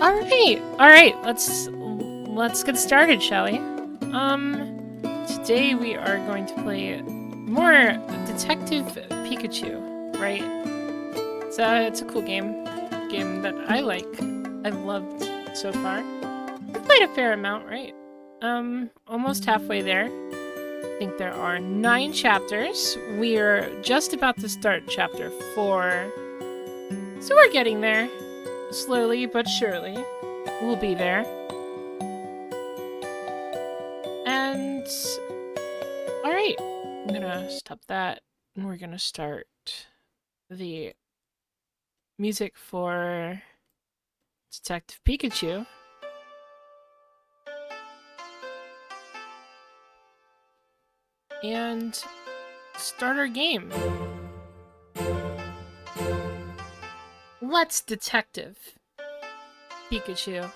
All right. Let's get started, shall we? Today we are going to play more Detective Pikachu, right? It's a cool game that I like. I've loved so far. I've played a fair amount, right? Almost halfway there. I think there are 9 chapters. We're just about to start chapter 4. So we're getting there. Slowly but surely. We'll be there. And... Alright. I'm gonna stop that. And we're gonna start the music for Detective Pikachu. And start our game. Let's Detective Pikachu.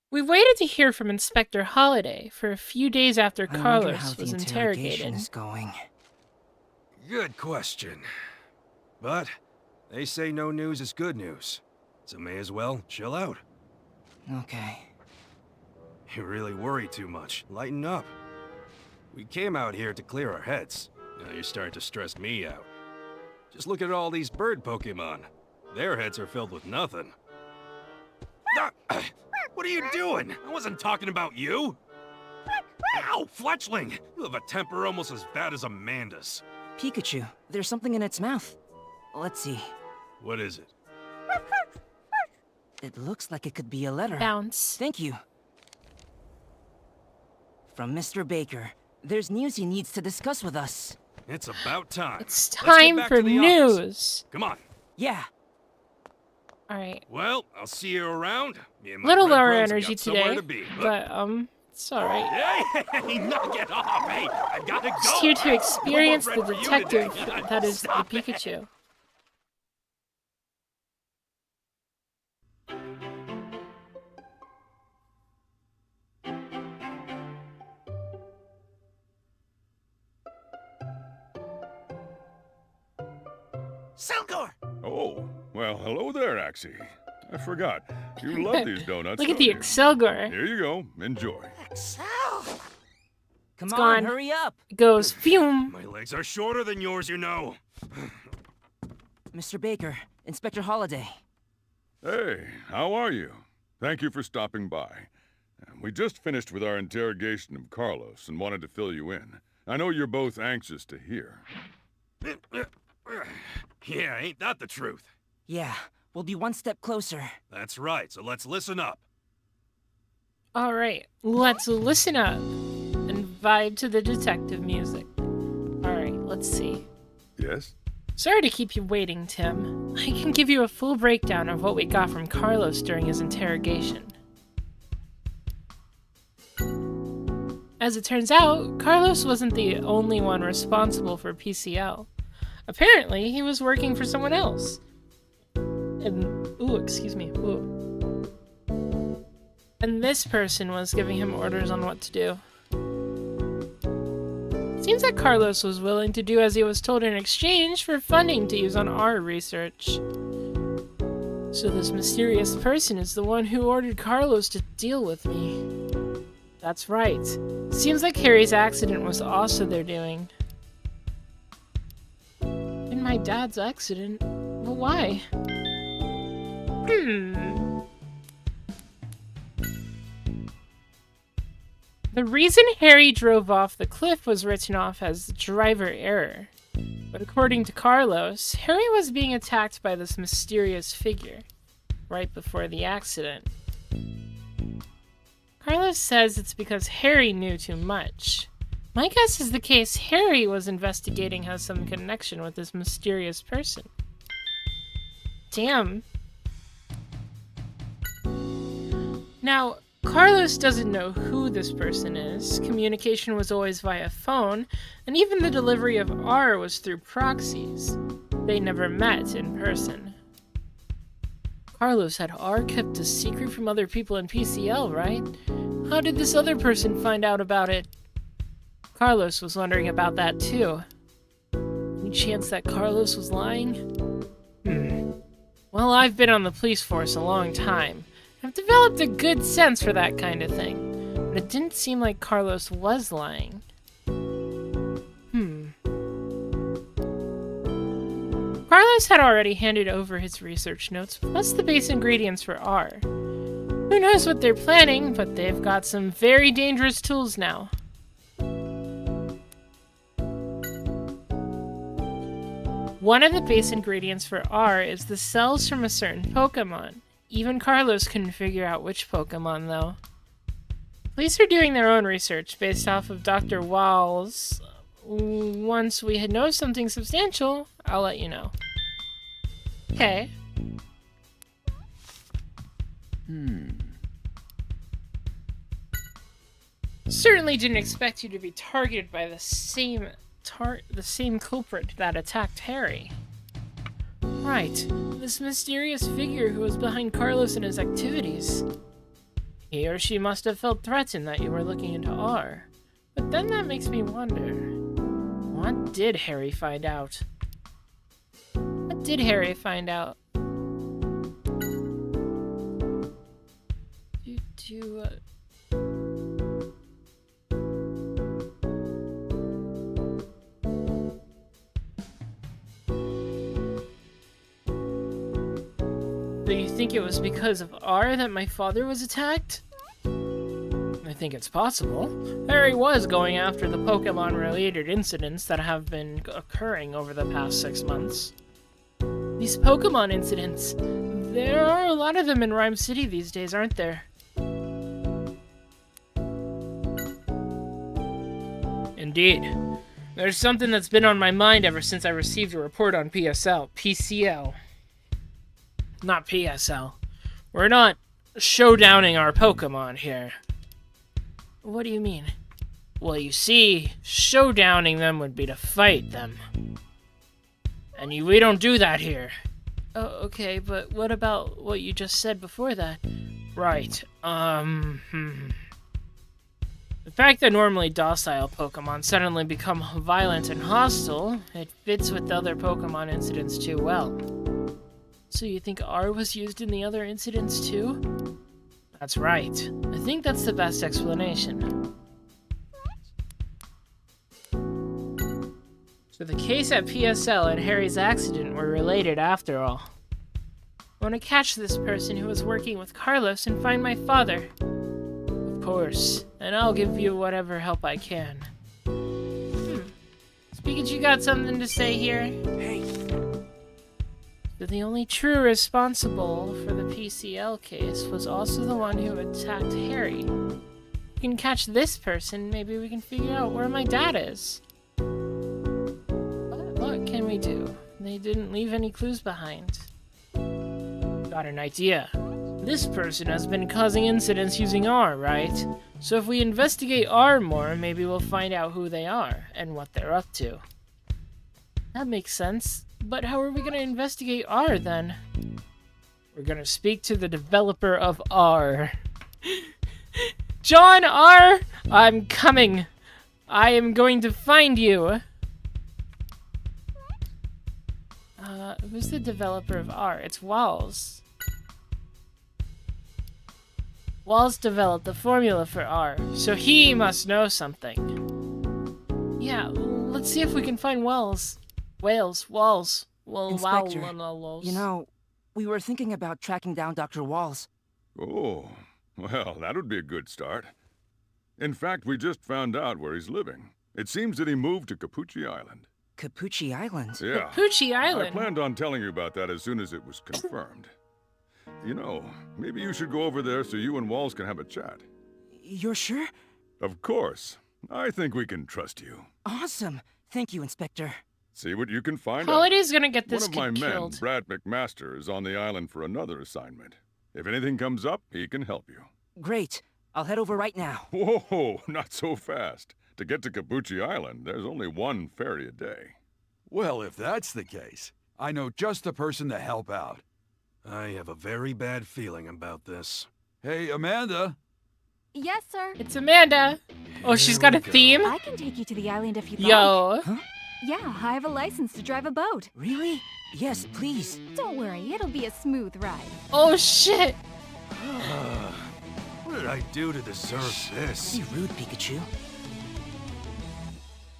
We waited to hear from Inspector Holliday for a few days after Carlos was interrogated. Is going. Good question. But they say no news is good news, so may as well chill out. Okay. You really worry too much. Lighten up. We came out here to clear our heads. Now you're starting to stress me out. Just look at all these bird Pokemon. Their heads are filled with nothing. What are you doing? I wasn't talking about you. Ow, Fletchling! You have a temper almost as bad as Amanda's. Pikachu, there's something in its mouth. Let's see. What is it? It looks like it could be a letter. Bounce. Thank you. From Mr. Baker. There's news he needs to discuss with us. It's about time. It's Let's get time back for to the news. office. Come on. Yeah. Alright. Well, I'll see you around. Me and my Little friend lower Bros energy got somewhere today, to be. but it's alright. Hey, knock it off! Hey, I gotta go. Just here to experience No the more bread for you detective today. that is the Stop it. Pikachu. Selkor! Oh, well, hello there, Axie. I forgot. You love these donuts. Look at don't the you? Excelgor. Here you go. Enjoy. Excel! Come It's on, gone. hurry up! It goes fume. My legs are shorter than yours, you know. Mr. Baker, Inspector Holliday. Hey, how are you? Thank you for stopping by. We just finished with our interrogation of Carlos and wanted to fill you in. I know you're both anxious to hear. Yeah, ain't that the truth? Yeah, we'll be one step closer. That's right, so let's listen up. Alright, let's listen up and vibe to the detective music. Alright, let's see. Yes? Sorry to keep you waiting, Tim. I can give you a full breakdown of what we got from Carlos during his interrogation. As it turns out, Carlos wasn't the only one responsible for PCL. Apparently, he was working for someone else. And this person was giving him orders on what to do. Seems like Carlos was willing to do as he was told in exchange for funding to use on our research. So this mysterious person is the one who ordered Carlos to deal with me. That's right. Seems like Harry's accident was also their doing. And my dad's accident? But why? The reason Harry drove off the cliff was written off as driver error. But according to Carlos, Harry was being attacked by this mysterious figure right before the accident. Carlos says it's because Harry knew too much. My guess is the case Harry was investigating has some connection with this mysterious person. Damn. Now, Carlos doesn't know who this person is. Communication was always via phone, and even the delivery of R was through proxies. They never met in person. Carlos had R kept a secret from other people in PCL, right? How did this other person find out about it? Carlos was wondering about that too. Any chance that Carlos was lying? Well, I've been on the police force a long time. I've developed a good sense for that kind of thing. But it didn't seem like Carlos was lying. Carlos had already handed over his research notes, plus the base ingredients for R. Who knows what they're planning, but they've got some very dangerous tools now. One of the base ingredients for R is the cells from a certain Pokemon. Even Carlos couldn't figure out which Pokemon, though. Police are doing their own research based off of Dr. Wall's. Once we know something substantial, I'll let you know. Okay. Certainly didn't expect you to be targeted by the same culprit that attacked Harry. Right, this mysterious figure who was behind Carlos and his activities. He or she must have felt threatened that you were looking into R. But then that makes me wonder, what did Harry find out? What did Harry find out? Do you think it was because of R that my father was attacked? I think it's possible. Harry was going after the Pokemon-related incidents that have been occurring over the past 6 months. These Pokemon incidents, there are a lot of them in Rhyme City these days, aren't there? Indeed. There's something that's been on my mind ever since I received a report on PCL. Not PSL. We're not showdowning our Pokemon here. What do you mean? Well, you see, showdowning them would be to fight them. And we don't do that here. Oh, okay, but what about what you just said before that? Right, The fact that normally docile Pokemon suddenly become violent and hostile, it fits with the other Pokemon incidents too well. So you think R was used in the other incidents too? That's right. I think that's the best explanation. So the case at PSL and Harry's accident were related after all. I want to catch this person who was working with Carlos and find my father. Of course, and I'll give you whatever help I can. Pikachu got something to say here? Hey. So the only true responsible for the PCL case was also the one who attacked Harry. We can catch this person, maybe we can figure out where my dad is. What can we do? They didn't leave any clues behind. Got an idea. This person has been causing incidents using R, right? So if we investigate R more, maybe we'll find out who they are and what they're up to. That makes sense. But how are we going to investigate R, then? We're going to speak to the developer of R. John R., I'm coming. I am going to find you. Who's the developer of R? It's Walls. Walls developed the formula for R, so he must know something. Yeah, let's see if we can find Walls. Walls. Well, Inspector, wow, you know, we were thinking about tracking down Dr. Walls. Oh, well, that would be a good start. In fact, we just found out where he's living. It seems that he moved to Capucci Island. Capucci Island? Yeah. Capucci Island. I planned on telling you about that as soon as it was confirmed. You know, maybe you should go over there so you and Walls can have a chat. You're sure? Of course. I think we can trust you. Awesome. Thank you, Inspector. See what you can find out. Holiday's gonna get this One of kid my killed. men, Brad McMaster, is on the island for another assignment. If anything comes up, he can help you. Great. I'll head over right now. Whoa, not so fast. To get to Capucci Island, there's only one ferry a day. Well, if that's the case, I know just the person to help out. I have a very bad feeling about this. Hey, Amanda. Yes, sir. It's Amanda. Oh, she's got a Here we go. theme? I can take you to the island if you'd like. Yo. Huh? Yeah, I have a license to drive a boat. Really? Yes, please. Don't worry, it'll be a smooth ride. Oh shit! What did I do to deserve this? Be rude, Pikachu.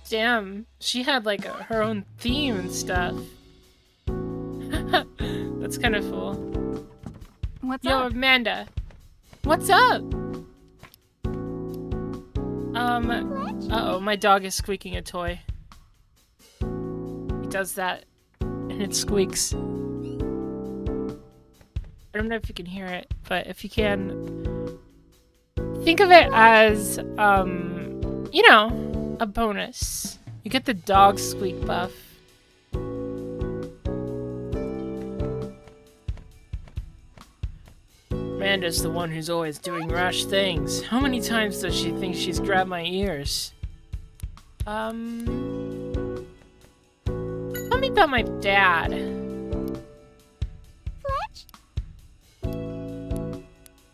Damn, she had like her own theme and stuff. That's kind of cool. What's Yo, up? Amanda. What's up? Uh-oh, my dog is squeaking a toy. He does that, and it squeaks. I don't know if you can hear it, but if you can, think of it as, you know, a bonus. You get the dog squeak buff. Amanda's the one who's always doing rash things. How many times does she think she's grabbed my ears? Tell me about my dad.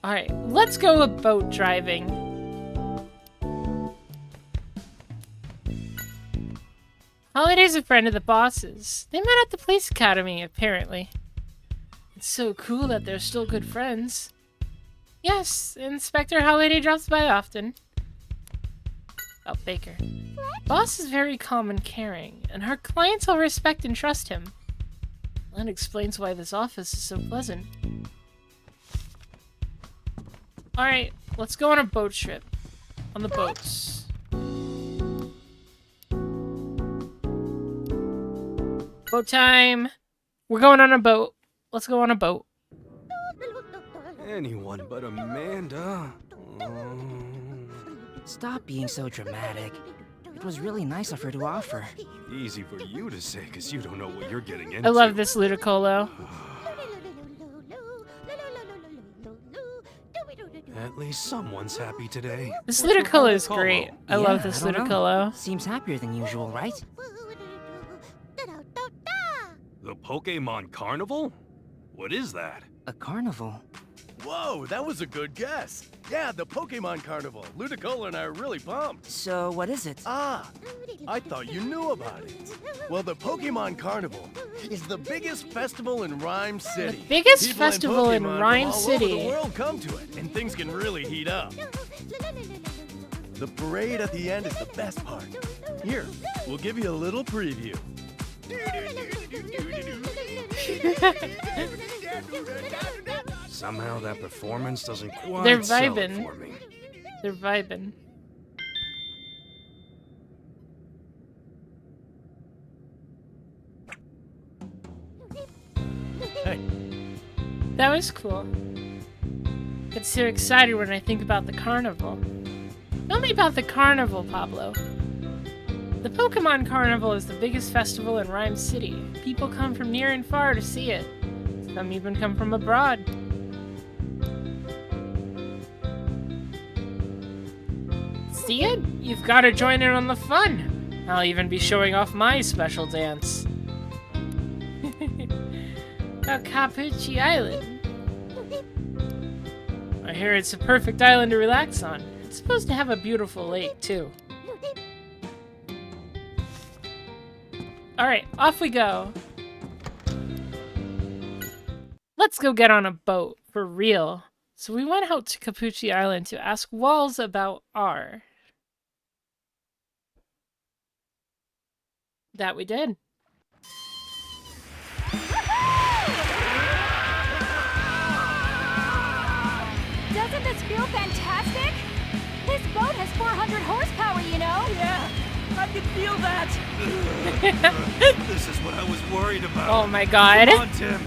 Alright, let's go boat driving. Holiday's a friend of the boss's. They met at the police academy, apparently. It's so cool that they're still good friends. Yes, Inspector Holiday drops by often. Oh, Baker. Boss is very calm and caring, and her clients all respect and trust him. That explains why this office is so pleasant. Alright, let's go on a boat trip. On the boats. Boat time! We're going on a boat. Let's go on a boat. Anyone but Amanda. Stop being so dramatic. It was really nice of her to offer. Easy for you to say, because you don't know what you're getting into. I love this Ludicolo. At least someone's happy today. This Ludicolo is great. I love Yeah, this I don't know. Ludicolo. Seems happier than usual, right? The Pokemon Carnival? What is that? A carnival. Whoa, that was a good guess. Yeah, the Pokemon Carnival. Ludicolo and I are really pumped. So, what is it? Ah, I thought you knew about it. Well, the Pokemon Carnival is the biggest festival in Rhyme City. The biggest People and festival in Pokemon Rhyme from all over City. the world come to it, and things can really heat up. The parade at the end is the best part. Here, we'll give you a little preview. Somehow that performance doesn't quite They're sell it vibing. for me. They're vibing. Hey, That was cool. Get so excited when I think about the carnival. Tell me about the carnival, Pablo. The Pokemon Carnival is the biggest festival in Rhyme City. People come from near and far to see it. Some even come from abroad. See it? You've got to join in on the fun. I'll even be showing off my special dance. Capucci Island. I hear it's a perfect island to relax on. It's supposed to have a beautiful lake, too. Alright, off we go. Let's go get on a boat, for real. So we went out to Capucci Island to ask Walls about R. That we did. Doesn't this feel fantastic? This boat has 400 horsepower, you know? Yeah, I can feel that. This is what I was worried about. Oh my god. Come on, Tim.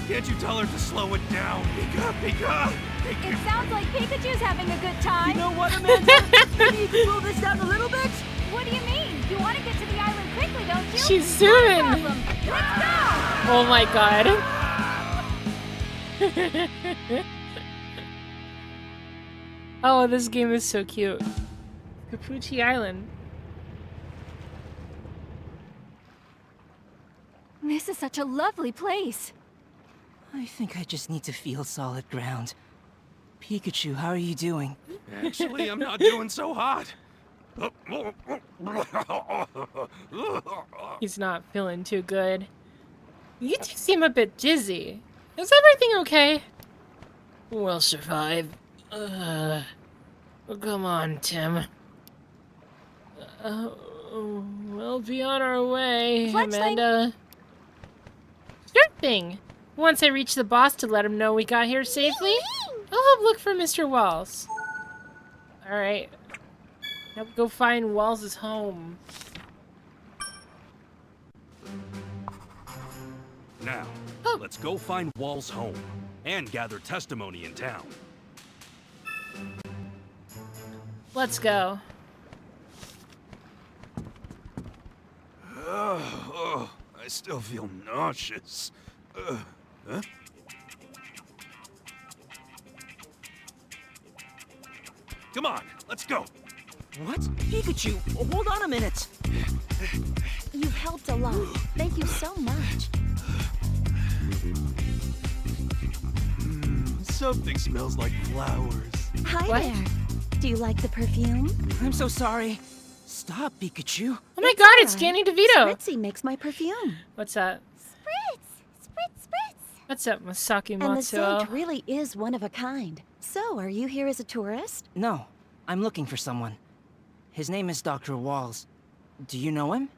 Can't you tell her to slow it down? Pika, Pika. It sounds like Pikachu's having a good time. You know what, Amanda? We need to slow this down a little bit. What do you mean? You want to get to the island quickly, don't you? She's zooming. No problem. Let's go! Oh my god. Oh, this game is so cute. Capucci Island. This is such a lovely place. I think I just need to feel solid ground. Pikachu, how are you doing? Actually, I'm not doing so hot. He's not feeling too good. You two seem a bit dizzy. Is everything okay? We'll survive. Come on, Tim. We'll be on our way, Flex thing. Amanda. Sure thing. Once I reach the boss to let him know we got here safely, I'll help look for Mr. Walls. Alright. Now go find Walls' home. Now, let's go find Wall's home and gather testimony in town. Let's go. I still feel nauseous. Huh? Come on, let's go. What? Pikachu, hold on a minute. You've helped a lot. Thank you so much. Something smells like flowers. Hi What? there. Do you like the perfume? I'm so sorry. Stop, Pikachu. Oh my god, it's Danny DeVito! Spritzy makes my perfume. What's that? Spritz! Spritz, spritz! What's up, Masaki And the Matsuo? scent really is one of a kind. So, are you here as a tourist? No, I'm looking for someone. His name is Dr. Walls. Do you know him?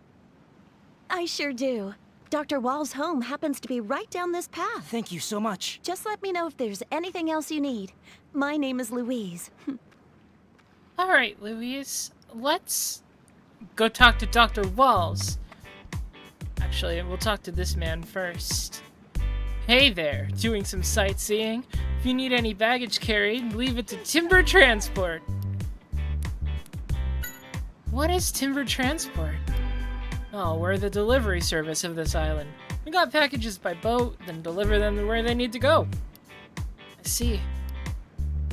I sure do. Dr. Wall's home happens to be right down this path. Thank you so much. Just let me know if there's anything else you need. My name is Louise. Alright, Louise. Let's go talk to Dr. Walls. Actually, we'll talk to this man first. Hey there, doing some sightseeing? If you need any baggage carried, leave it to Timber Transport. What is Timber Transport? Oh, we're the delivery service of this island. We got packages by boat, then deliver them to where they need to go. I see.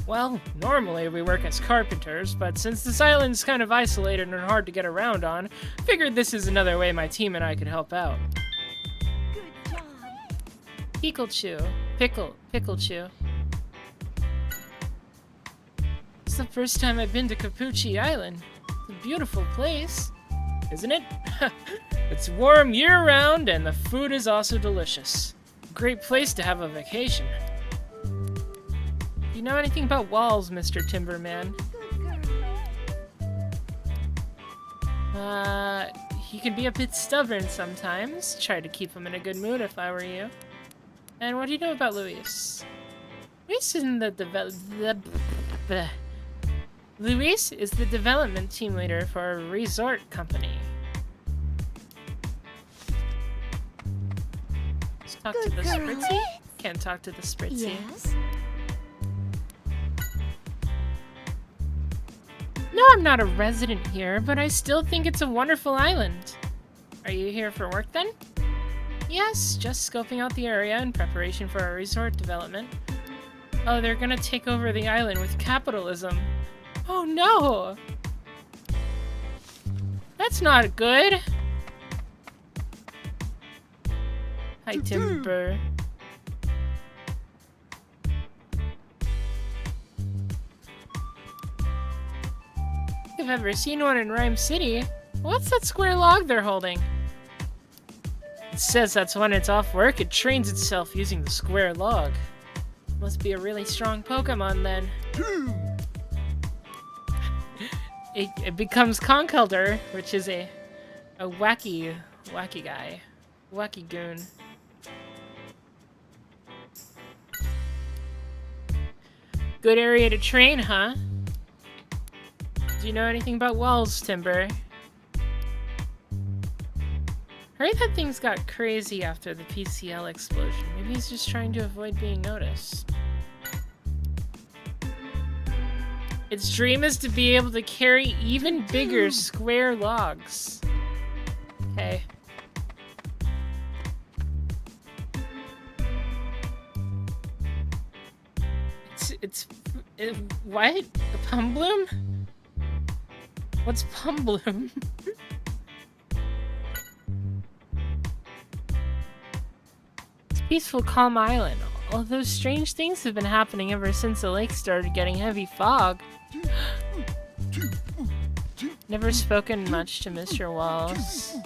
Well, normally we work as carpenters, but since this island's kind of isolated and hard to get around on, I figured this is another way my team and I could help out. Good job. Picklechew. It's the first time I've been to Capucci Island. It's a beautiful place, isn't it? It's warm year-round and the food is also delicious. Great place to have a vacation. Do you know anything about Walls, Mr. Timberman? He can be a bit stubborn sometimes. Try to keep him in a good mood if I were you. And what do you know about Luis? Luis is the development team leader for a resort company. Let's talk to the Spritzy? Can't talk to the Spritzy. Yes? No, I'm not a resident here, but I still think it's a wonderful island. Are you here for work then? Yes, just scoping out the area in preparation for a resort development. Oh, they're gonna take over the island with capitalism. Oh no! That's not good! Hi, Timber. If I've ever seen one in Rhyme City. What's that square log they're holding? It says that's when it's off work, it trains itself using the square log. Must be a really strong Pokemon then. It becomes Conkeldurr, which is a wacky guy. Wacky goon. Good area to train, huh? Do you know anything about Walls, Timber? Heard that things got crazy after the PCL explosion. Maybe he's just trying to avoid being noticed. Its dream is to be able to carry even bigger square logs. Okay. What? Pumbloom? What's Pumbloom? It's a peaceful, calm island. Although strange things have been happening ever since the lake started getting heavy fog. Never spoken much to Mr. Walls.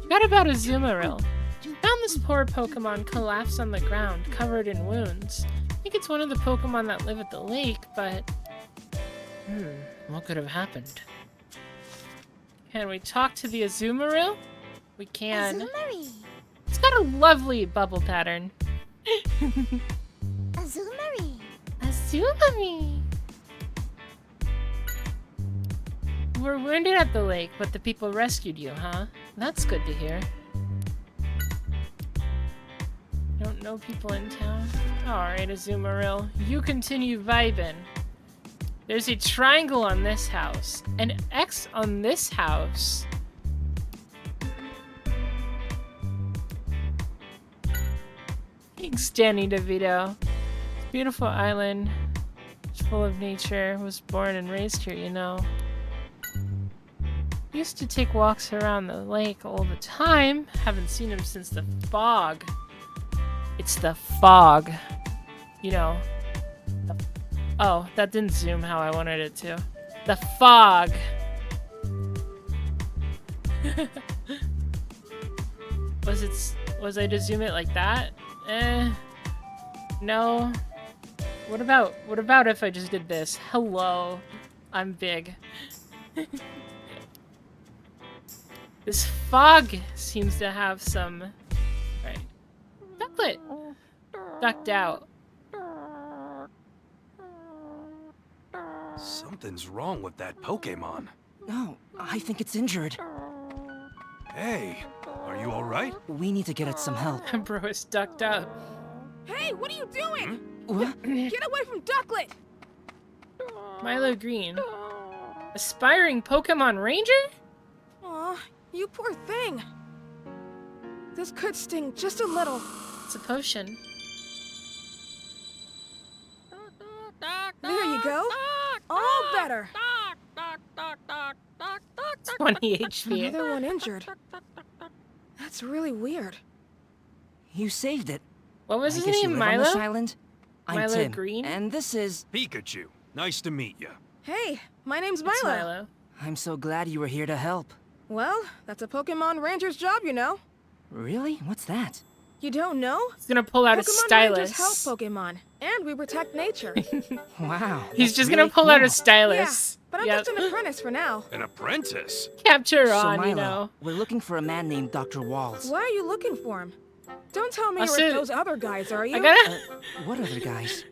Forgot about Azumarill. Found this poor Pokemon collapsed on the ground, covered in wounds. I think it's one of the Pokemon that live at the lake, but... what could have happened? Can we talk to the Azumarill? We can. Azumari. It's got a lovely bubble pattern. Azumari. Azumari! You were wounded at the lake, but the people rescued you, huh? That's good to hear. Don't know people in town? Alright, Azumarill. You continue vibing. There's a triangle on this house. An X on this house. Thanks, Danny DeVito. It's a beautiful island. It's full of nature. Was born and raised here, you know. Used to take walks around the lake all the time. Haven't seen him since the fog. It's the fog. You know. Oh, that didn't zoom how I wanted it to. The fog. Was I to zoom it like that? No. What about if I just did this? Hello. I'm big. This fog seems to have some... Right. Ducklet! Ducked out. Something's wrong with that Pokemon. No, I think it's injured. Hey, are you alright? We need to get it some help. Bro is ducked up. Hey, what are you doing? What? Get away from Ducklet! Milo Green. Aspiring Pokemon Ranger? Aw, you poor thing. This could sting just a little. It's a potion. There you go. All better. 20 HP. Another one injured. That's really weird. You saved it. What was I his guess you name? live on Milo? this island? I'm Milo Tim, Green? and this is... Pikachu, nice to meet you. Hey, my name's It's Milo. Milo. I'm so glad you were here to help. Well, that's a Pokemon Ranger's job, you know. Really? What's that? You don't know? He's gonna pull out a Pokemon Rangers help stylus. Pokemon, and we protect nature. Wow. He's that's just really gonna pull out a cool. stylus. Yeah, but I'm Yep. just an apprentice for now. An apprentice? Capture So on, Milo, you know. we're looking for a man named Dr. Walls. Why are you looking for him? Don't tell me I you're said- with those other guys, are you? I gotta. What other guys?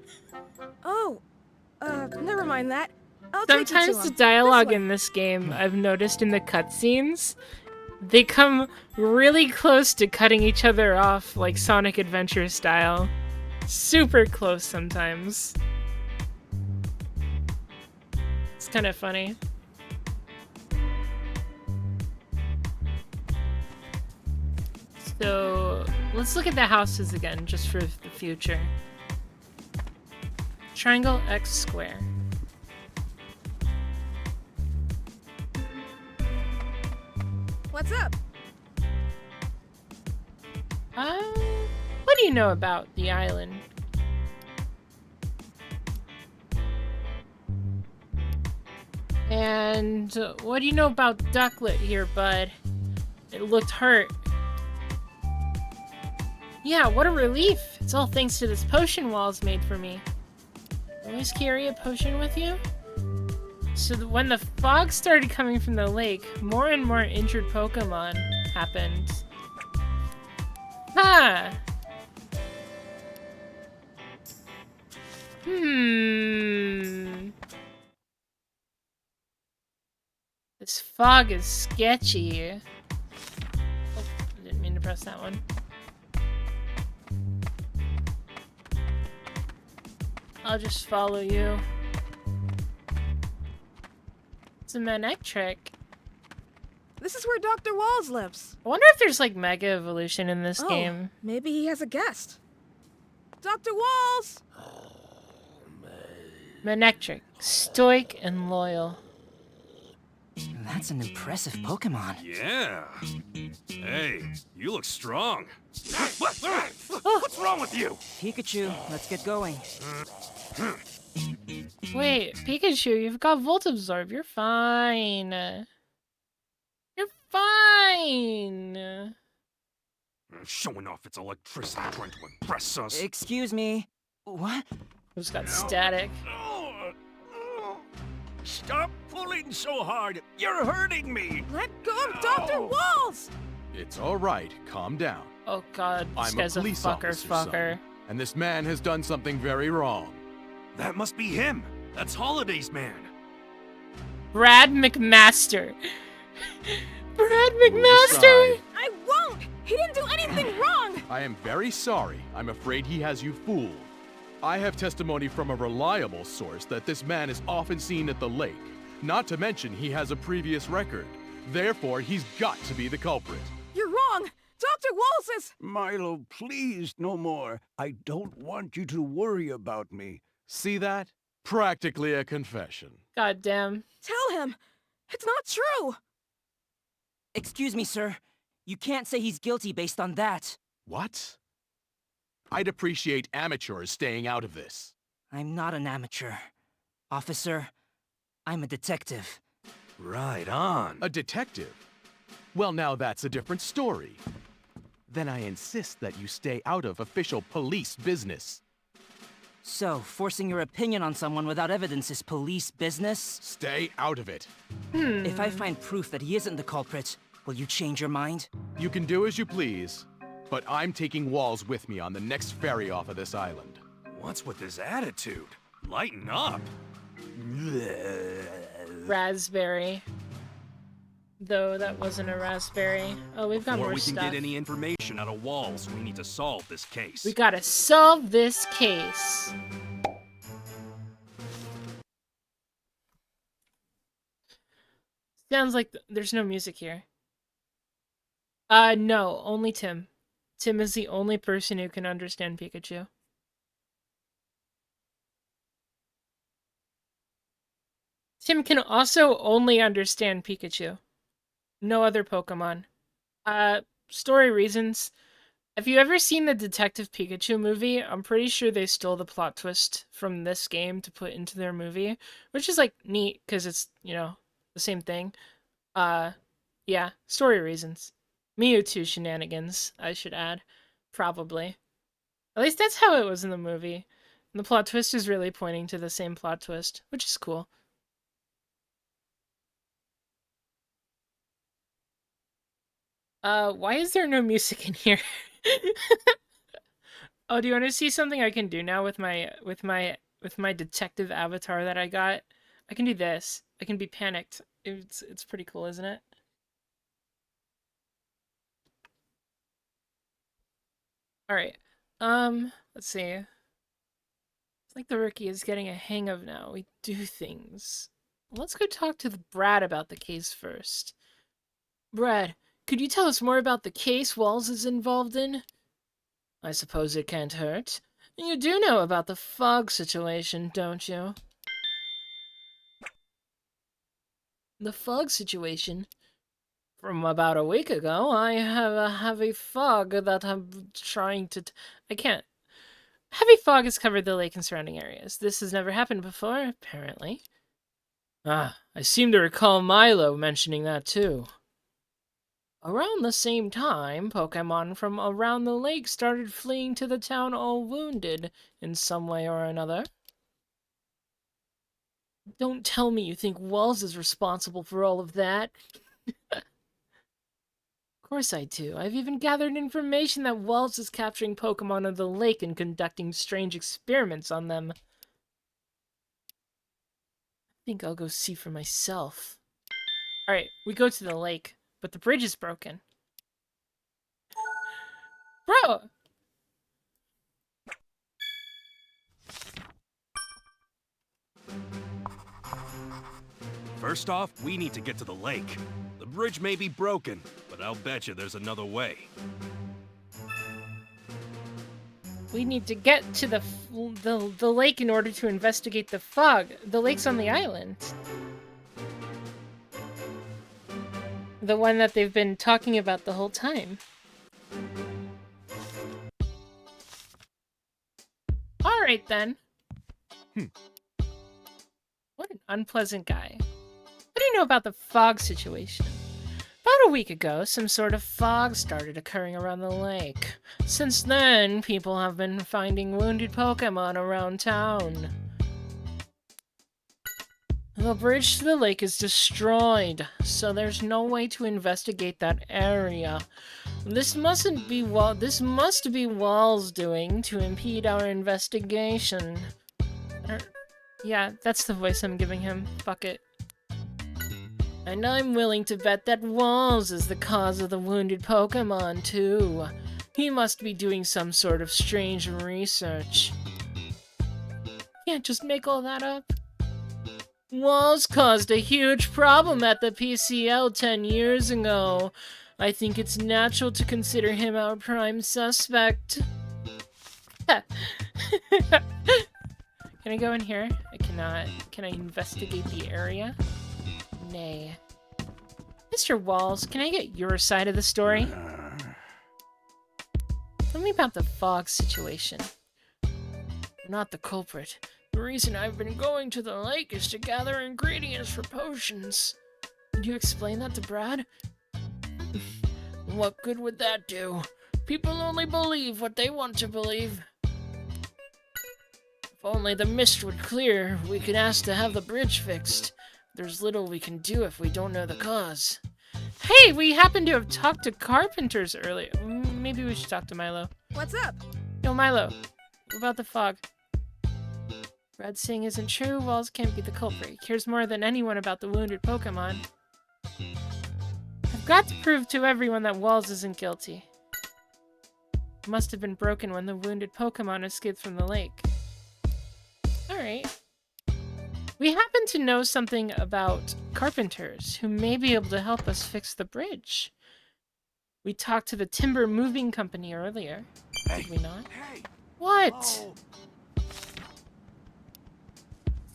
Oh, never mind that. I'll take you Sometimes to the him. dialogue This way. in this game, I've noticed in the cutscenes, they come really close to cutting each other off, like Sonic Adventure style. Super close sometimes. It's kind of funny. So, let's look at the houses again, just for the future. Triangle X square. What's up? What do you know about the island? And what do you know about Ducklet here, bud? It looked hurt. Yeah, what a relief. It's all thanks to this potion Walls made for me. Always carry a potion with you? So when the fog started coming from the lake, more and more injured Pokemon happened. Huh. This fog is sketchy. Oh, I didn't mean to press that one. I'll just follow you. It's a Manectric. This is where Dr. Walls lives. I wonder if there's like Mega Evolution in this game. Maybe he has a guest. Dr. Walls! Manectric, stoic and loyal. That's an impressive Pokemon. Yeah. Hey, you look strong. What's wrong with you? Pikachu, let's get going. Wait, Pikachu, you've got Volt Absorb. You're fine. You're fine. Showing off its electricity trying to impress us. Excuse me. What? Who's got static? Stop pulling so hard. You're hurting me. Let go of Dr. Walls! It's all right. Calm down. Oh god, this I'm guy's a police officer, fucker. son, and this man has done something very wrong. That must be him. That's Holiday's man. Brad McMaster. Brad Move McMaster! aside. I won't! He didn't do anything wrong! I am very sorry. I'm afraid he has you fooled. I have testimony from a reliable source that this man is often seen at the lake. Not to mention he has a previous record. Therefore, he's got to be the culprit. You're wrong! Dr. Walls is— Milo, please, no more. I don't want you to worry about me. See that? Practically a confession. God damn. Tell him! It's not true! Excuse me, sir. You can't say he's guilty based on that. What? I'd appreciate amateurs staying out of this. I'm not an amateur. Officer, I'm a detective. Right on. A detective? Well, now that's a different story. Then I insist that you stay out of official police business. So, forcing your opinion on someone without evidence is police business? Stay out of it. If I find proof that he isn't the culprit, will you change your mind? You can do as you please, but I'm taking Walls with me on the next ferry off of this island. What's with this attitude? Lighten up. Raspberry. Though that wasn't a raspberry. Oh, we've got Before more we can stuff. get any information out of Walls, we need to solve this case. We gotta solve this case. Sounds like there's no music here. No, only Tim. Tim is the only person who can understand Pikachu. Tim can also only understand Pikachu. No other Pokemon. Story reasons. Have you ever seen the Detective Pikachu movie? I'm pretty sure they stole the plot twist from this game to put into their movie, which is like neat because it's, you know, the same thing. Yeah, story reasons. Mewtwo shenanigans, I should add. Probably. At least that's how it was in the movie. And the plot twist is really pointing to the same plot twist, which is cool. Why is there no music in here? Oh, do you want to see something I can do now with my detective avatar that I got? I can do this. I can be panicked. It's pretty cool, isn't it? All right. Let's see. It's like the rookie is getting a hang of now. We do things. Let's go talk to Brad about the case first. Brad, could you tell us more about the case Walls is involved in? I suppose it can't hurt. You do know about the fog situation, don't you? The fog situation? From about a week ago, I have a heavy fog that I'm trying to... I can't. Heavy fog has covered the lake and surrounding areas. This has never happened before, apparently. Ah, I seem to recall Milo mentioning that too. Around the same time, Pokemon from around the lake started fleeing to the town all wounded in some way or another. Don't tell me you think Walls is responsible for all of that. Of course I do. I've even gathered information that Walls is capturing Pokemon of the lake and conducting strange experiments on them. I think I'll go see for myself. Alright, we go to the lake. But the bridge is broken. Bro! First off, we need to get to the lake. The bridge may be broken, but I'll bet you there's another way. We need to get to the lake in order to investigate the fog. The lake's on the island. The one that they've been talking about the whole time. Alright then. What an unpleasant guy. What do you know about the fog situation? About a week ago, some sort of fog started occurring around the lake. Since then, people have been finding wounded Pokemon around town. The bridge to the lake is destroyed, so there's no way to investigate that area. This must be Wall's doing to impede our investigation. Yeah, that's the voice I'm giving him. Fuck it. And I'm willing to bet that Walls is the cause of the wounded Pokemon, too. He must be doing some sort of strange research. Can't just make all that up. Walls caused a huge problem at the PCL 10 years ago. I think it's natural to consider him our prime suspect. Can I go in here? I cannot. Can I investigate the area? Nay. Mr. Walls, can I get your side of the story? Tell me about the fog situation. You're not the culprit. The reason I've been going to the lake is to gather ingredients for potions. Did you explain that to Brad? What good would that do? People only believe what they want to believe. If only the mist would clear, we could ask to have the bridge fixed. There's little we can do if we don't know the cause. Hey, we happen to have talked to carpenters earlier. Maybe we should talk to Milo. What's up? No, Milo. What about the fog? Brad's saying isn't true. Walls can't be the culprit. He cares more than anyone about the wounded Pokemon. I've got to prove to everyone that Walls isn't guilty. It must have been broken when the wounded Pokemon escaped from the lake. Alright. We happen to know something about carpenters who may be able to help us fix the bridge. We talked to the timber moving company earlier. Hey. Did we not? Hey. What? Oh.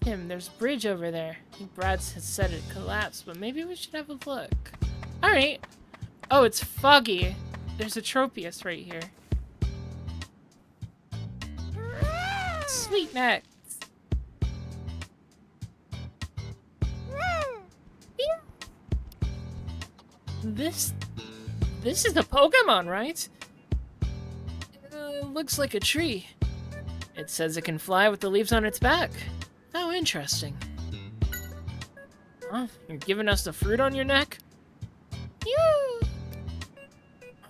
Tim, there's a bridge over there. I think Brad has said it collapsed, but maybe we should have a look. Alright. Oh, it's foggy. There's a Tropius right here. Sweet neck. This is a Pokemon, right? Looks like a tree. It says it can fly with the leaves on its back. How interesting. Huh? You're giving us the fruit on your neck? Ew!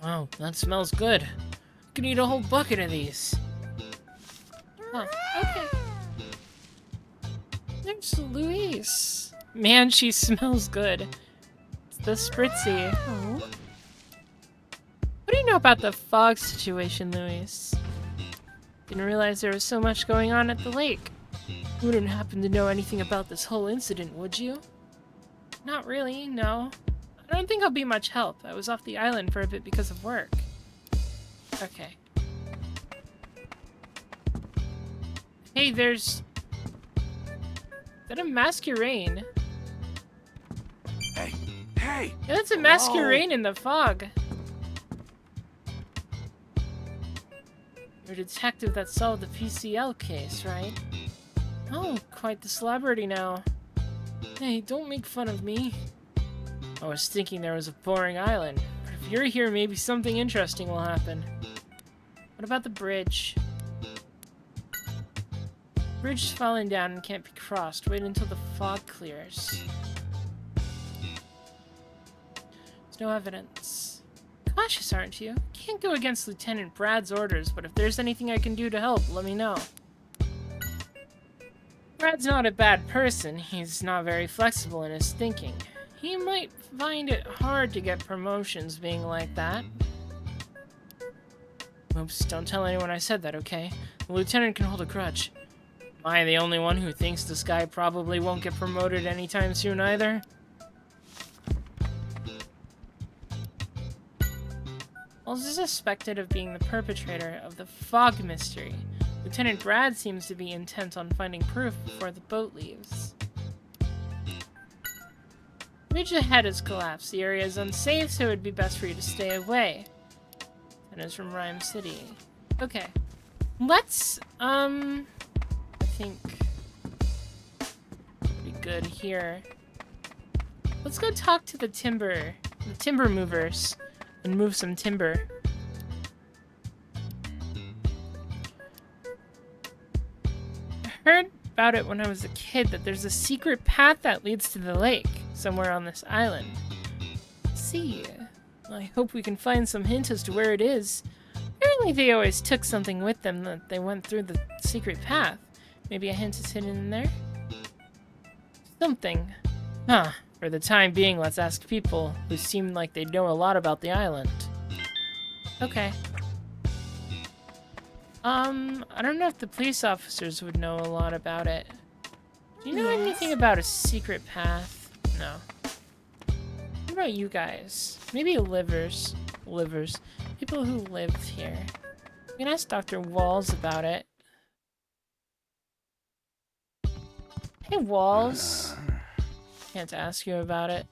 Oh, that smells good. I could eat a whole bucket of these. Huh, okay. There's Louise. Man, she smells good. The Spritzy. Oh. What do you know about the fog situation, Louise? Didn't realize there was so much going on at the lake. You wouldn't happen to know anything about this whole incident, would you? Not really, no. I don't think I'll be much help. I was off the island for a bit because of work. Okay. Hey, there's... Is that a Masquerain? Hey. Hey! Yeah, that's a Masquerain in the fog. You're a detective that solved the PCL case, right? Oh, quite the celebrity now. Hey, don't make fun of me. I was thinking there was a boring island, but if you're here, maybe something interesting will happen. What about the bridge? The bridge is falling down and can't be crossed. Wait until the fog clears. There's no evidence. Cautious, aren't you? Can't go against Lieutenant Brad's orders, but if there's anything I can do to help, let me know. Brad's not a bad person. He's not very flexible in his thinking. He might find it hard to get promotions being like that. Oops, don't tell anyone I said that, okay? The lieutenant can hold a grudge. Am I the only one who thinks this guy probably won't get promoted anytime soon either? Wells is suspected of being the perpetrator of the fog mystery. Lieutenant Brad seems to be intent on finding proof before the boat leaves. The bridge ahead has collapsed. The area is unsafe, so it would be best for you to stay away. And it's from Rhyme City. Okay. Let's, I think... What do we good here. Let's go talk to the timber movers, and move some timber. I heard about it when I was a kid, that there's a secret path that leads to the lake somewhere on this island. Let's see. I hope we can find some hint as to where it is. Apparently they always took something with them that they went through the secret path. Maybe a hint is hidden in there? Something. Huh. For the time being, let's ask people who seem like they know a lot about the island. Okay. I don't know if the police officers would know a lot about it. Do you know anything about a secret path? No. What about you guys? Maybe livers. People who lived here. We can ask Dr. Walls about it. Hey, Walls. Can't ask you about it.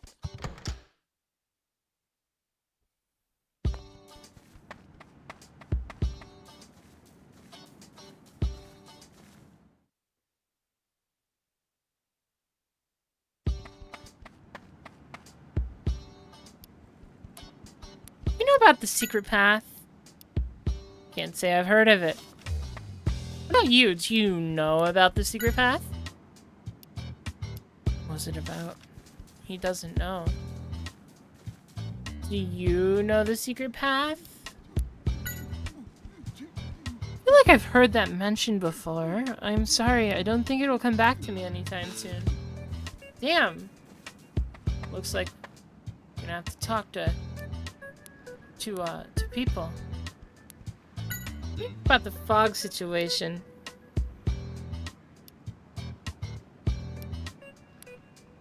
You know about the secret path? Can't say I've heard of it. What about you? Do you know about the secret path? What's it about? He doesn't know. Do you know the secret path? I feel like I've heard that mentioned before. I'm sorry, I don't think it'll come back to me anytime soon. Damn. Looks like I'm gonna have to talk to people. Think about the fog situation.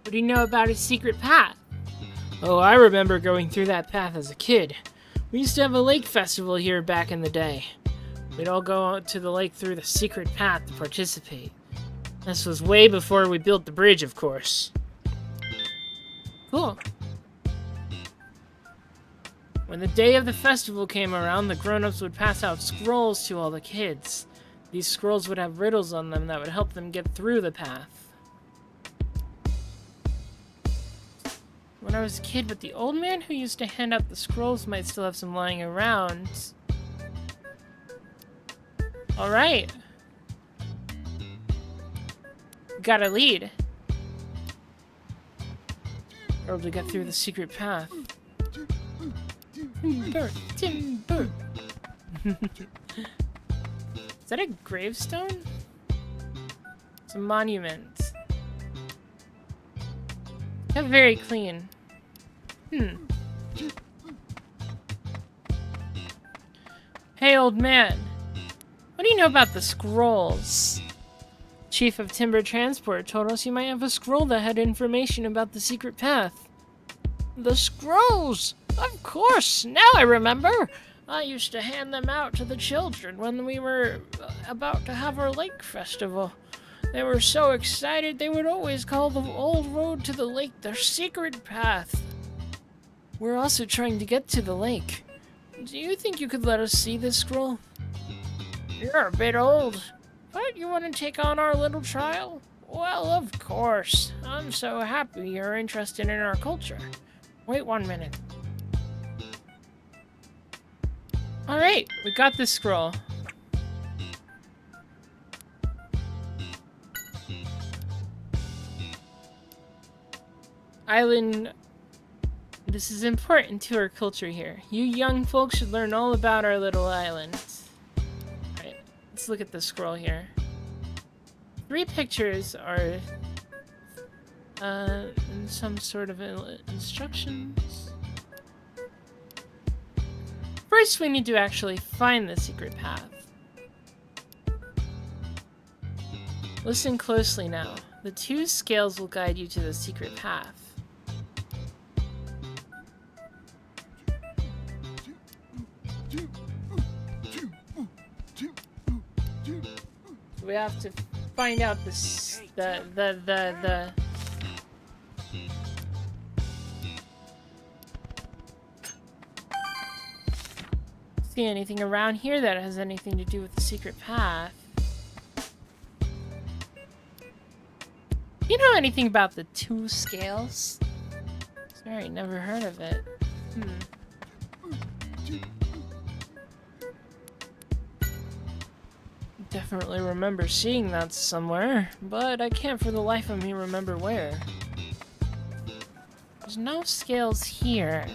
What do you know about his secret path? Oh, I remember going through that path as a kid. We used to have a lake festival here back in the day. We'd all go out to the lake through the secret path to participate. This was way before we built the bridge, of course. Cool. When the day of the festival came around, the grown-ups would pass out scrolls to all the kids. These scrolls would have riddles on them that would help them get through the path. When I was a kid, but the old man who used to hand out the scrolls might still have some lying around. Alright. Got a lead. Or to get through the secret path. Timber. Is that a gravestone? It's a monument. Not very clean. Hey, old man. What do you know about the scrolls? Chief of Timber Transport told us you might have a scroll that had information about the secret path. The scrolls! Of course! Now I remember! I used to hand them out to the children when we were about to have our lake festival. They were so excited they would always call the old road to the lake the secret path. We're also trying to get to the lake. Do you think you could let us see this scroll? You're a bit old, but you want to take on our little trial? Well, of course. I'm so happy you're interested in our culture. Wait 1 minute. Alright, we got this scroll. Island. This is important to our culture here. You young folks should learn all about our little island. Alright, let's look at the scroll here. 3 pictures are in some sort of instructions. First, we need to actually find the secret path. Listen closely now. The 2 scales will guide you to the secret path. We have to find out the see anything around here that has anything to do with the secret path. You know anything about the 2 scales? Sorry, never heard of it. Definitely remember seeing that somewhere, but I can't for the life of me remember where. There's no scales here.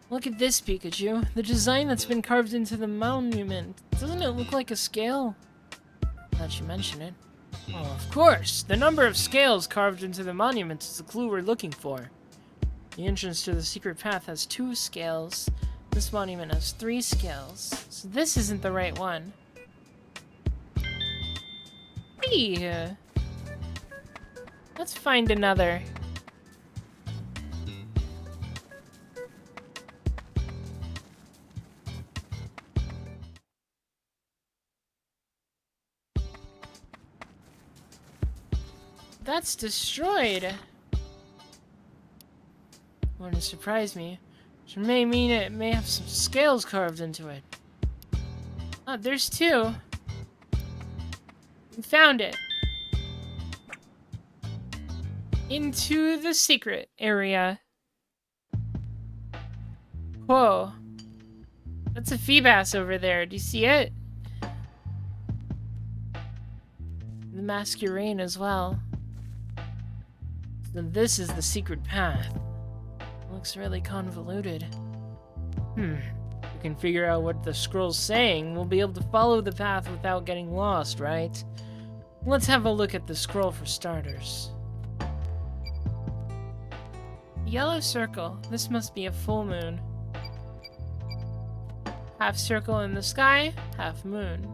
Look at this, Pikachu. The design that's been carved into the monument. Doesn't it look like a scale? Now that you mention it. Oh, of course. The number of scales carved into the monument is the clue we're looking for. The entrance to the secret path has 2 scales. This monument has 3 scales. So this isn't the right one. Hey! Let's find another. That's destroyed. Wouldn't surprise me. Which may mean it may have some scales carved into it. Oh, there's 2. We found it. Into the secret area. Whoa. That's a Feebas over there. Do you see it? The Masquerain as well. So this is the secret path. Looks really convoluted. We can figure out what the scroll's saying. We'll be able to follow the path without getting lost, right? Let's have a look at the scroll for starters. Yellow circle. This must be a full moon. Half circle in the sky, half moon.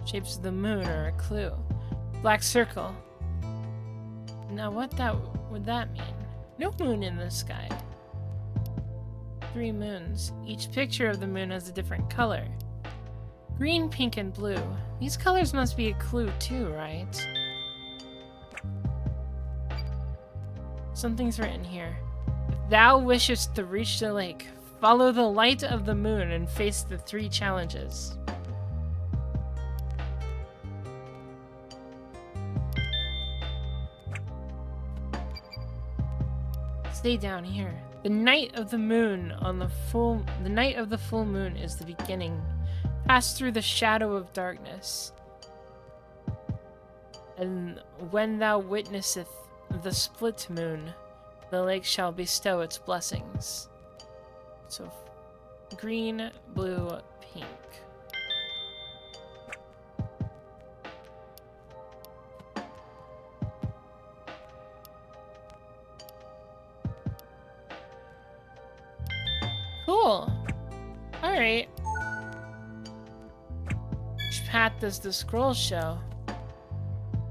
Shapes of the moon are a clue. Black circle. Now what would that mean? No moon in the sky. 3 moons. Each picture of the moon has a different color. Green, pink, and blue. These colors must be a clue too, right? Something's written here. If thou wishest to reach the lake, follow the light of the moon and face the 3 challenges. Stay down here. The night of the moon on the night of the full moon is the beginning. Pass through the shadow of darkness. And when thou witnesseth the split moon, the lake shall bestow its blessings. So, green, blue, pink. Cool. Alright. Which path does the scroll show?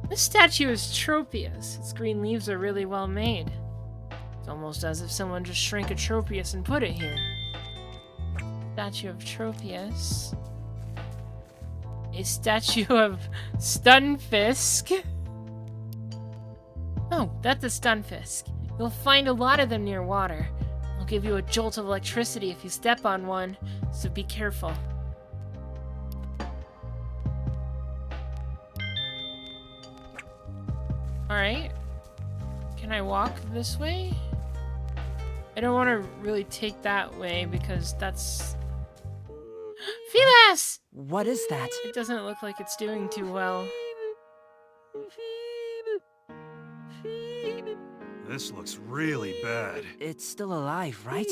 This statue is Tropius. Its green leaves are really well made. It's almost as if someone just shrank a Tropius and put it here. Statue of Tropius. A statue of Stunfisk. Oh, that's a Stunfisk. You'll find a lot of them near water. I'll give you a jolt of electricity if you step on one, so be careful. Alright. Can I walk this way? I don't want to really take that way because that's... Feebas! What is that? It doesn't look like it's doing too well. This looks really bad. It's still alive, right?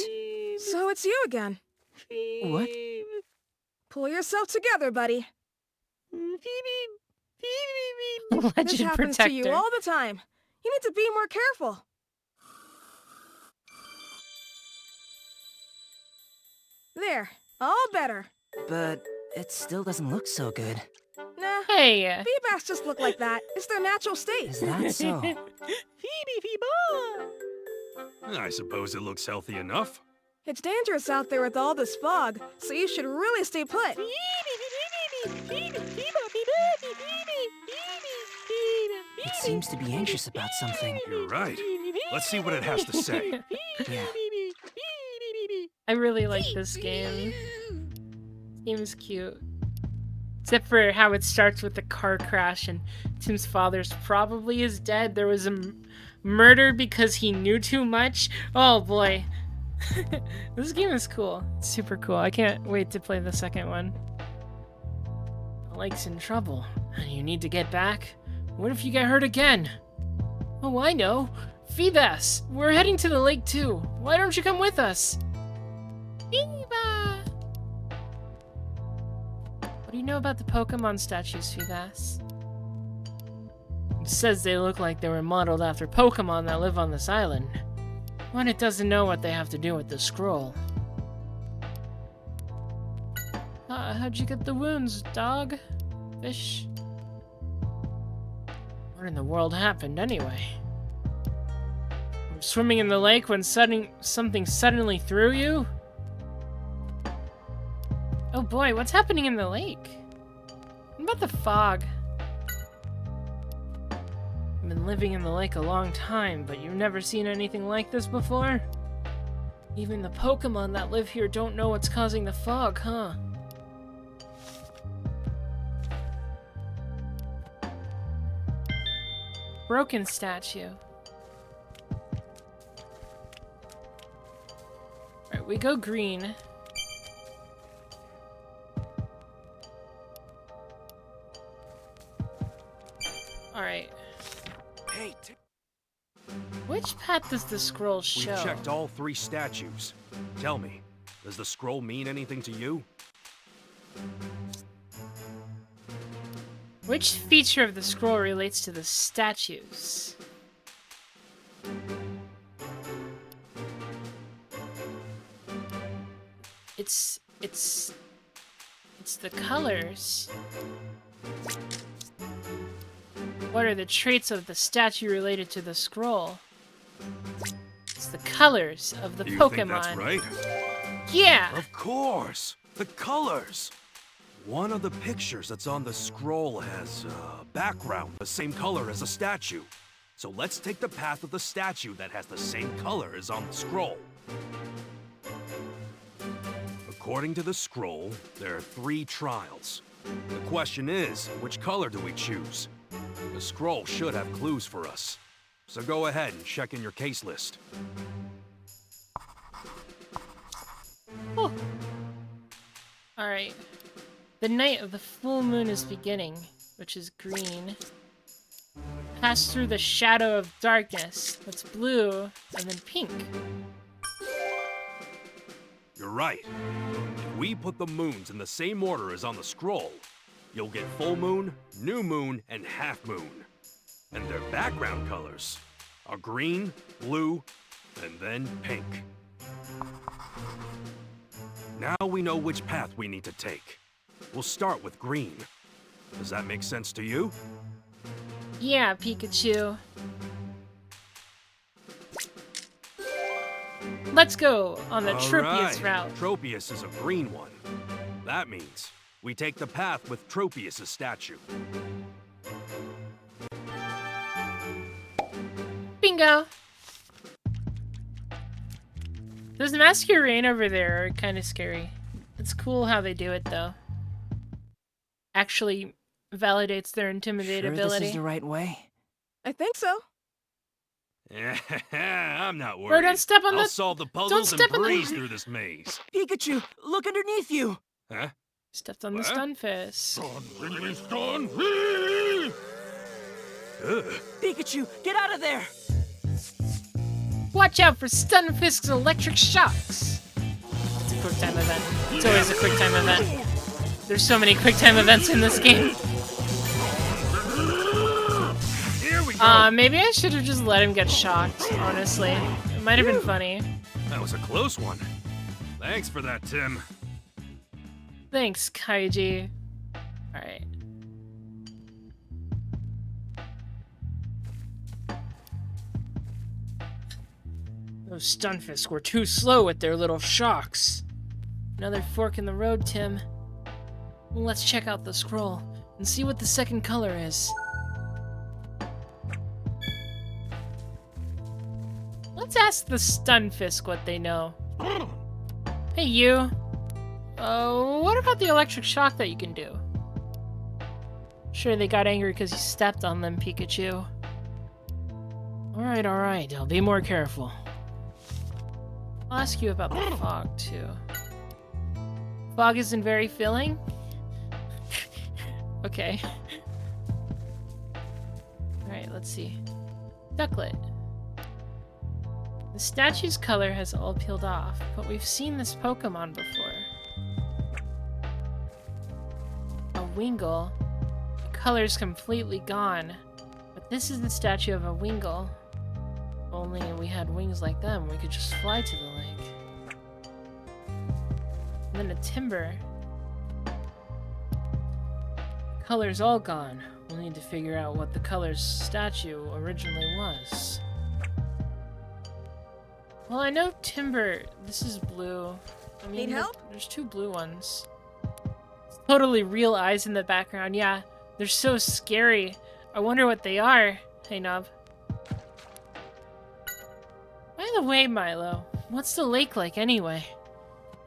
So it's you again. What? Pull yourself together, buddy. This Legend happens to you Protector. all the time. You need to be more careful. There, all better. But it still doesn't look so good. Nah, Hey! Feebas just look like that. It's their natural state. Is that so? I suppose it looks healthy enough. It's dangerous out there with all this fog, so you should really stay put. It seems to be anxious about something. You're right. Let's see what it has to say. Yeah. I really like this game. This game is cute. Except for how it starts with the car crash and Tim's father's probably is dead. There was a murder because he knew too much. Oh boy. This game is cool. It's super cool. I can't wait to play the second one. The lake's in trouble, and you need to get back. What if you get hurt again? Oh, I know. Phoebus! We're heading to the lake too. Why don't you come with us? Phoebus! What do you know about the Pokemon statues, Phoebus? It says they look like they were modeled after Pokemon that live on this island. But it doesn't know what they have to do with the scroll. How'd you get the wounds, dog? Fish? What in the world happened anyway? You were swimming in the lake when something suddenly threw you? Oh boy, what's happening in the lake? What about the fog? I've been living in the lake a long time, but you've never seen anything like this before? Even the Pokemon that live here don't know what's causing the fog, huh? Broken statue. Alright, we go green. Alright. Hey, Which path does the scroll show? we've checked all 3 statues. Tell me, does the scroll mean anything to you? Which feature of the scroll relates to the statues? It's the colors. What are the traits of the statue related to the scroll? It's the colors of the Do you Pokemon. think that's right? Yeah! Of course! The colors! One of the pictures that's on the scroll has a background the same color as a statue. So let's take the path of the statue that has the same color as on the scroll. According to the scroll, there are 3 trials. The question is, which color do we choose? The scroll should have clues for us. So go ahead and check in your case list. Oh. Alright. The night of the full moon is beginning, which is green. Pass through the shadow of darkness, that's blue, and then pink. You're right. If we put the moons in the same order as on the scroll, you'll get full moon, new moon, and half moon. And their background colors are green, blue, and then pink. Now we know which path we need to take. We'll start with green. Does that make sense to you? Yeah, Pikachu. Let's go on the Tropius route. Tropius is a green one. That means we take the path with Tropius' statue. Bingo! Those Masquerain over there are kind of scary. It's cool how they do it, though. Actually validates their intimidate Sure ability. this is the right way? I think so. I'm not worried. Bro, don't step on I'll the- solve the puzzles and step on the- breeze through this maze. Pikachu, look underneath you! Huh? Stepped on the What? Stunfisk. Ugh. Pikachu, get out of there! Watch out for Stunfisk's electric shocks! It's a quick time event. It's always a quick time event. There's so many quick time events in this game. Here we go. Maybe I should have just let him get shocked, honestly. It might have been funny. That was a close one. Thanks for that, Tim. Thanks, Kaiji. Alright. Those Stunfisk were too slow with their little shocks. Another fork in the road, Tim. Let's check out the scroll and see what the second color is. Let's ask the Stunfisk what they know. Hey, you. What about the electric shock that you can do? Sure, they got angry because you stepped on them, Pikachu. Alright. I'll be more careful. I'll ask you about the fog, too. Fog isn't very filling? Okay. Alright, let's see. Ducklet. The statue's color has all peeled off, but we've seen this Pokemon before. A Wingull. The color's completely gone. But this is the statue of a Wingull. If only we had wings like them, we could just fly to the lake. And then a Timber. The color's all gone. We'll need to figure out what the color's statue originally was. Well, I know Timber. This is blue. I mean, Need help? There's two blue ones. It's totally real eyes in the background. Yeah, they're so scary. I wonder what they are. Hey, Nub. By the way, Milo, what's the lake like anyway?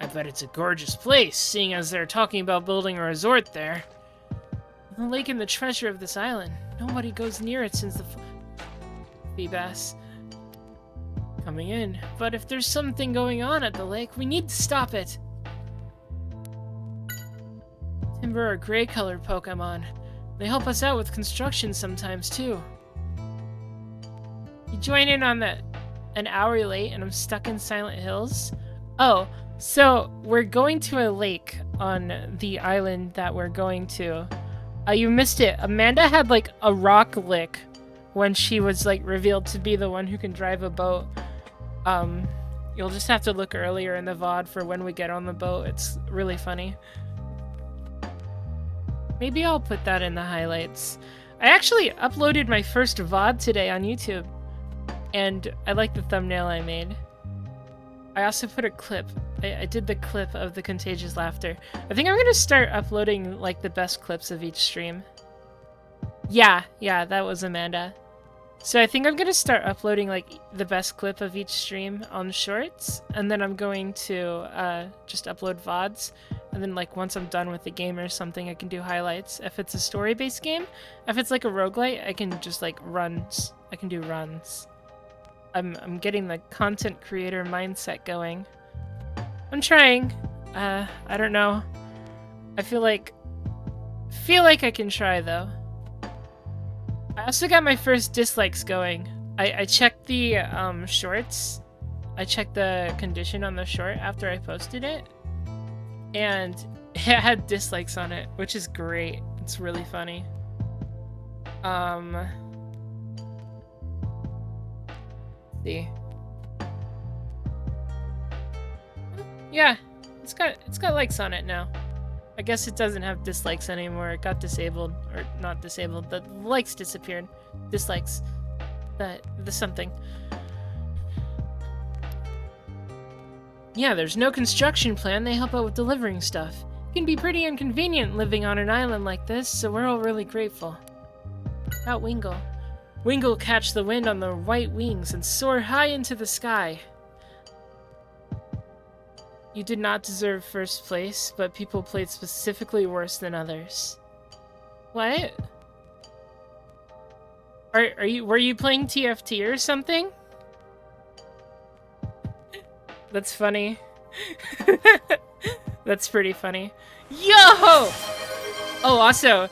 I bet it's a gorgeous place, seeing as they're talking about building a resort there. The lake and the treasure of this island. Nobody goes near it since the Feebas coming in. But if there's something going on at the lake, we need to stop it. Timber are gray-colored Pokemon. They help us out with construction sometimes, too. You join in on that an hour late and I'm stuck in Silent Hills? Oh, so we're going to a lake on the island that we're going to. You missed it. Amanda had like a rock lick when she was like revealed to be the one who can drive a boat. You'll just have to look earlier in the VOD for when we get on the boat. It's really funny. Maybe I'll put that in the highlights. I actually uploaded my first VOD today on YouTube, and I like the thumbnail I made. I also put a clip. I did the clip of the contagious laughter. I think I'm gonna start uploading like the best clips of each stream. Yeah, that was Amanda. So I think I'm gonna start uploading like the best clip of each stream on shorts, and then I'm going to just upload VODs, and then like once I'm done with the game or something, I can do highlights. If it's a story-based game, if it's like a roguelite, I can just like runs. I can do runs. I'm getting the content creator mindset going. I'm trying. I don't know. I feel like I can try though. I also got my first dislikes going. I checked the shorts. I checked the condition on the short after I posted it, and it had dislikes on it, which is great. It's really funny. See. Yeah, it's got likes on it now. I guess it doesn't have dislikes anymore. It got disabled, or not disabled. The likes disappeared. Dislikes. The something. Yeah, there's no construction plan. They help out with delivering stuff. It can be pretty inconvenient living on an island like this, so we're all really grateful. About Wingull. Wingull catch the wind on their white wings and soar high into the sky. You did not deserve first place, but people played specifically worse than others. What? Were you playing TFT or something? That's funny. That's pretty funny. Yo! Oh, also,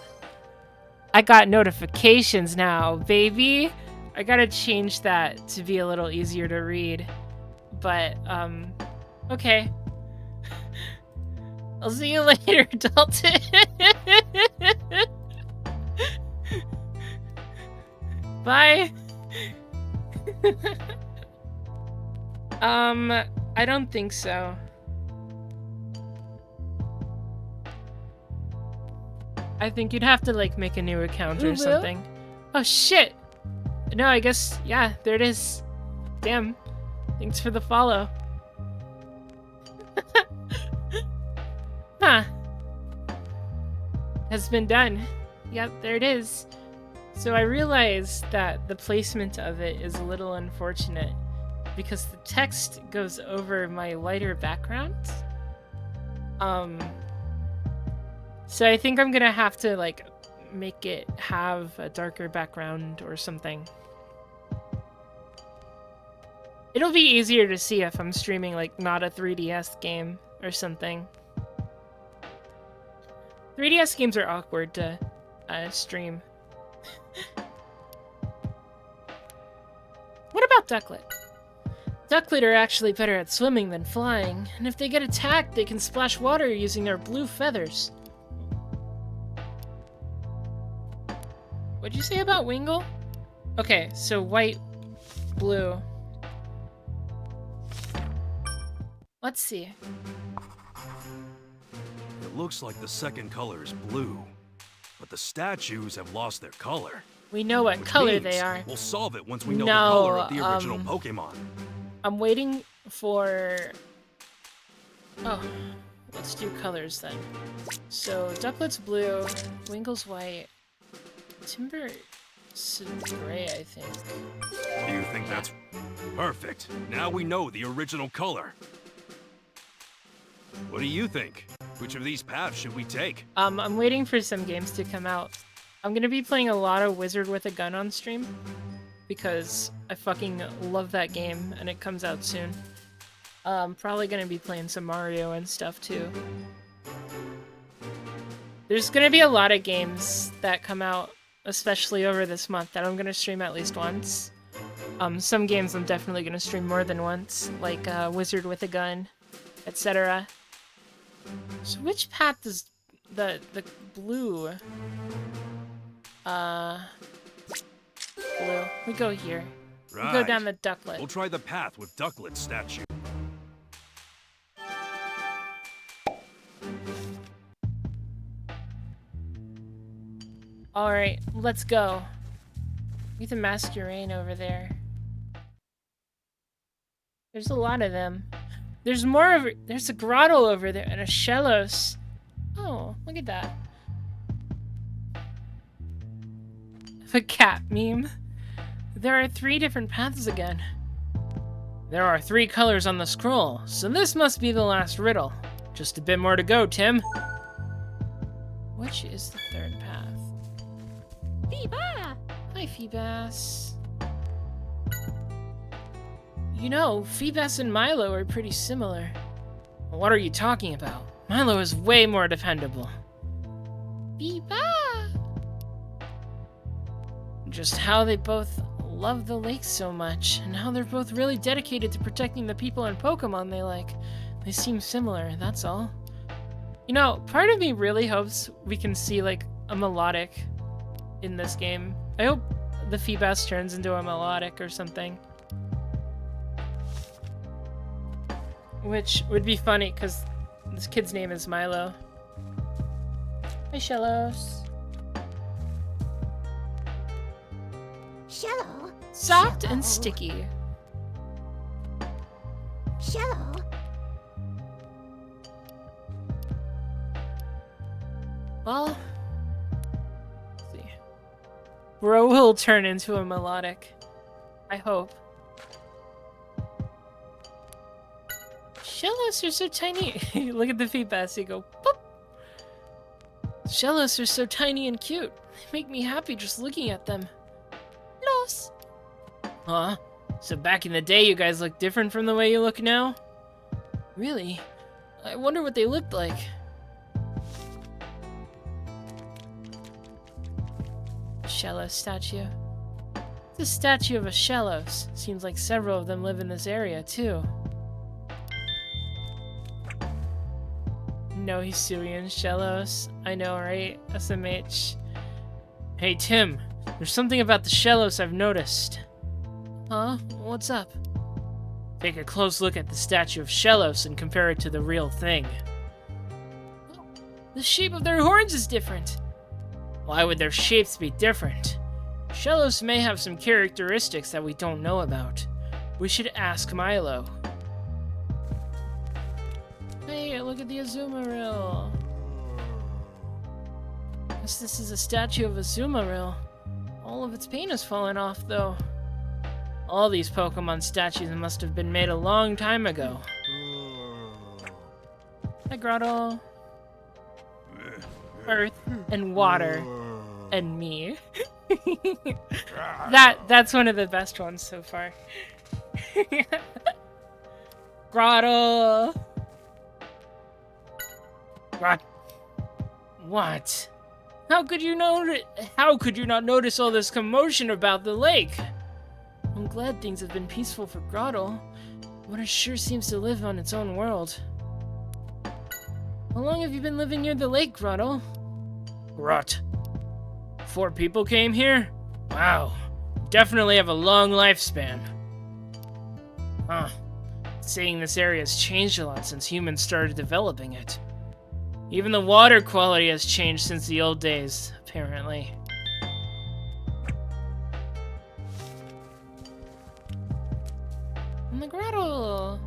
I got notifications now, baby. I gotta change that to be a little easier to read. But, okay. I'll see you later, Dalton. Bye. I don't think so. I think you'd have to, like, make a new account or something. Oh, shit! No, I guess, yeah, there it is. Damn. Thanks for the follow. Huh. Has been done. Yep, there it is. So I realized that the placement of it is a little unfortunate. because the text goes over my lighter background. So I think I'm gonna have to like make it have a darker background or something. It'll be easier to see if I'm streaming like not a 3DS game or something. 3DS games are awkward to stream. What about Ducklet? Ducklet are actually better at swimming than flying, and if they get attacked, they can splash water using their blue feathers. What'd you say about Wingle? Okay, so white, blue. Let's see. It looks like the second color is blue, but the statues have lost their color. We know what Which color means they are. We'll solve it once we know the color of the original Pokemon. I'm waiting for... Oh, let's do colors then. So, Ducklet's blue, Wingle's white, Timber's gray, I think. Do you think that's perfect? Now we know the original color. What do you think? Which of these paths should we take? I'm waiting for some games to come out. I'm gonna be playing a lot of Wizard with a Gun on stream because I fucking love that game and it comes out soon. Probably gonna be playing some Mario and stuff too. There's gonna be a lot of games that come out, especially over this month, that I'm gonna stream at least once. Some games I'm definitely gonna stream more than once, like Wizard with a Gun, etc. So which path does the blue? Blue. We go here. Right. We go down the Ducklet. We'll try the path with Ducklet statue. Alright, let's go. Get the Masquerain over there. There's a lot of them. There's more over... There's a Grottle over there and a Shellos. Oh, look at that. A cat meme. There are 3 different paths again. There are 3 colors on the scroll, so this must be the last riddle. Just a bit more to go, Tim. Which is the 3rd path? Phoeba! Hi, Feebas. You know, Feebas and Milo are pretty similar. What are you talking about? Milo is way more dependable. Feeba! Just how they both love the lake so much, and how they're both really dedicated to protecting the people and Pokemon they like. They seem similar, that's all. You know, part of me really hopes we can see, like, a melodic in this game. I hope the Feebas turns into a melodic or something. Which would be funny, because this kid's name is Milo. Hi, Shellos. Shello. Soft and sticky. Shello. Well, let's see. Bro will turn into a melodic. I hope. Shellos are so tiny. Look at the Feebas. You go, boop. Shellos are so tiny and cute. They make me happy just looking at them. Los. Huh? So back in the day, you guys look different from the way you look now? Really? I wonder what they looked like. Shellos statue. It's a statue of a Shellos. Seems like several of them live in this area, too. No Hisuian Shellos. I know, right? SMH. Hey, Tim. There's something about the Shellos I've noticed. Huh? What's up? Take a close look at the statue of Shellos and compare it to the real thing. The shape of their horns is different. Why would their shapes be different? Shellos may have some characteristics that we don't know about. We should ask Milo. Hey, look at the Azumarill. Guess this is a statue of Azumarill. All of its paint has fallen off, though. All these Pokemon statues must have been made a long time ago. Hi, Grottle. Earth and water and me. That's one of the best ones so far. Grottle. What? How could you not notice all this commotion about the lake? I'm glad things have been peaceful for Grottle, but it sure seems to live on its own world. How long have you been living near the lake, Grottle? Rot. 4 people came here? Wow. Definitely have a long lifespan. Huh. Saying this area has changed a lot since humans started developing it. Even the water quality has changed since the old days, apparently. And the Grottle.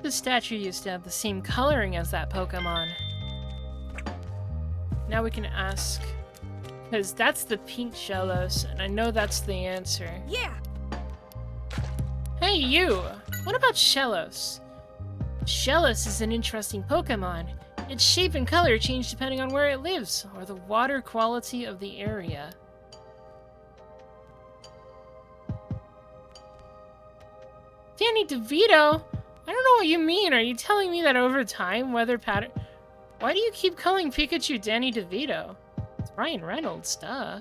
The statue used to have the same coloring as that Pokemon. Now we can ask, because that's the pink Shellos, and I know that's the answer. Yeah. Hey, you! What about Shellos? Shellos is an interesting Pokemon. Its shape and color change depending on where it lives, or the water quality of the area. Danny DeVito? I don't know what you mean. Are you telling me that over time, weather pattern... Why do you keep calling Pikachu Danny DeVito? It's Ryan Reynolds, duh.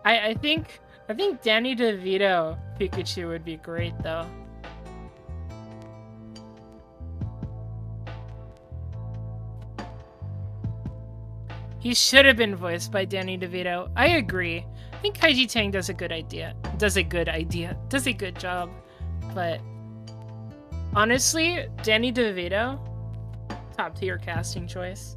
I think Danny DeVito Pikachu would be great, though. He should have been voiced by Danny DeVito. I agree. I think Kaiji Tang does a good job. But honestly, Danny DeVito, top tier casting choice.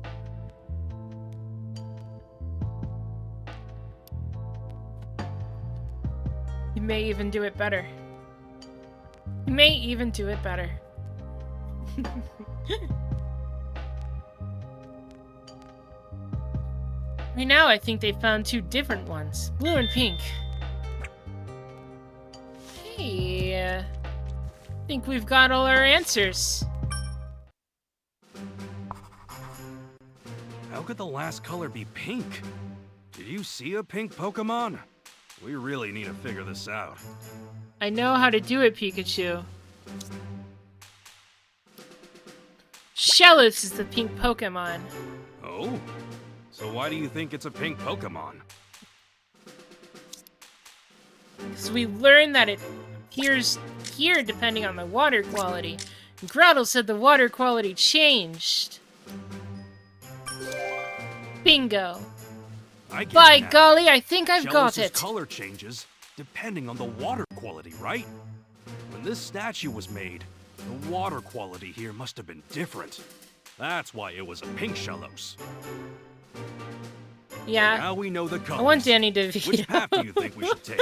He may even do it better. Right now, I think they found 2 different ones. Blue and pink. Hey, I think we've got all our answers. How could the last color be pink? Did you see a pink Pokemon? We really need to figure this out. I know how to do it, Pikachu. Shellos is the pink Pokemon. Oh? So why do you think it's a pink Pokemon? Because we learned that it appears here depending on the water quality. And Grottle said the water quality changed. Bingo. I get By it now. golly, I think I've got Shellos' it. color changes depending on the water quality, right? When this statue was made, the water quality here must have been different. That's why it was a pink Shellos. Yeah. Now we know the colors. I want Danny DeVito. Which path do you think we should take?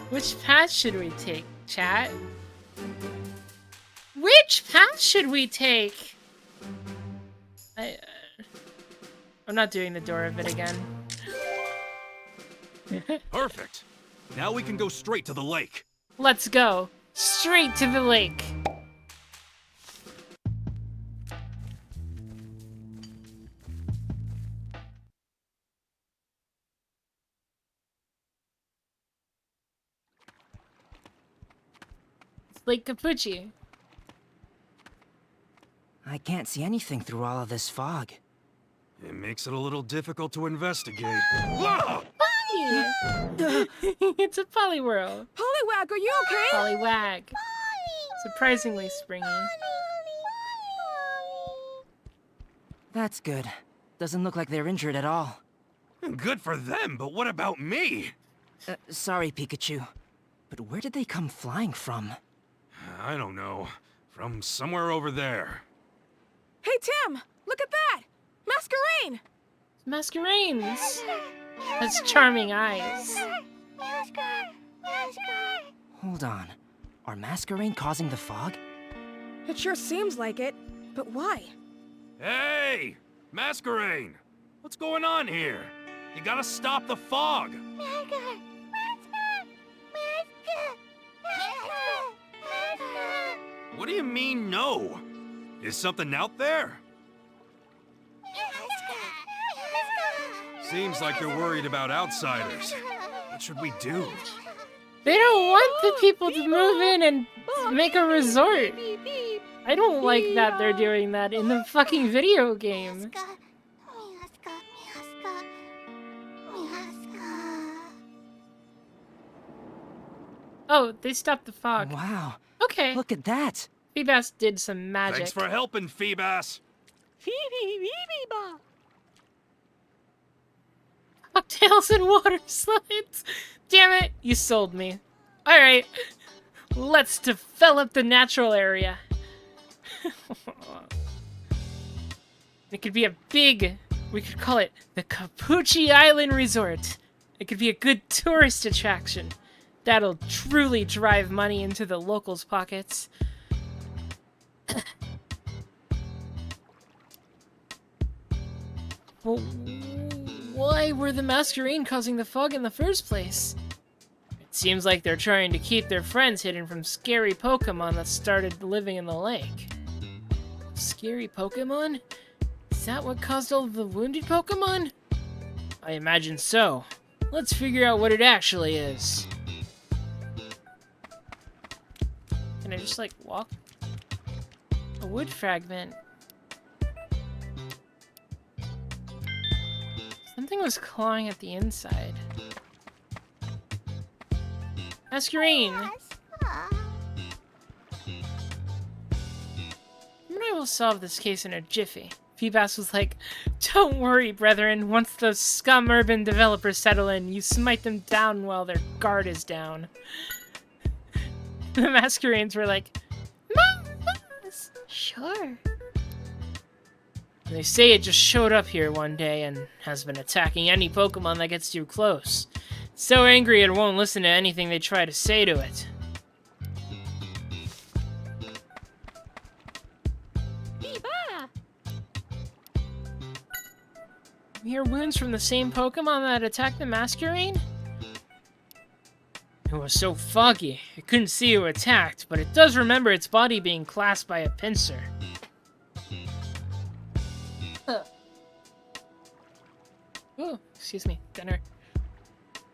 Which path should we take, chat? Which path should we take? I'm not doing the door of it again. Perfect. Now we can go straight to the lake. Let's go. Straight to the lake. It's Lake Capucci. I can't see anything through all of this fog. It makes it a little difficult to investigate. Whoa! It's a Poliwhirl. Poliwag, are you okay? Poliwag. Surprisingly springy. That's good. Doesn't look like they're injured at all. Good for them, but what about me? Sorry, Pikachu. But where did they come flying from? I don't know. From somewhere over there. Hey, Tim! Look at that! Masquerain! Masquerains. Has charming eyes. Hold on. Are Masquerain causing the fog? It sure seems like it, but why? Hey! Masquerade! What's going on here? You gotta stop the fog! What do you mean, no? Is something out there? Seems like they're worried about outsiders. What should we do? They don't want the people to move in and make a resort. I don't like that they're doing that in the fucking video game. Oh, they stopped the fog. Wow. Okay. Look at that. Feebas did some magic. Thanks for helping, Feebas. Cocktails and water slides. Damn it, you sold me. Alright, let's develop the natural area. It could be a big, we could call it the Capucci Island Resort. It could be a good tourist attraction. That'll truly drive money into the locals' pockets. Well, why were the Masquerade causing the fog in the first place? It seems like they're trying to keep their friends hidden from scary Pokemon that started living in the lake. Scary Pokemon? Is that what caused all of the wounded Pokemon? I imagine so. Let's figure out what it actually is. Can I just, like, walk? A wood fragment. Something was clawing at the inside. Masquerade! I will solve this case in a jiffy. Feebas was like, don't worry, brethren. Once those scum urban developers settle in, you smite them down while their guard is down. The Masquerades were like, sure. They say it just showed up here one day and has been attacking any Pokemon that gets too close. It's so angry it won't listen to anything they try to say to it. You hear wounds from the same Pokemon that attacked the Masquerade? It was so foggy, it couldn't see who attacked, but it does remember its body being clasped by a pincer. Oh, excuse me, dinner.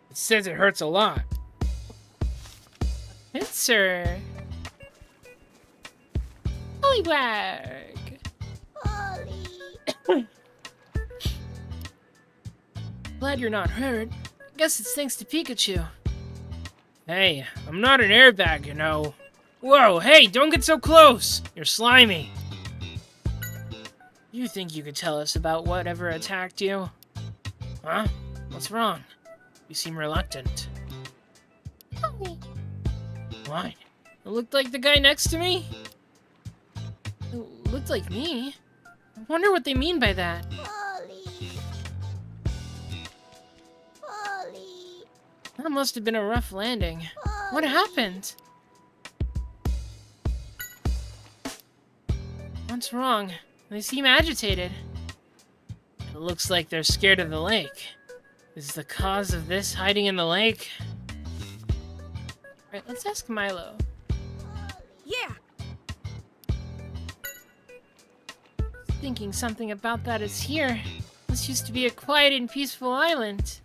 It says it hurts a lot. Pincer. Poliwag. Glad you're not hurt. I guess it's thanks to Pikachu. Hey, I'm not an airbag, you know. Whoa, hey, don't get so close! You're slimy. You think you could tell us about whatever attacked you? Huh? What's wrong? You seem reluctant. Why? It looked like the guy next to me? It looked like me. I wonder what they mean by that. That must have been a rough landing. What happened? What's wrong? They seem agitated. It looks like they're scared of the lake. Is the cause of this hiding in the lake? Alright, let's ask Milo. Yeah. Thinking something about that is here. This used to be a quiet and peaceful island.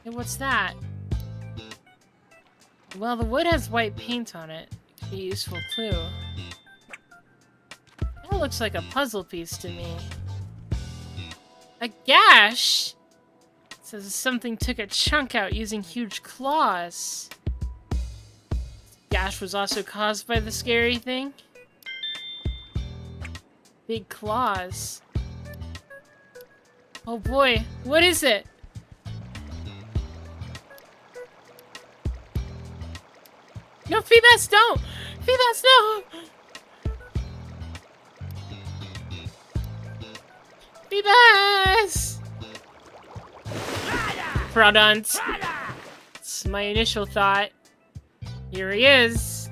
Hey, what's that? Well, the wood has white paint on it. Could be a useful clue. That looks like a puzzle piece to me. A gash? It says something took a chunk out using huge claws. Gash was also caused by the scary thing? Big claws. Oh boy, what is it? No, Feebas, don't! Feebas, no! Feebas! Produnt. It's my initial thought. Here he is.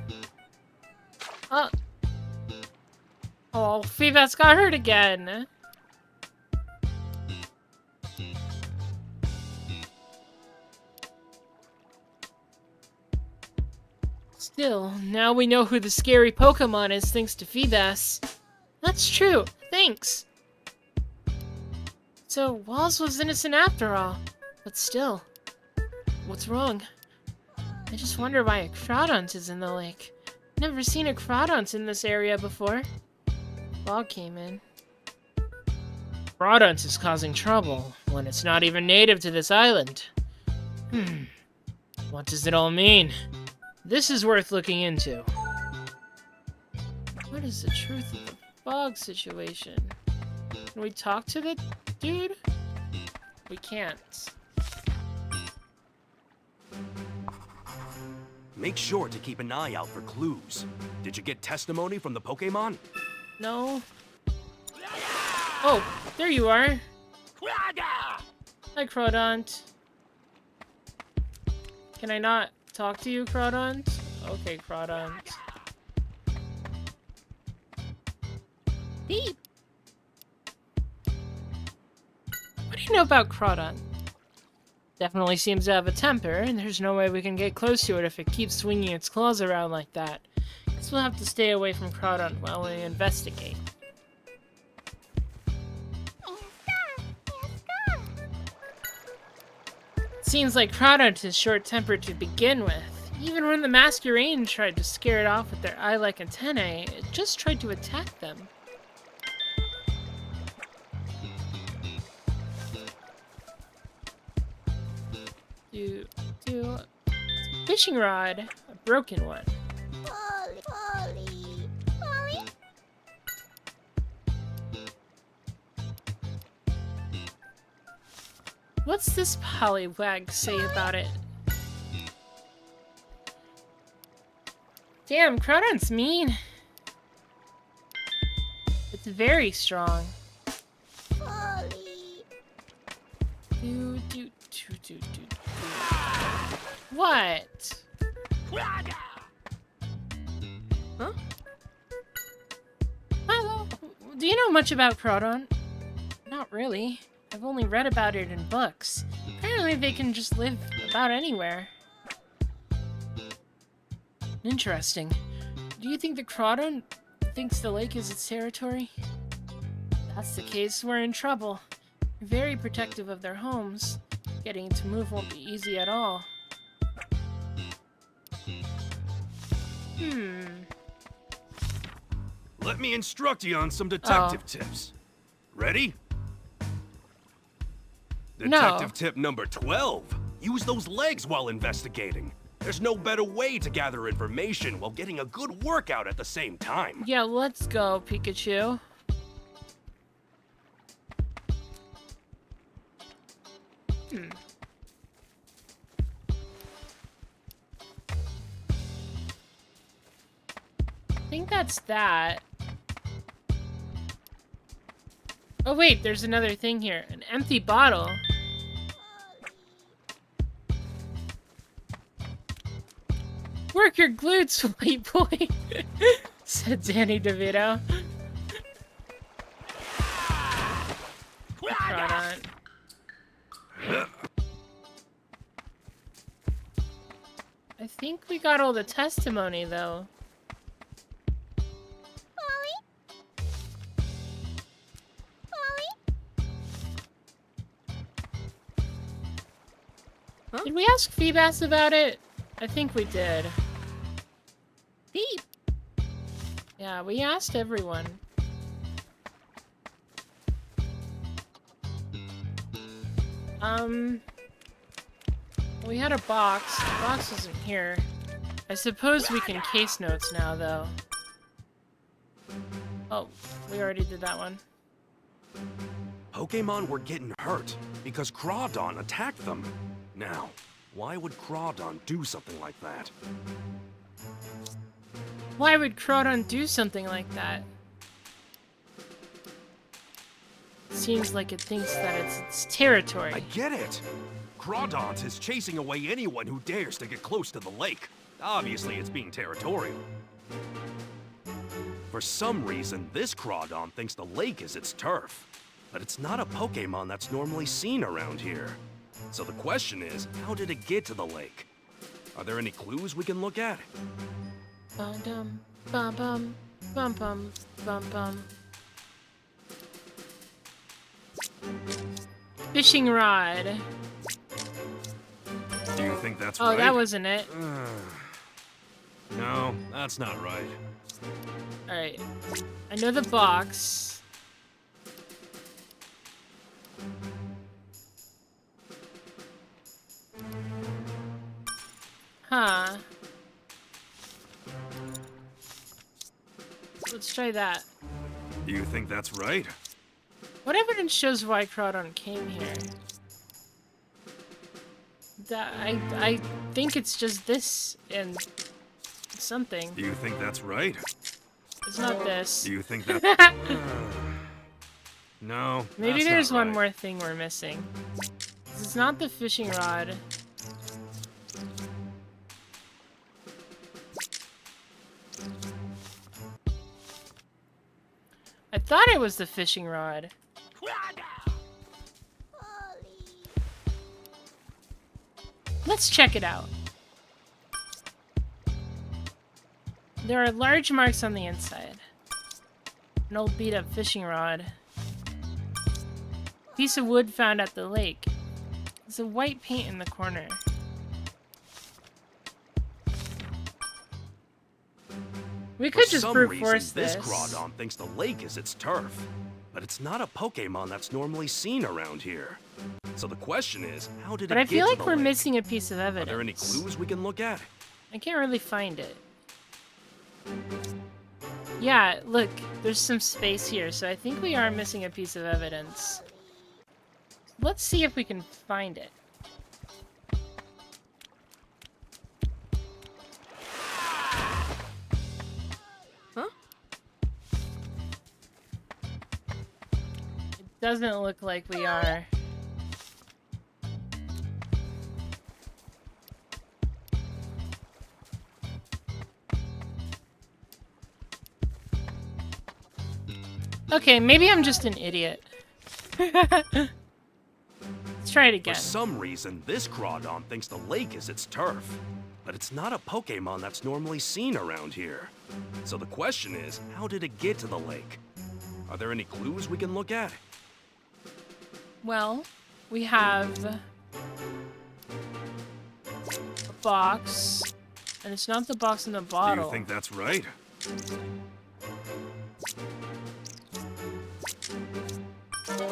Oh, Feebas got hurt again. Still, now we know who the scary Pokemon is thanks to Feebas. That's true, thanks. So, Walls was innocent after all. But still, what's wrong? I just wonder why a Crawdont is in the lake. Never seen a Crawdont in this area before. Fog came in. Crawdont is causing trouble when it's not even native to this island. What does it all mean? This is worth looking into. What is the truth of the fog situation? Can we talk to the dude? We can't. Make sure to keep an eye out for clues. Did you get testimony from the Pokemon? No. Oh, there you are. Hi, Crawdont. Can I not talk to you, Crawdont? Okay, Crawdont. Beep. What do you know about Crawdont? Definitely seems to have a temper, and there's no way we can get close to it if it keeps swinging its claws around like that. Guess we'll have to stay away from Crawdont while we investigate. Seems like Crawdont is short-tempered to begin with. Even when the Masquerain tried to scare it off with their eye-like antennae, it just tried to attack them. Fishing rod, a broken one. What's this Poliwag say about it? Damn, Crawdont's mean. It's very strong. What? Huh? Hello. Do you know much about Crawdont? Not really. I've only read about it in books. Apparently they can just live about anywhere. Interesting. Do you think the Crawdont thinks the lake is its territory? If that's the case, we're in trouble. They're very protective of their homes. Getting to move won't be easy at all. Let me instruct you on some detective tips. Ready? Detective tip number 12. Use those legs while investigating. There's no better way to gather information while getting a good workout at the same time. Yeah, let's go, Pikachu. I think that's that. Oh wait, there's another thing here. An empty bottle. Work your glutes, white boy, said Danny DeVito. Crawdont. I think we got all the testimony, though. Huh? Did we ask Feebas about it? I think we did. Beep! Yeah, we asked everyone. We had a box. The box isn't here. I suppose we can case notes now, though. Oh, we already did that one. Pokemon were getting hurt because Crawdont attacked them. Now, why would Crawdont do something like that? Why would Crawdont do something like that? Seems like it thinks that it's its territory. I get it. Crawdont is chasing away anyone who dares to get close to the lake. Obviously, it's being territorial. For some reason, this Crawdon thinks the lake is its turf. But it's not a Pokemon that's normally seen around here. So the question is, how did it get to the lake? Are there any clues we can look at? Bum bum bum bum bum bum bum. Fishing rod. Do you think that's Oh, right? that wasn't it. No, that's not right. Alright. I know the box. Huh. Let's try that. Do you think that's right? What evidence shows why Crawdon came here? I think it's just this and something. Do you think that's right? It's not this. Do you think that... No, Maybe that's there's not one right. more thing we're missing. It's not the fishing rod. I thought it was the fishing rod. Let's check it out. There are large marks on the inside. An old beat-up fishing rod. Piece of wood found at the lake. There's a white paint in the corner. We could just brute force this. This Crawdon thinks the lake is its turf. But it's not a Pokemon that's normally seen around here. So the question is, how did But it I get feel to like the we're lake? missing a piece of Are evidence. there any clues we can look at? I can't really find it. Yeah, look, there's some space here, so I think we are missing a piece of evidence. Let's see if we can find it. Huh? It doesn't look like we are. Okay, maybe I'm just an idiot. Let's try it again. For some reason, this Crawdon thinks the lake is its turf. But it's not a Pokemon that's normally seen around here. So the question is, how did it get to the lake? Are there any clues we can look at? Well, we have a box, and it's not the box in the Do bottle. you think that's right?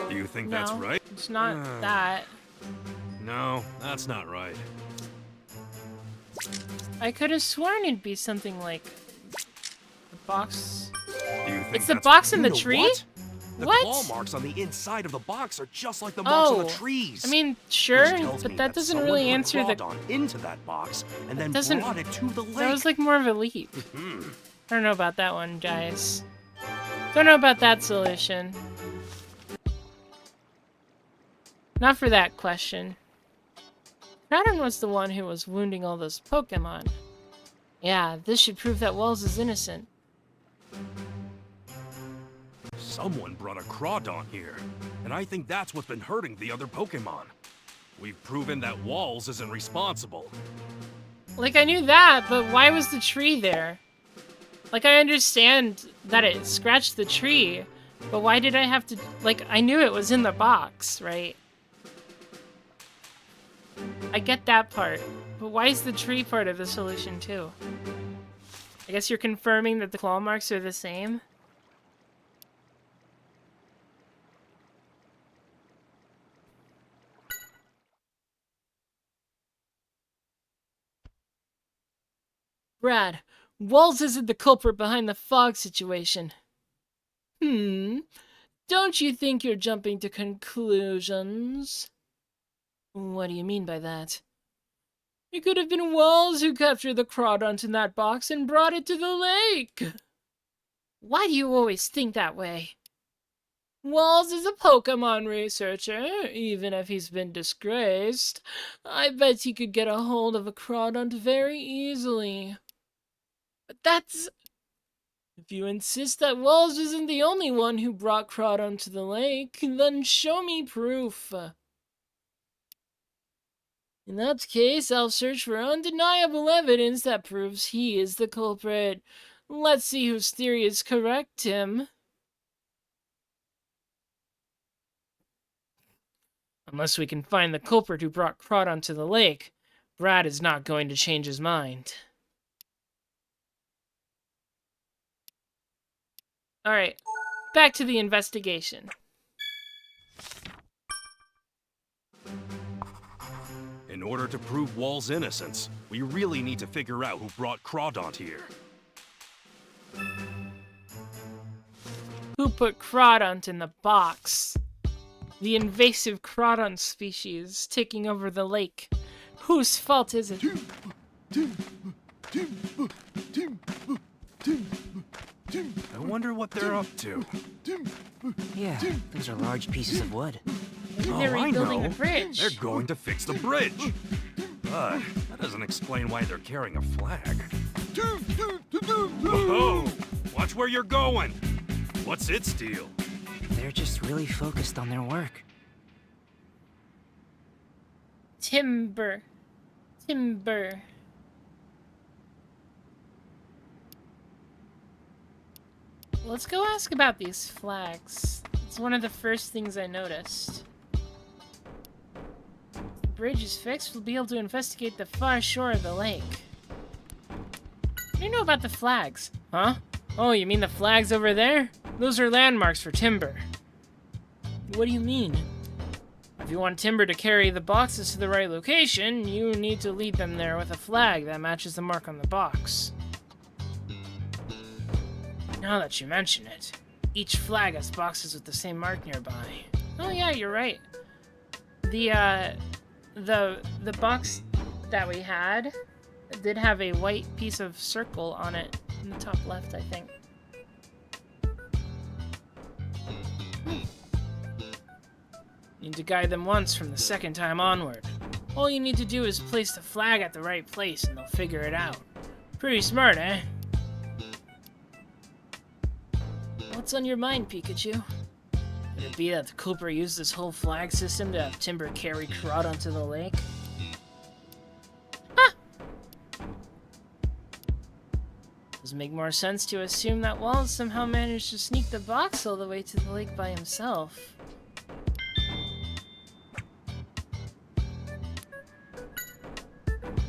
Do you think that's No, right? it's not that. No, that's not right. I could have sworn it'd be something like the box. Do you think It's the that's... box in You the know tree? What? The What? claw marks on the inside of the box are just like the marks on Oh, the trees. I mean, Which sure, tells but me that doesn't someone really put answer the. Crawdon into that box and then doesn't- brought it to the lake. That was like more of a leap. I don't know about that one, guys. Don't know about that solution. Not for that question. Crawdon was the one who was wounding all those Pokemon. Yeah, this should prove that Wells is innocent. Someone brought a Crawdon here, and I think that's what's been hurting the other Pokemon. We've proven that Walls isn't responsible. Like, I knew that, but why was the tree there? Like, I understand that it scratched the tree, but why did I have to... Like, I knew it was in the box, right? I get that part, but why is the tree part of the solution, too? I guess you're confirming that the claw marks are the same? Brad, Walls isn't the culprit behind the fog situation. Don't you think you're jumping to conclusions? What do you mean by that? It could have been Walls who captured the Crawdon in that box and brought it to the lake. Why do you always think that way? Walls is a Pokemon researcher, even if he's been disgraced. I bet he could get a hold of a Crawdon very easily. But that's... If you insist that Walls isn't the only one who brought Crawd onto the lake, then show me proof. In that case, I'll search for undeniable evidence that proves he is the culprit. Let's see whose theory is correct, Tim. Unless we can find the culprit who brought Crawd onto the lake, Brad is not going to change his mind. Alright, back to the investigation. In order to prove Wall's innocence, we really need to figure out who brought Crawdont here. Who put Crawdont in the box? The invasive Crawdont species taking over the lake. Whose fault is it? I wonder what they're up to. Yeah, those are large pieces of wood. Maybe they're rebuilding the bridge. They're going to fix the bridge. But that doesn't explain why they're carrying a flag. Whoa! Watch where you're going. What's its deal? They're just really focused on their work. Timber. Timber. Let's go ask about these flags. It's one of the first things I noticed. If the bridge is fixed, we'll be able to investigate the far shore of the lake. What do you know about the flags? Huh? Oh, you mean the flags over there? Those are landmarks for Timber. What do you mean? If you want Timber to carry the boxes to the right location, you need to lead them there with a flag that matches the mark on the box. Now that you mention it, each flag has boxes with the same mark nearby. Oh yeah, you're right. The box that we had did have a white piece of circle on it in the top left, I think. Need to guide them once from the second time onward. All you need to do is place the flag at the right place and they'll figure it out. Pretty smart, eh? What's on your mind, Pikachu? Could it be that the culprit used this whole flag system to have Timber carry Crawd onto the lake? Ha! Does it make more sense to assume that Wallace somehow managed to sneak the box all the way to the lake by himself?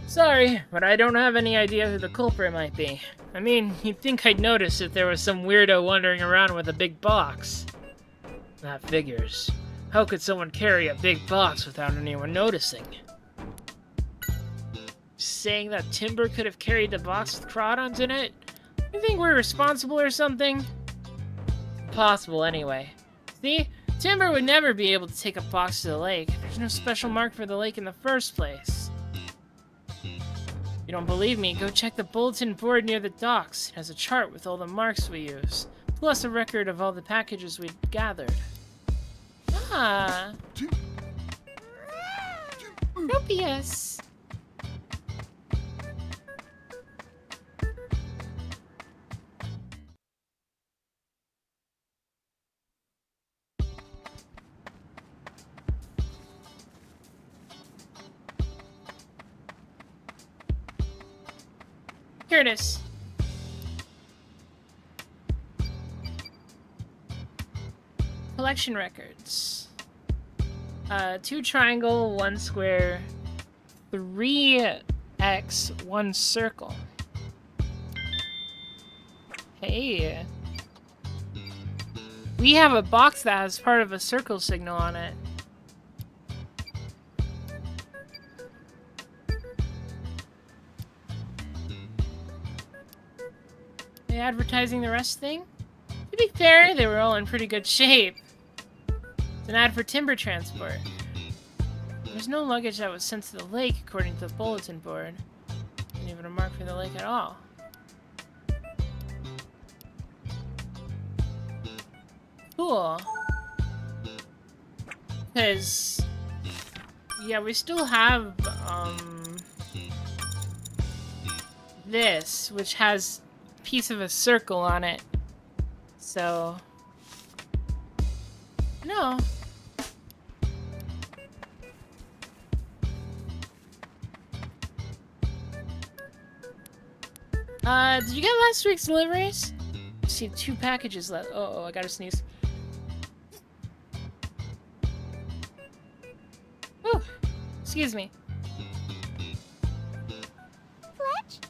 Sorry, but I don't have any idea who the culprit might be. I mean, you'd think I'd notice if there was some weirdo wandering around with a big box. That figures. How could someone carry a big box without anyone noticing? Saying that Timber could have carried the box with Crawdons in it? You think we're responsible or something? Possible anyway. See? Timber would never be able to take a box to the lake. There's no special mark for the lake in the first place. If you don't believe me, go check the bulletin board near the docks. It has a chart with all the marks we use, plus a record of all the packages we gathered. Ah. Rubius. Curtis. Collection records. 2 triangle, 1 square, 3 X, 1 circle. Hey. We have a box that has part of a circle signal on it. They advertising the rest thing? To be fair, they were all in pretty good shape. It's an ad for timber transport. There's no luggage that was sent to the lake, according to the bulletin board. Not even a mark for the lake at all. Cool. Because, yeah, we still have, this, which has piece of a circle on it. So... No. Did you get last week's deliveries? I see 2 packages left. Oh, I gotta sneeze. Whew. Excuse me. Fletch?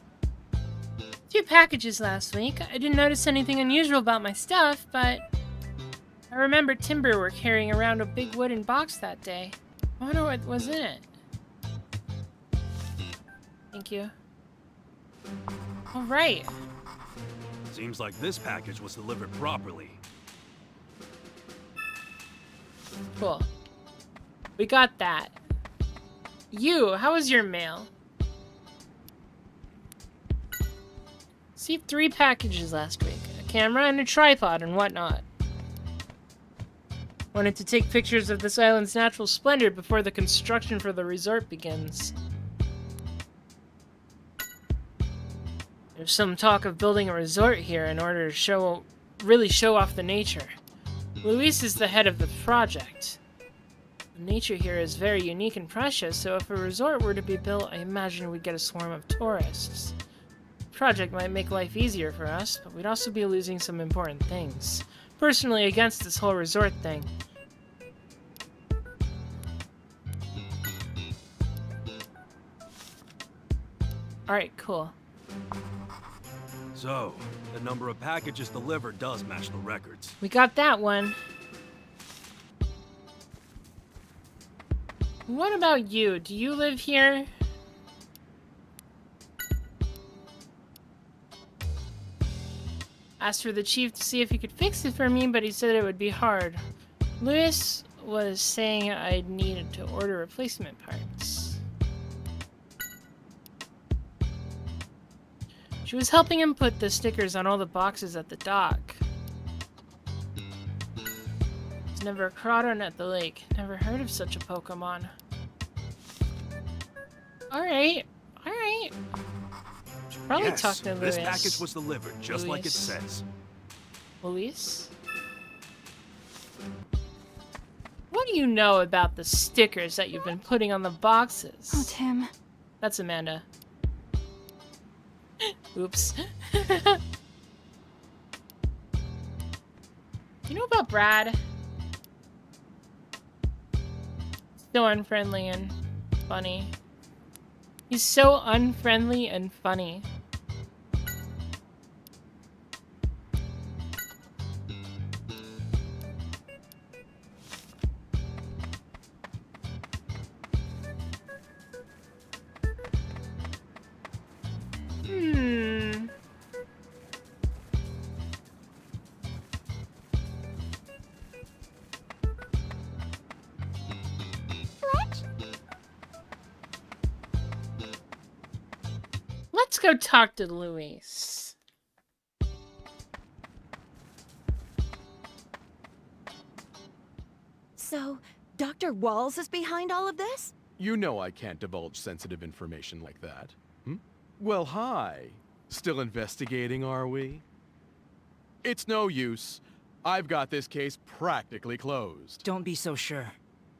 2 packages last week. I didn't notice anything unusual about my stuff, but I remember Timber were carrying around a big wooden box that day. I wonder what was in it. Thank you. All right. Seems like this package was delivered properly. Cool. We got that. You, how was your mail? Received 3 packages last week. A camera and a tripod and whatnot. Wanted to take pictures of this island's natural splendor before the construction for the resort begins. There's some talk of building a resort here in order to really show off the nature. Luis is the head of the project. The nature here is very unique and precious, so if a resort were to be built, I imagine we'd get a swarm of tourists. The project might make life easier for us, but we'd also be losing some important things. Personally against this whole resort thing. Alright, cool. So, the number of packages delivered does match the records. We got that one. What about you? Do you live here? Asked for the chief to see if he could fix it for me, but he said it would be hard. Luis was saying I'd needed to order replacement parts. She was helping him put the stickers on all the boxes at the dock. There's never a Crawdon at the lake. Never heard of such a Pokemon. Alright. Alright. Should probably talk to Luis. This package was delivered just like it says. Luis? What do you know about the stickers that you've been putting on the boxes? Oh, Tim. That's Amanda. Oops. You know about Brad? So unfriendly and funny. He's so unfriendly and funny. Let's go talk to Luis. So, Dr. Walls is behind all of this? You know I can't divulge sensitive information like that. Hmm? Well, hi. Still investigating, are we? It's no use. I've got this case practically closed. Don't be so sure.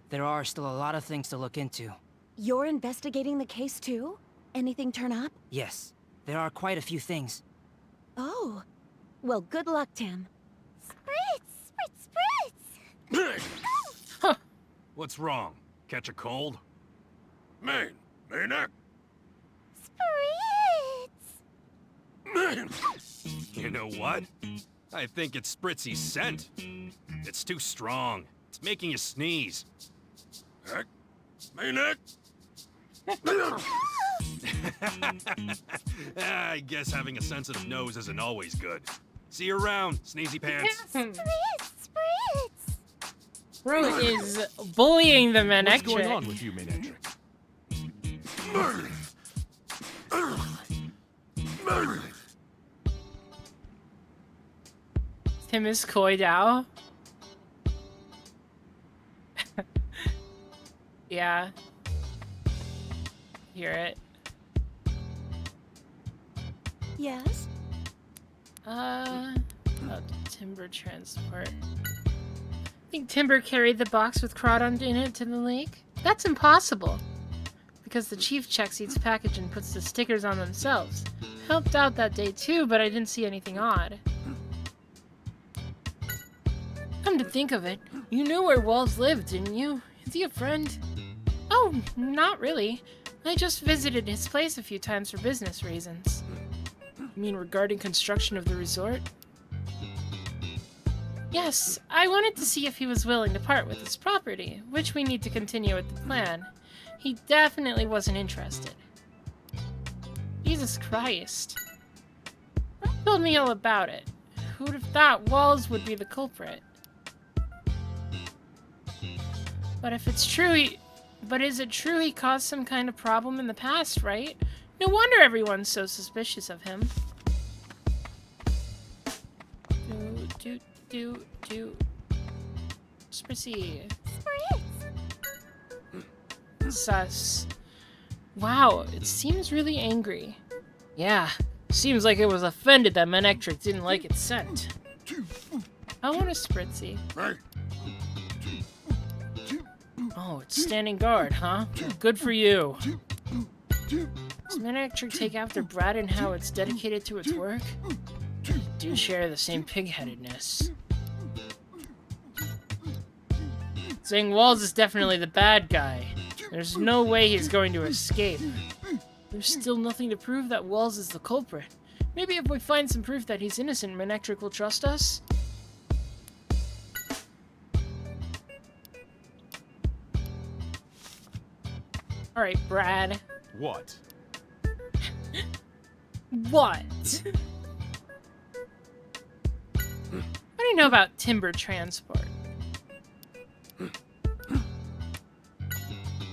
There are still a lot of things to look into. You're investigating the case too? Anything turn up? Yes, there are quite a few things. Oh. Well, good luck, Tim. Spritz! Spritz! Spritz! What's wrong? Catch a cold? Main neck. Spritz! You know what? I think it's Spritzy's scent. It's too strong. It's making you sneeze. Heck. Main neck. I guess having a sensitive nose isn't always good. See you around, Sneezy Pants. Spritz! Spritz! Bro is bullying the Manectric. What's going on with you, Manectric? Tim is coy now. Yeah. Yes? About timber transport. Think Timber carried the box with Crawdon in it to the lake? That's impossible. Because the chief checks each package and puts the stickers on themselves. Helped out that day too, but I didn't see anything odd. Come to think of it, you knew where Walls lived, didn't you? Is he a friend? Oh, not really. I just visited his place a few times for business reasons. You mean regarding construction of the resort? Yes, I wanted to see if he was willing to part with his property, which we need to continue with the plan. He definitely wasn't interested. Jesus Christ. Rob told me all about it. Who'd have thought Walls would be the culprit? But if it's true, But is it true he caused some kind of problem in the past, right? No wonder everyone's so suspicious of him. Spritzy. Sus. Wow, it seems really angry. Yeah, seems like it was offended that Manectric didn't like its scent. I want a Spritzy. Oh, it's standing guard, huh? Good for you. Does Manectric take after Brad and how it's dedicated to its work? They do share the same pig-headedness. Saying Walls is definitely the bad guy. There's no way he's going to escape. There's still nothing to prove that Walls is the culprit. Maybe if we find some proof that he's innocent, Manectric will trust us? Alright, Brad. What? What? What do you know about timber transport?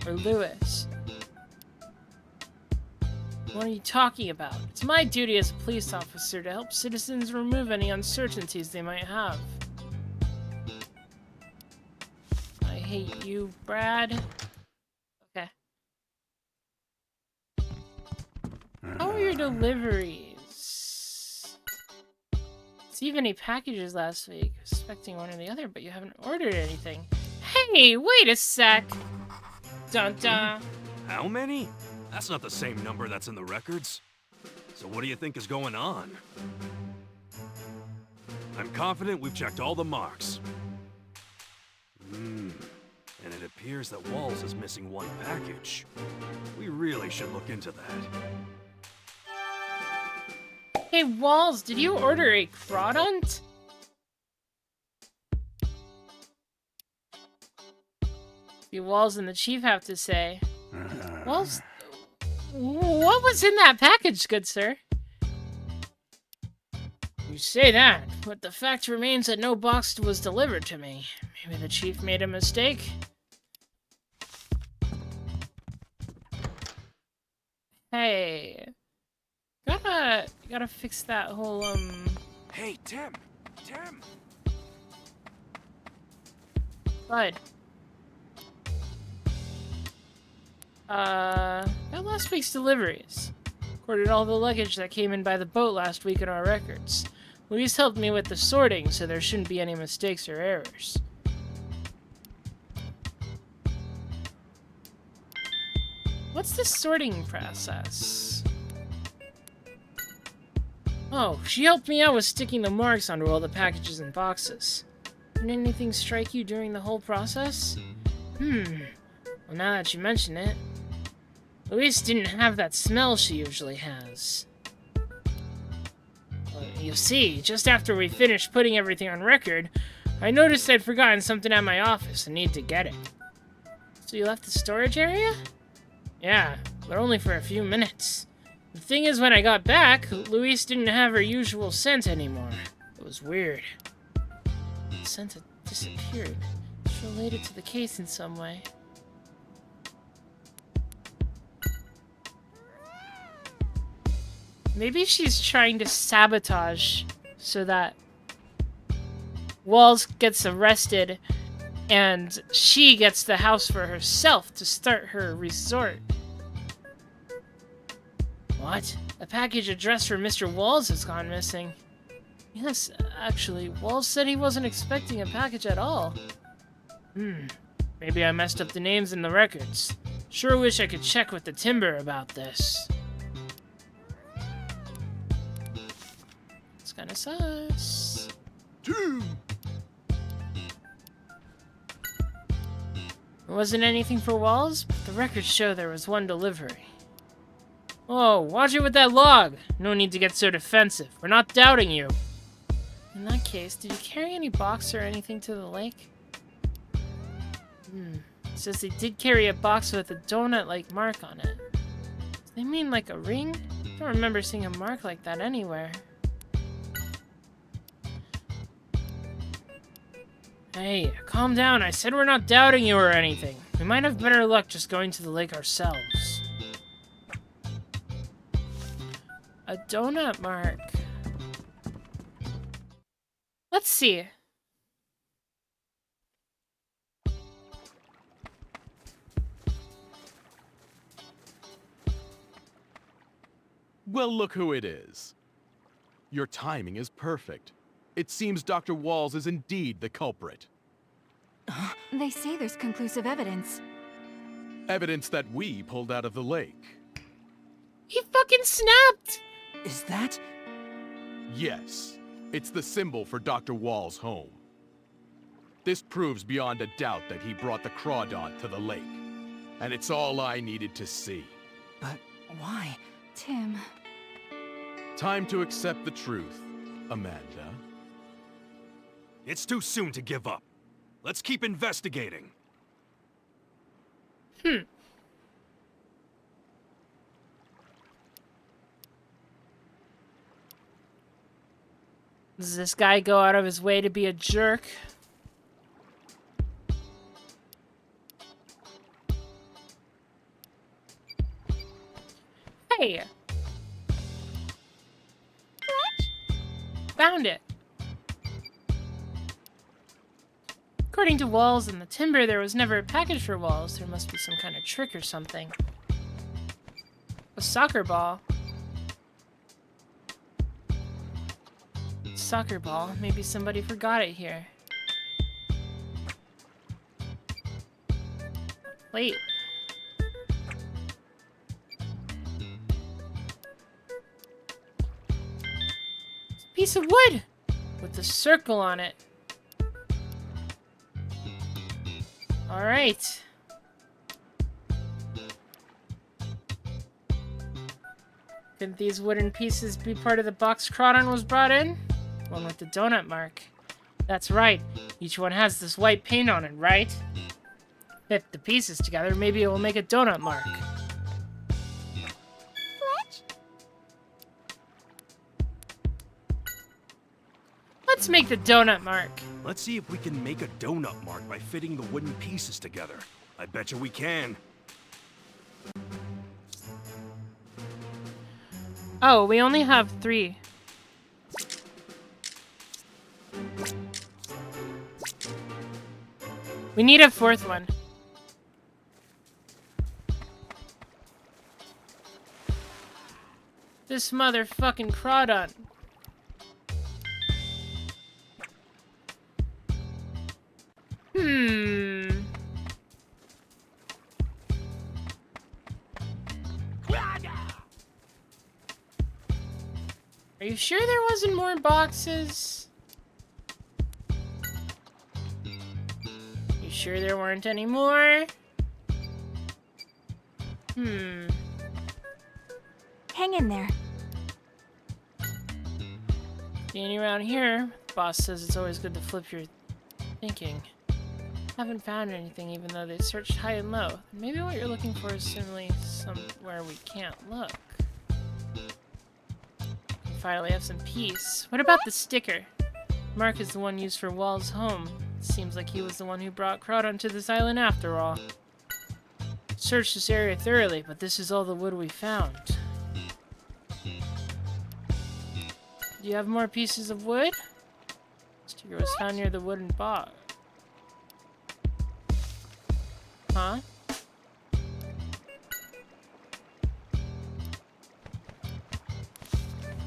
Or Lewis? What are you talking about? It's my duty as a police officer to help citizens remove any uncertainties they might have. I hate you, Brad. Okay. How are your deliveries? Received any packages last week? Expecting one or the other, but you haven't ordered anything. Hey, wait a sec. Dun dun. How many? That's not the same number that's in the records. So what do you think is going on? I'm confident we've checked all the marks. And it appears that Walls is missing one package. We really should look into that. Hey, Walls, did you order a Crawdon? The Walls and the Chief have to say. Walls, what was in that package, good sir? You say that, but the fact remains that no box was delivered to me. Maybe the Chief made a mistake? Hey. Gotta fix that whole, Hey, Tim! Tim! Bud. About last week's deliveries. Recorded all the luggage that came in by the boat last week in our records. Luis helped me with the sorting, so there shouldn't be any mistakes or errors. What's the sorting process? Oh, she helped me out with sticking the marks onto all the packages and boxes. Didn't anything strike you during the whole process? Well, now that you mention it, Luis didn't have that smell she usually has. Well, you see, just after we finished putting everything on record, I noticed I'd forgotten something at my office and needed to get it. So you left the storage area? Yeah, but only for a few minutes. The thing is, when I got back, Luis didn't have her usual scent anymore. It was weird. The scent had disappeared. It's related to the case in some way. Maybe she's trying to sabotage so that Walls gets arrested and she gets the house for herself to start her resort. What? A package addressed for Mr. Walls has gone missing. Yes, actually, Walls said he wasn't expecting a package at all. Maybe I messed up the names in the records. Sure wish I could check with the timber about this. It's kinda sus. It wasn't anything for Walls, but the records show there was one delivery. Oh, watch it with that log! No need to get so defensive. We're not doubting you. In that case, did you carry any box or anything to the lake? It says they did carry a box with a donut-like mark on it. Do they mean like a ring? I don't remember seeing a mark like that anywhere. Hey, calm down. I said we're not doubting you or anything. We might have better luck just going to the lake ourselves. A donut mark. Let's see. Well, look who it is. Your timing is perfect. It seems Dr. Walls is indeed the culprit. They say there's conclusive evidence. Evidence that we pulled out of the lake. He fucking snapped! Is that? Yes, it's the symbol for Dr. Walls' home. This proves beyond a doubt that he brought the Crawdaunt to the lake. And it's all I needed to see. But why? Tim. Time to accept the truth, Amanda. It's too soon to give up. Let's keep investigating. Does this guy go out of his way to be a jerk? Hey! Found it! According to Walls and the timber, there was never a package for Walls. There must be some kind of trick or something. A soccer ball. Soccer ball. Maybe somebody forgot it here. Wait. It's a piece of wood with a circle on it. All right. Couldn't these wooden pieces be part of the box Crawdaunt was brought in? One with the donut mark. That's right. Each one has this white paint on it, right? Fit the pieces together, maybe it will make a donut mark. Let's make the donut mark. Let's see if we can make a donut mark by fitting the wooden pieces together. I bet you we can. Oh, we only have 3. We need a 4th one. This motherfucking Crawdaunt. Are you sure there wasn't more boxes? You sure there weren't any more? Hang in there. Being around here, the boss says it's always good to flip your thinking. Haven't found anything even though they searched high and low. Maybe what you're looking for is simply somewhere we can't look. We finally have some peace. What about the sticker? Mark is the one used for Wall's home. Seems like he was the one who brought Crawdaunt to this island after all. Searched this area thoroughly, but this is all the wood we found. Do you have more pieces of wood? Sticker was found near the wooden box. Huh?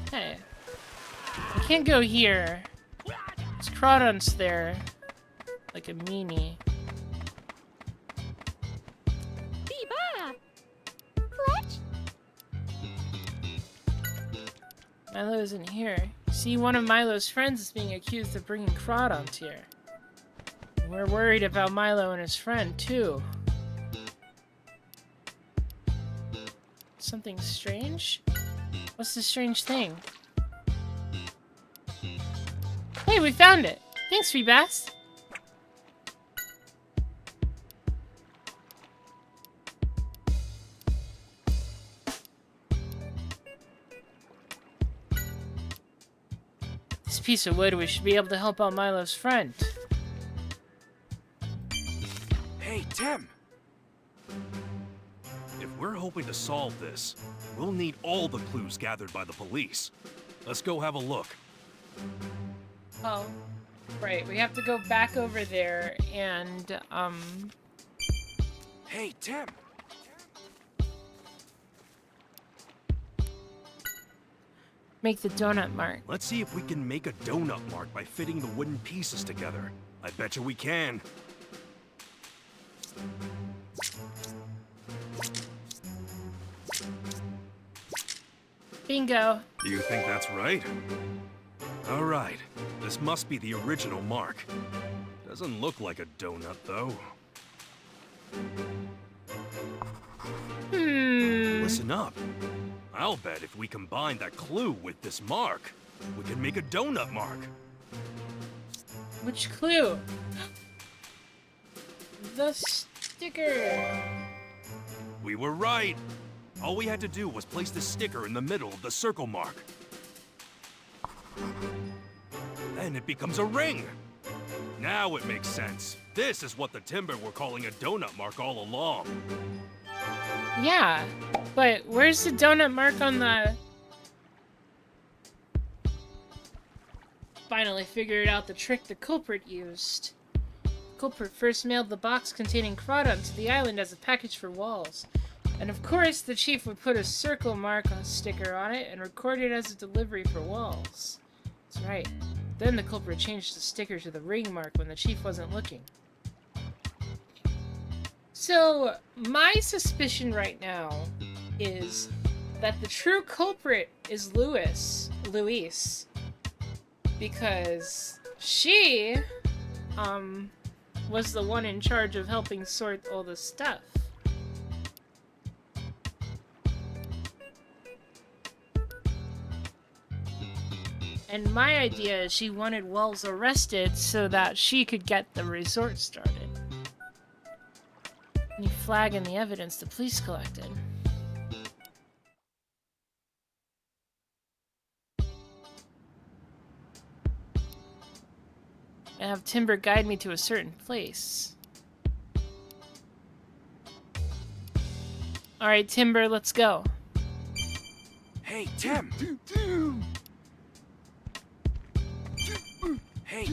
Hey. I can't go here. There's Crawdon's there. Like a meanie. Biba! Fletch? Milo isn't here. See, one of Milo's friends is being accused of bringing Crawdons here. We're worried about Milo and his friend, too. Something strange? What's the strange thing? Hey, we found it! Thanks, Feebass! This piece of wood, we should be able to help out Milo's friend. Hey, Tim! If we're hoping to solve this, we'll need all the clues gathered by the police. Let's go have a look. Oh, right. We have to go back over there and, Hey, Tim! make the donut mark. Let's see if we can make a donut mark by fitting the wooden pieces together. I bet you we can. Bingo. Do you think that's right? All right. This must be the original mark. Doesn't look like a donut, though. Listen up. I'll bet if we combine that clue with this mark, we can make a donut mark. Which clue? The sticker. We were right. All we had to do was place the sticker in the middle of the circle mark. Then it becomes a ring. Now it makes sense. This is what the Timber were calling a donut mark all along. Yeah, but where's the donut mark on the... Finally figured out the trick the culprit used. The culprit first mailed the box containing Crawdon to the island as a package for Walls. And of course, the chief would put a circle mark sticker on it and record it as a delivery for Walls. That's right. Then the culprit changed the sticker to the ring mark when the chief wasn't looking. So, my suspicion right now is that the true culprit is Luis. Because she, was the one in charge of helping sort all the stuff. And my idea is she wanted Wells arrested so that she could get the resort started. Any flag in the evidence the police collected. And have Timber guide me to a certain place. Alright, Timber, let's go. Hey, Tim! Hey!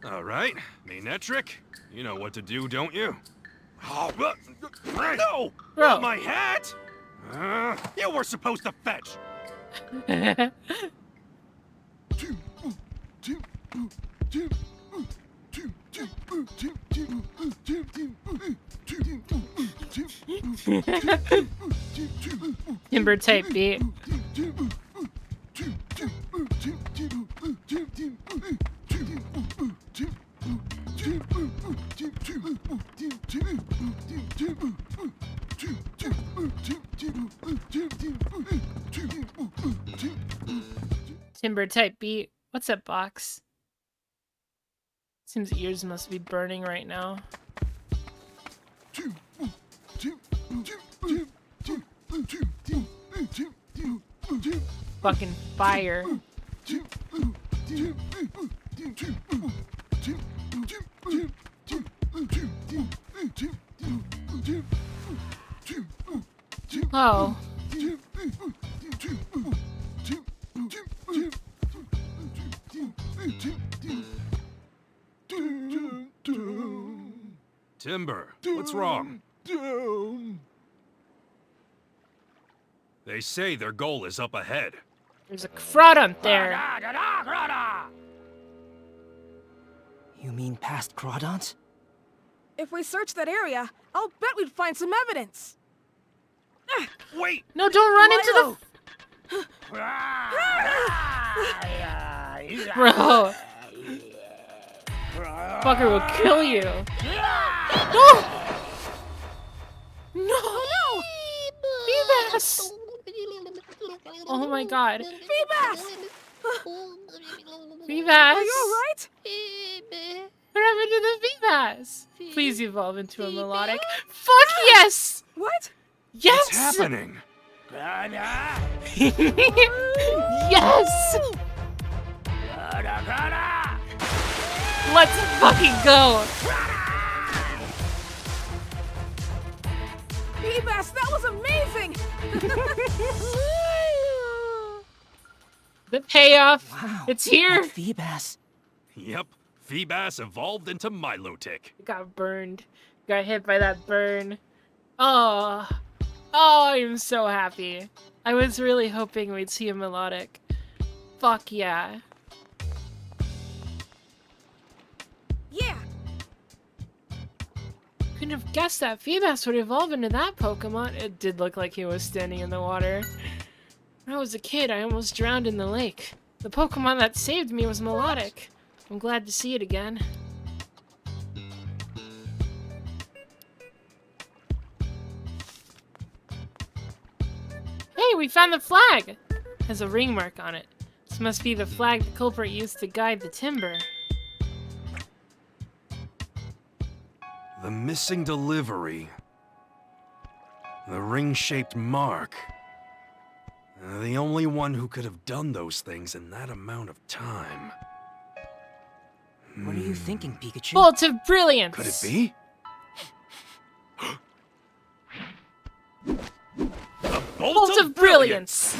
Alright, mean that trick? You know what to do, don't you? Oh, no! Bro. Not my hat! You were supposed to fetch! Timber type beat. Timber type beat. What's that box? Seems ears must be burning right now. Fucking fire. Oh. Timber, what's wrong? They say their goal is up ahead. There's a Crawdont there. You mean past Crawdont? If we search that area, I'll bet we'd find some evidence. Wait! No, don't run into the... Bro. Fucker will kill you. No! No! Oh Feebas! Oh my god. no! Feebas! Feebas! Are you alright? What happened to the Feebas? Please evolve into a melodic. Fuck yes! What? Yes! What's happening? Yes! Let's fucking go! Feebas, that was amazing! The payoff. Wow. It's here. That Feebas. Yep, Feebas evolved into Milotic. Got burned. Got hit by that burn. Oh. Oh, I'm so happy. I was really hoping we'd see a melodic. Fuck yeah. Yeah! Couldn't have guessed that Feebas would evolve into that Pokemon. It did look like he was standing in the water. When I was a kid, I almost drowned in the lake. The Pokemon that saved me was melodic. I'm glad to see it again. Hey, we found the flag! It has a ring mark on it. This must be the flag the culprit used to guide the timber. The missing delivery. The ring-shaped mark. The only one who could have done those things in that amount of time. What are you thinking, Pikachu? Bolt of Brilliance! Could it be? A Bolt of Brilliance!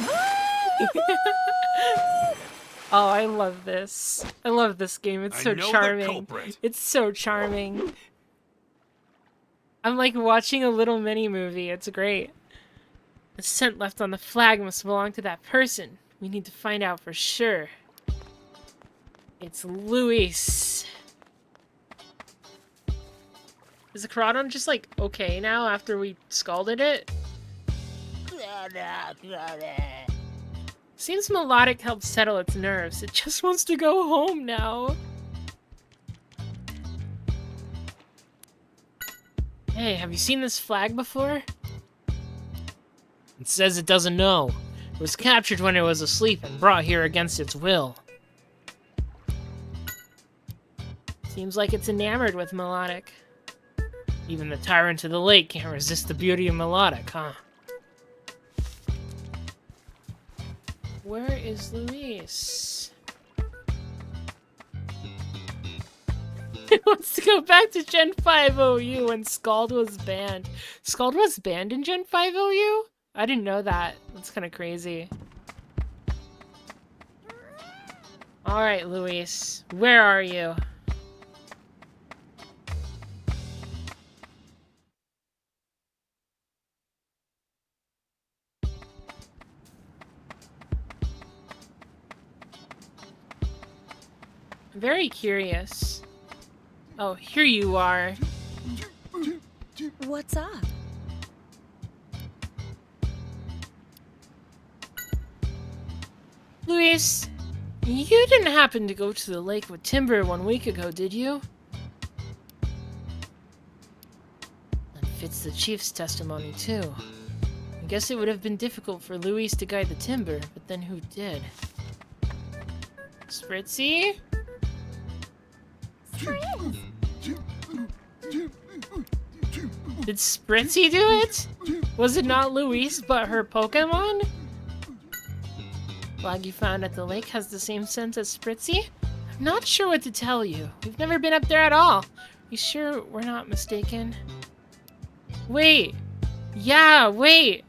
Oh, I love this. I love this game. It's so I know the charming. culprit. It's so charming. I'm like watching a little mini movie. It's great. The scent left on the flag must belong to that person. We need to find out for sure. It's Luis. Is the Crawdon just like okay now after we scalded it? Seems melodic helped settle its nerves. It just wants to go home now. Hey, have you seen this flag before? It says it doesn't know. It was captured when it was asleep and brought here against its will. Seems like it's enamored with melodic. Even the tyrant of the lake can't resist the beauty of melodic, huh? Where is Luis? He wants to go back to Gen 5 OU when Scald was banned. Scald was banned in Gen 5 OU? I didn't know that. That's kind of crazy. Alright, Luis. Where are you? I'm very curious. Oh, here you are. What's up? Luis, you didn't happen to go to the lake with Timber 1 week ago, did you? That fits the chief's testimony, too. I guess it would have been difficult for Luis to guide the Timber, but then who did? Spritzy? Did Spritzy do it? Was it not Luis, but her Pokemon? Flag you found at the lake has the same scent as Spritzy? I'm not sure what to tell you. We've never been up there at all. You sure we're not mistaken? Wait. Yeah, wait.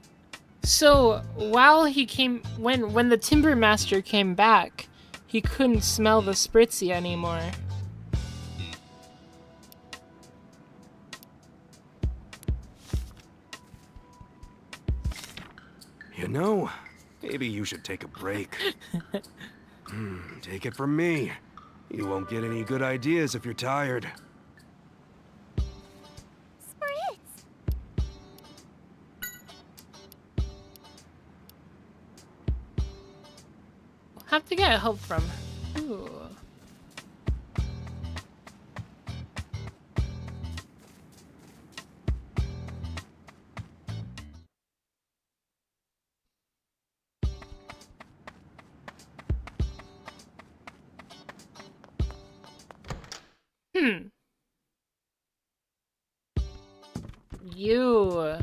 So, while he came... When the Timber Master came back, he couldn't smell the Spritzy anymore. You know, Maybe you should take a break. Take it from me. You won't get any good ideas if you're tired. Spritz! Have to get help from. Ooh. You.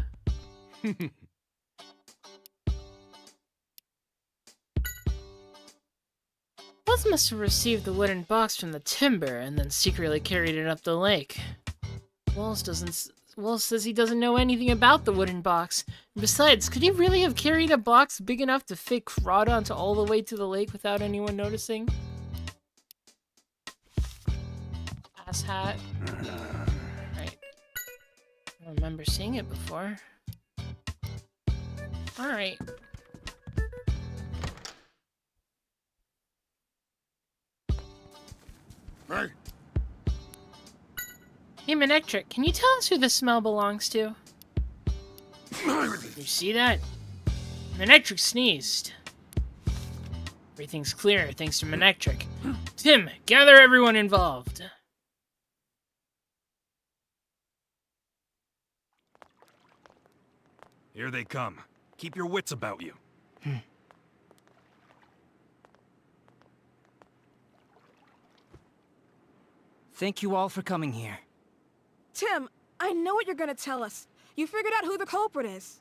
Wells must have received the wooden box from the timber and then secretly carried it up the lake. Wells says he doesn't know anything about the wooden box. Besides, could he really have carried a box big enough to fit Crawdon all the way to the lake without anyone noticing? Ass hat. Right. I don't remember seeing it before. Alright. Hey! Hey, Manectric, can you tell us who the smell belongs to? You see that? Manectric sneezed. Everything's clear thanks to Manectric. Tim, gather everyone involved. Here they come. Keep your wits about you. Thank you all for coming here. Tim, I know what you're gonna tell us. You figured out who the culprit is.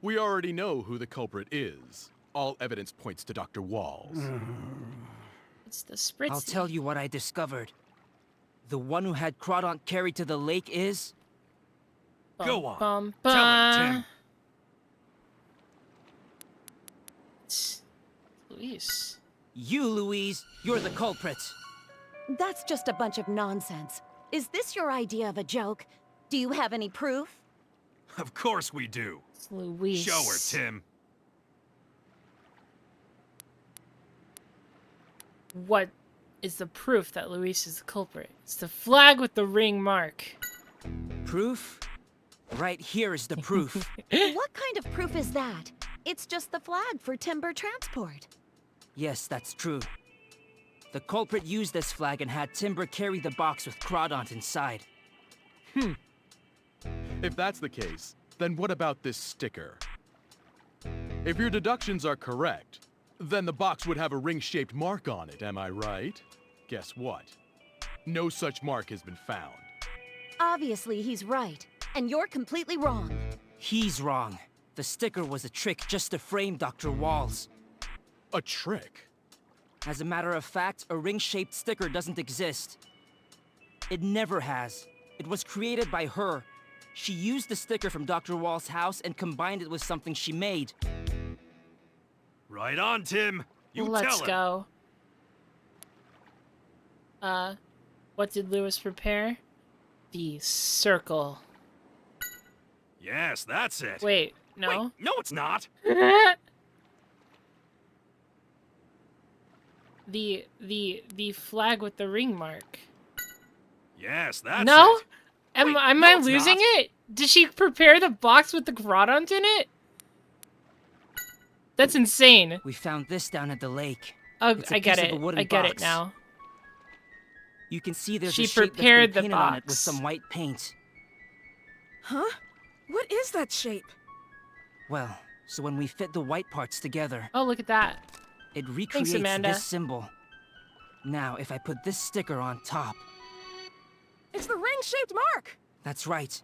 We already know who the culprit is. All evidence points to Dr. Walls. It's the Spritz. I'll tell you what I discovered. The one who had Crawdon carried to the lake is... Go on. Bum, Tell him, Tim. It's Luis. You, Louise. You're the culprit. That's just a bunch of nonsense. Is this your idea of a joke? Do you have any proof? Of course we do. It's Luis. Show her, Tim. What is the proof that Luis is the culprit? It's the flag with the ring mark. Proof? Right here is the proof. What kind of proof is that? It's just the flag for timber transport. Yes, that's true. The culprit used this flag and had Timber carry the box with Crawdon inside. If that's the case, then what about this sticker? If your deductions are correct, then the box would have a ring-shaped mark on it, am I right? Guess what? No such mark has been found. Obviously, he's right. And you're completely wrong. He's wrong. The sticker was a trick just to frame Dr. Walls. A trick? As a matter of fact, a ring-shaped sticker doesn't exist. It never has. It was created by her. She used the sticker from Dr. Wall's house and combined it with something she made. Right on, Tim. You Let's tell him. go. What did Lewis prepare? The circle. Yes, that's it. Wait, no? Wait, no, it's not. The flag with the ring mark. Yes, that's No? it. Am Wait, I no, it's losing not. it? Did she prepare the box with the Crawdon in it? That's insane. We found this down at the lake. Oh, It's a I get piece of it. a wooden I get it box. now. You can see there's She a shape prepared that's the been painted on it with box. some white paint. Huh? What is that shape? Well, so when we fit the white parts together, Oh, look at that. it recreates Amanda. this symbol. Now, if I put this sticker on top... It's the ring-shaped mark! That's right.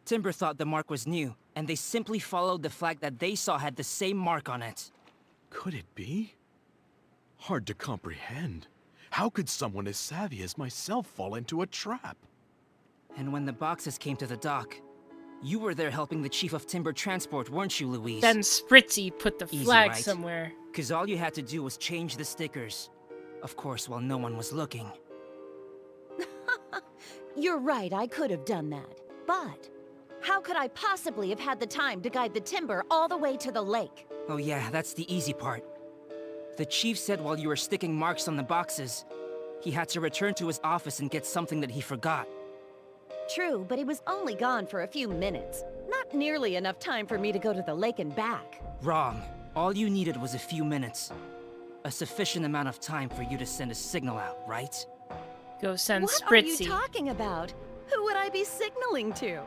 Timber thought the mark was new, and they simply followed the flag that they saw had the same mark on it. Could it be? Hard to comprehend. How could someone as savvy as myself fall into a trap? And when the boxes came to the dock, you were there helping the chief of Timber Transport, weren't you, Louise? Then Spritzy put the Easy, flag right? somewhere. Because all you had to do was change the stickers. Of course, while no one was looking. You're right, I could have done that. But how could I possibly have had the time to guide the timber all the way to the lake? Oh yeah, that's the easy part. The chief said while you were sticking marks on the boxes, he had to return to his office and get something that he forgot. True, but he was only gone for a few minutes. Not nearly enough time for me to go to the lake and back. Wrong. All you needed was a few minutes. A sufficient amount of time for you to send a signal out, right? Go send What Spritzy. are you talking about? Who would I be signaling to?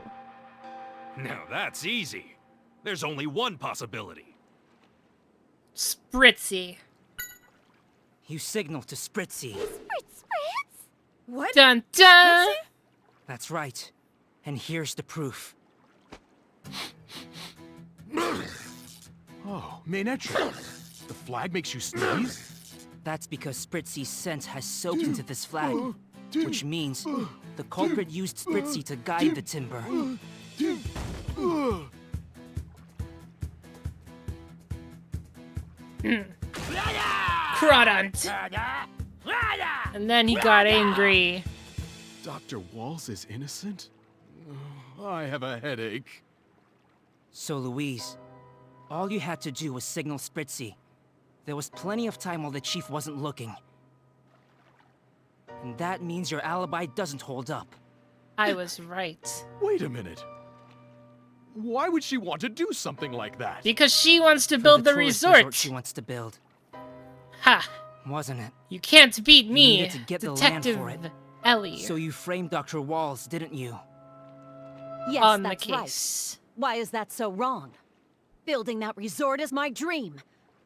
Now that's easy. There's only one possibility. Spritzy. You signal to Spritzy. Spritz! What? Dun dun! That's right. And here's the proof. Oh, Mainetri. The flag makes you sneeze? That's because Spritzy's scent has soaked into this flag, which means the culprit used Spritzy to guide the timber. Crawdont. And then he got angry. Dr. Walls is innocent? I have a headache. So, Louise, all you had to do was signal Spritzy. There was plenty of time while the chief wasn't looking. And that means your alibi doesn't hold up. I was right. Wait a minute. Why would she want to do something like that? Because she wants to For build the tourist resort. she wants to build, Ha! wasn't it? You can't beat me, needed to get the land Detective for it. Ellie. So you framed Dr. Walls, didn't you? Yes, on the that's case. right. Why is that so wrong? Building that resort is my dream.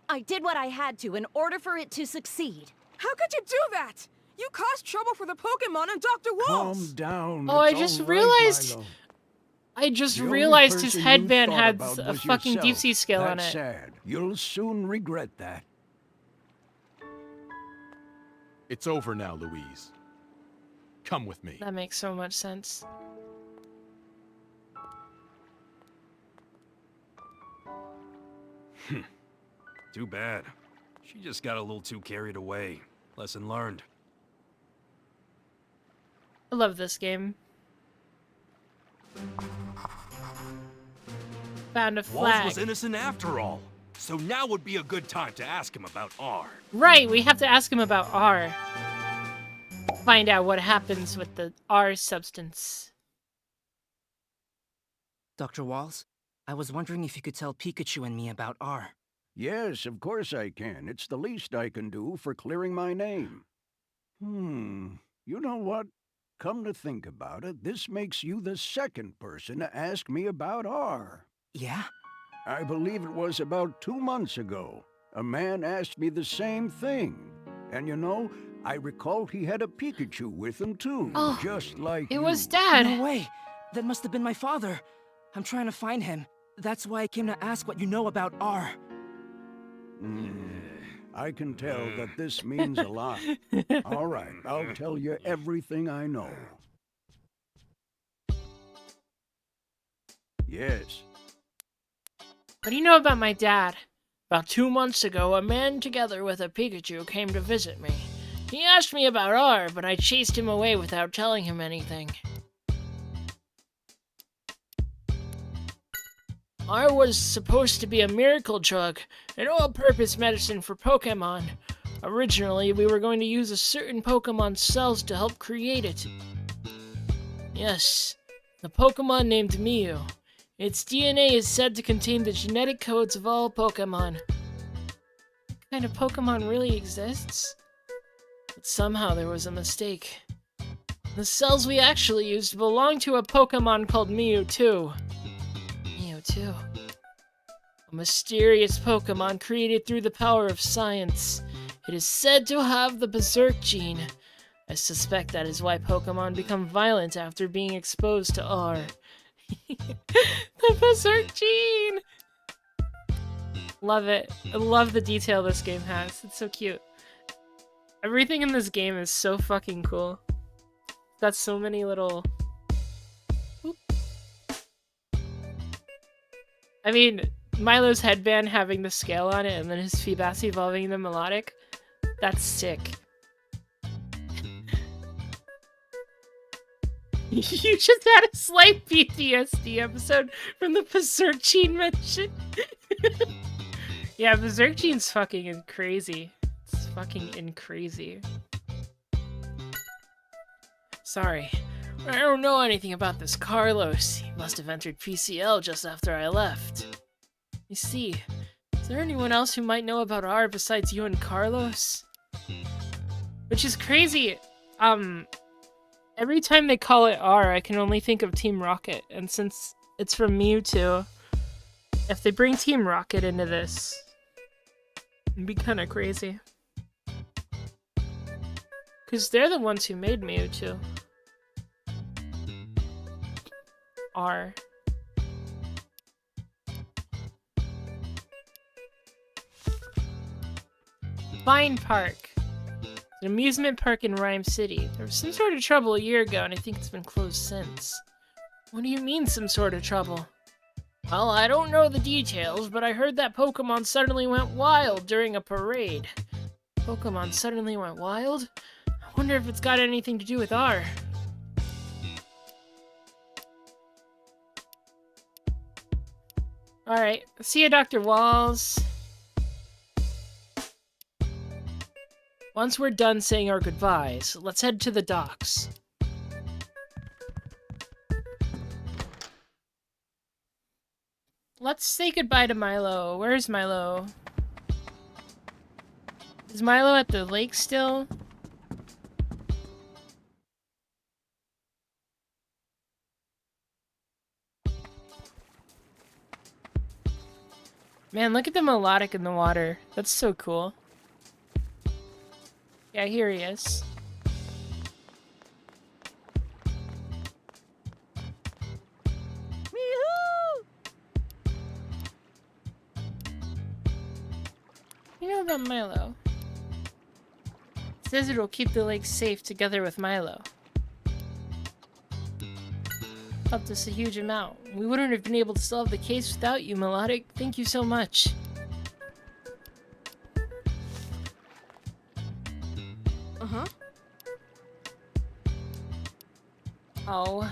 I did what I had to in order for it to succeed. How could you do that? You caused trouble for the Pokemon and Dr. Walls! Calm down. Oh, I it's just all right, realized. Milo. I just The only realized his person you headband thought had about a was fucking deep yourself. sea scale on That's it. sad. You'll soon regret that. It's over now, Louise. Come with me. That makes so much sense. Too bad. She just got a little too carried away. Lesson learned. I love this game. Found a Walls flag. was innocent after all. So now would be a good time to ask him about R. Right, we have to ask him about R. Find out what happens with the R substance. Dr. Walls, I was wondering if you could tell Pikachu and me about R. Yes, of course I can. It's the least I can do for clearing my name. You know what? Come to think about it, this makes you the second person to ask me about R. Yeah? I believe it was about 2 months ago. A man asked me the same thing. And you know, I recall he had a Pikachu with him too, Oh, just like It you. was Dad. No way! That must have been my father. I'm trying to find him. That's why I came to ask what you know about R. I can tell that this means a lot. All right, I'll tell you everything I know. Yes. What do you know about my dad? About 2 months ago, a man together with a Pikachu came to visit me. He asked me about R, but I chased him away without telling him anything. R was supposed to be a miracle drug, an all-purpose medicine for Pokemon. Originally, we were going to use a certain Pokemon's cells to help create it. Yes, the Pokemon named Mew. Its DNA is said to contain the genetic codes of all Pokemon. What kind of Pokemon really exists? But somehow there was a mistake. The cells we actually used belong to a Pokemon called Mewtwo. Mewtwo. A mysterious Pokemon created through the power of science. It is said to have the Berserk gene. I suspect that is why Pokemon become violent after being exposed to R. The Berserk gene! Love it. I love the detail this game has. It's so cute. Everything in this game is so fucking cool. Got so many little... Oop. I mean, Milo's headband having the scale on it and then his Feebas evolving into melodic. That's sick. You just had a slight PTSD episode from the Berserk gene mention. Yeah, Berserk Gene's fucking crazy. It's fucking crazy. Sorry, I don't know anything about this Carlos. He must have entered PCL just after I left. You see, is there anyone else who might know about R besides you and Carlos? Which is crazy. Every time they call it R, I can only think of Team Rocket, and since it's from Mewtwo, if they bring Team Rocket into this, it'd be kind of crazy. Because they're the ones who made Mewtwo. R. Vine Park. It's an amusement park in Rhyme City. There was some sort of trouble a year ago, and I think it's been closed since. What do you mean, some sort of trouble? Well, I don't know the details, but I heard that Pokemon suddenly went wild during a parade. Pokemon suddenly went wild? I wonder if it's got anything to do with R. Alright, see ya, Dr. Walls. Once we're done saying our goodbyes, let's head to the docks. Let's say goodbye to Milo. Where's Milo? Is Milo at the lake still? Man, look at the melodic in the water. That's so cool. Yeah, here he is. You know about Milo? It says it'll keep the lake safe together with Milo. Helped us a huge amount. We wouldn't have been able to solve the case without you, Melodic. Thank you so much. Uh-huh. Oh.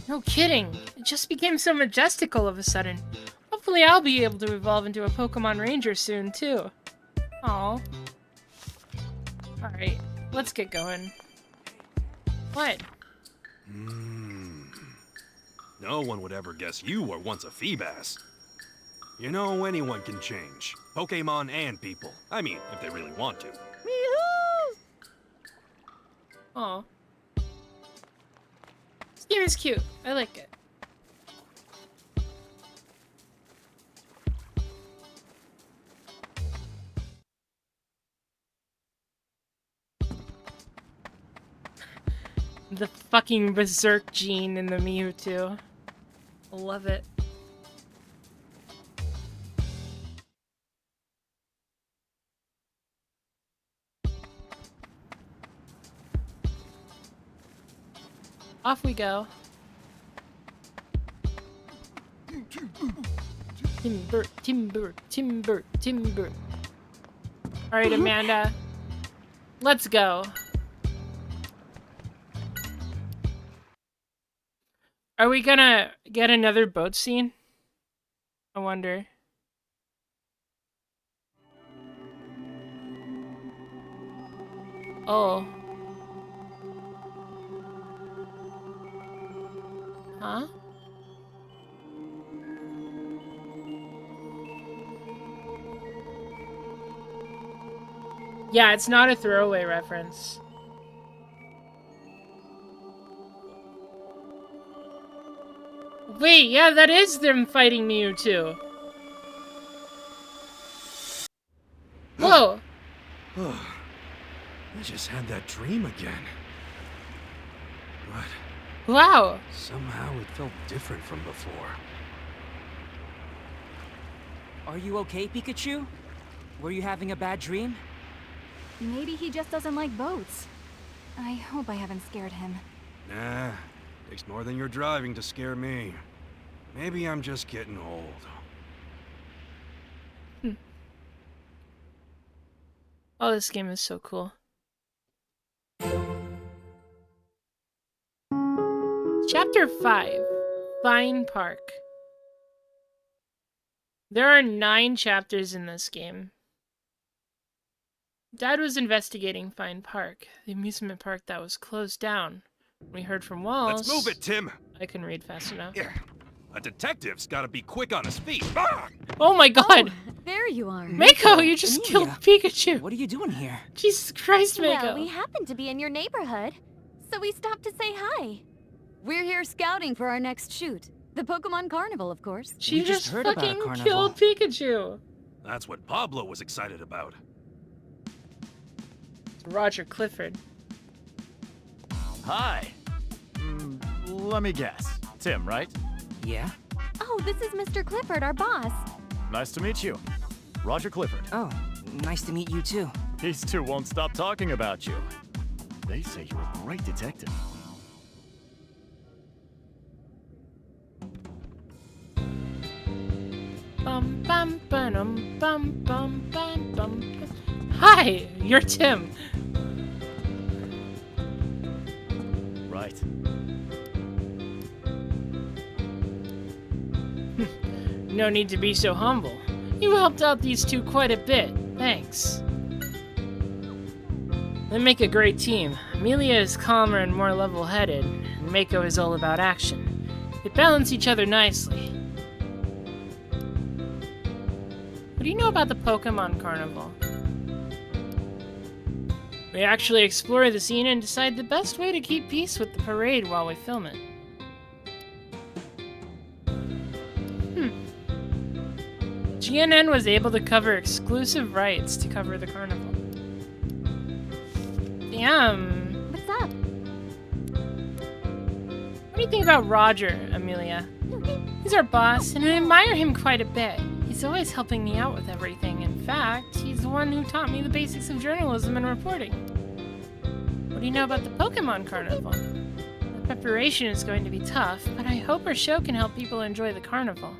No kidding. It just became so majestic all of a sudden. Hopefully I'll be able to evolve into a Pokemon Ranger soon, too. Aw. Alright, let's get going. What? No one would ever guess you were once a Feebas. You know, anyone can change. Pokemon and people. I mean, if they really want to. Aw. This game is cute. I like it. The fucking Berserk gene in the Mewtwo. I love it. Off we go. Timber, timber, timber, timber. Alright, Amanda. Let's go. Are we gonna get another boat scene? I wonder. Oh. Huh? Yeah, it's not a throwaway reference. Wait, yeah, that is them fighting Mewtwo. Whoa! I just had that dream again. But Wow! somehow it felt different from before. Are you okay, Pikachu? Were you having a bad dream? Maybe he just doesn't like boats. I hope I haven't scared him. Nah, takes more than your driving to scare me. Maybe I'm just getting old. Oh, this game is so cool. Chapter 5. Fine Park. There are 9 chapters in this game. Dad was investigating Fine Park, the amusement park that was closed down. We heard from Walls. Let's move it, Tim. I can read fast enough. Yeah. A detective's gotta be quick on his feet. Ah! Oh my god! Oh, there you are. Mako, you just killed Pikachu! What are you doing here? Jesus Christ, Mako! Well, we happened to be in your neighborhood, so we stopped to say hi. We're here scouting for our next shoot. The Pokemon Carnival, of course. She We just heard about a fucking carnival. killed Pikachu! That's what Pablo was excited about. Roger Clifford. Hi. Let me guess. Tim, right? Yeah? Oh, this is Mr. Clifford, our boss. Nice to meet you. Roger Clifford. Oh, nice to meet you too. These two won't stop talking about you. They say you're a great detective. Bum bum bum bum bum bum bum. Hi, you're Tim. Right. No need to be so humble. You helped out these two quite a bit. Thanks. They make a great team. Amelia is calmer and more level-headed, and Mako is all about action. They balance each other nicely. What do you know about the Pokemon Carnival? We actually explore the scene and decide the best way to keep peace with the parade while we film it. GNN was able to cover exclusive rights to cover the carnival. Damn. What's up? What do you think about Roger, Amelia? He's our boss, and I admire him quite a bit. He's always helping me out with everything. In fact, he's the one who taught me the basics of journalism and reporting. What do you know about the Pokemon Carnival? The preparation is going to be tough, but I hope our show can help people enjoy the carnival.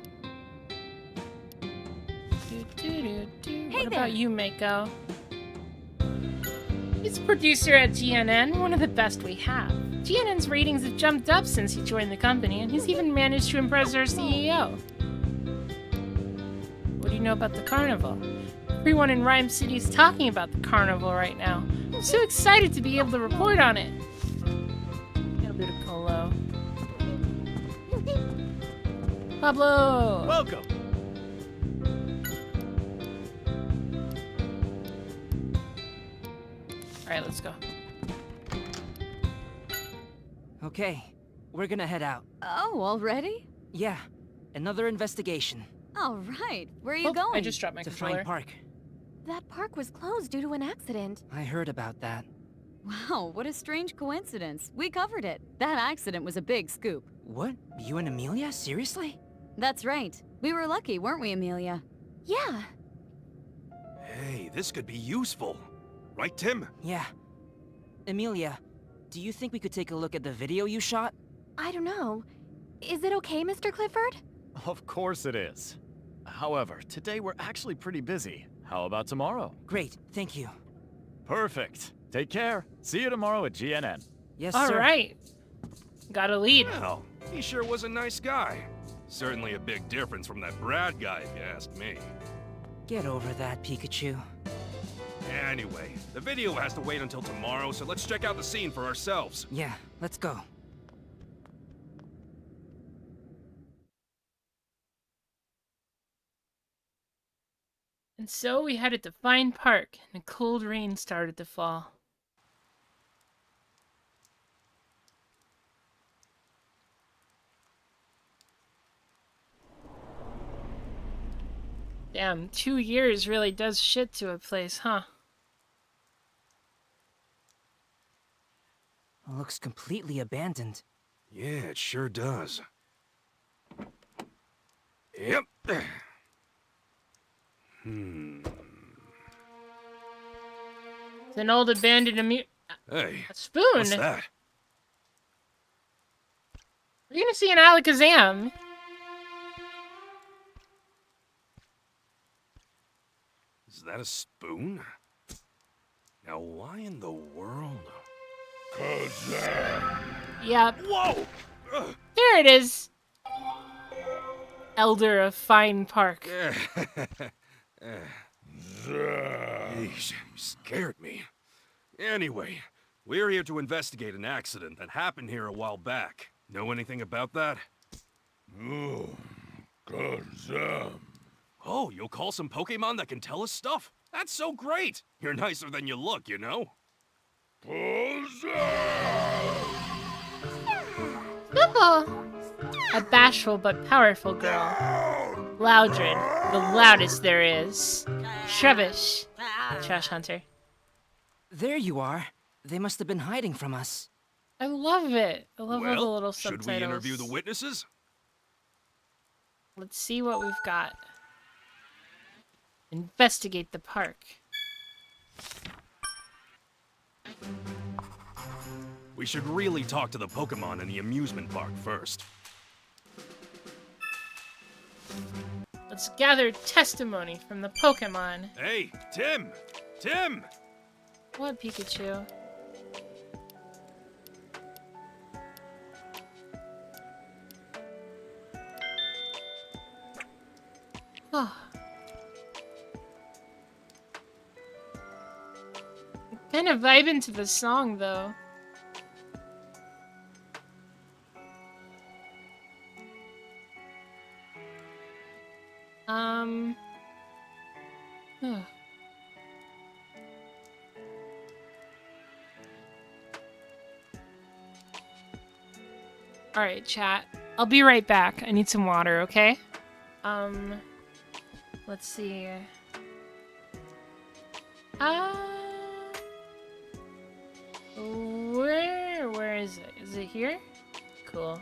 What about you, Mako? He's a producer at GNN, one of the best we have. GNN's ratings have jumped up since he joined the company, and he's even managed to impress our CEO. What do you know about the carnival? Everyone in Rhyme City is talking about the carnival right now. I'm so excited to be able to report on it. A bit of Colo. Pablo! Welcome. Alright, let's go. Okay, we're gonna head out. Oh, already? Yeah, another investigation. All right. Where are you going? I just dropped my To controller. Fine Park. That park was closed due to an accident. I heard about that. Wow, what a strange coincidence. We covered it. That accident was a big scoop. What? You and Amelia? Seriously? That's right. We were lucky, weren't we, Amelia? Yeah. Hey, this could be useful. Right, Tim? Yeah. Amelia, do you think we could take a look at the video you shot? I don't know. Is it okay, Mr. Clifford? Of course it is. However, today we're actually pretty busy. How about tomorrow? Great, thank you. Perfect. Take care. See you tomorrow at GNN. Yes, sir. Alright. Got a lead. Well, he sure was a nice guy. Certainly a big difference from that Brad guy, if you ask me. Get over that, Pikachu. Anyway, the video has to wait until tomorrow, so let's check out the scene for ourselves. Yeah, let's go. And so we headed to Fine Park, and a cold rain started to fall. Damn, 2 years really does shit to a place, huh? Looks completely abandoned. Yeah, it sure does. Yep. It's an old abandoned Hey, a spoon. what's that? We're gonna see an Alakazam. Is that a spoon? Now, why in the world? Yep. Whoa! There it is. elder of Fine Park. Yeesh, you scared me. Anyway, we're here to investigate an accident that happened here a while back. Know anything about that? Oh, Oh, you'll call some Pokemon that can tell us stuff? That's so great! You're nicer than you look, you know? Oh, a bashful but powerful girl. Loudred, the loudest there is. Shrebish, Trash Hunter. There you are. They must have been hiding from us. I love it. I love all the little should subtitles. we interview the witnesses? Let's see what we've got. Investigate the park. We should really talk to the Pokemon in the amusement park first. Let's gather testimony from the Pokemon. Hey, Tim! Tim! What, Pikachu? Oh. Kind of vibing to the song, though. Huh. Alright, chat. I'll be right back. I need some water, okay? Let's see. Where is it? Is it here? Cool.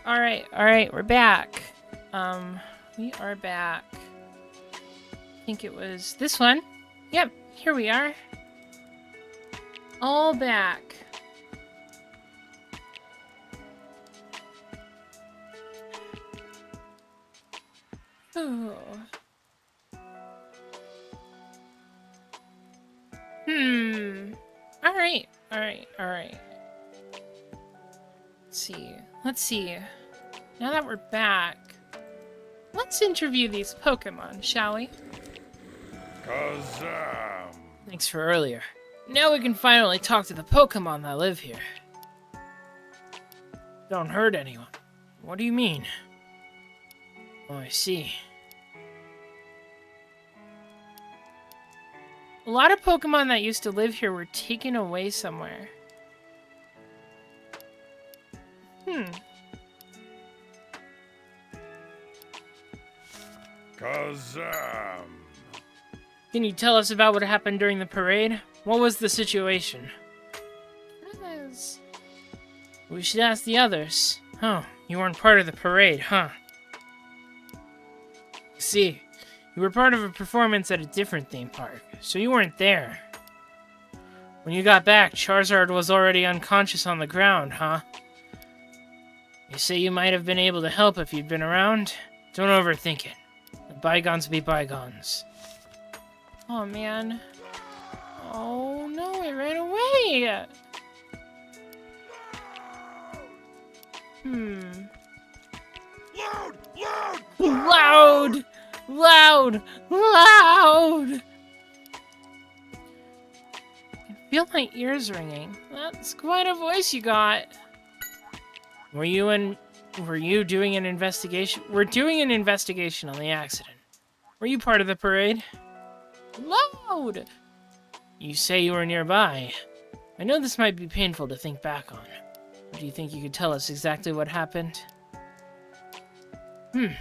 Alright, we're back. We are back. I think it was this one. Yep, here we are. All back. Ooh. Alright. Let's see. Now that we're back, let's interview these Pokemon, shall we? Thanks for earlier. Now we can finally talk to the Pokemon that live here. Don't hurt anyone. What do you mean? Oh, I see. A lot of Pokemon that used to live here were taken away somewhere. Can you tell us about what happened during the parade? What was the situation? We should ask the others. Oh, you weren't part of the parade, huh? See, you were part of a performance at a different theme park, so you weren't there. When you got back, Charizard was already unconscious on the ground, huh? You say you might have been able to help if you'd been around? Don't overthink it. Let bygones be bygones. Oh, man. Oh, no, it ran away! Loud! Loud! Loud! I feel my ears ringing. That's quite a voice you got. Were you doing an investigation? We're doing an investigation on the accident. Were you part of the parade? Loud! You say you were nearby. I know this might be painful to think back on. But do you think you could tell us exactly what happened? So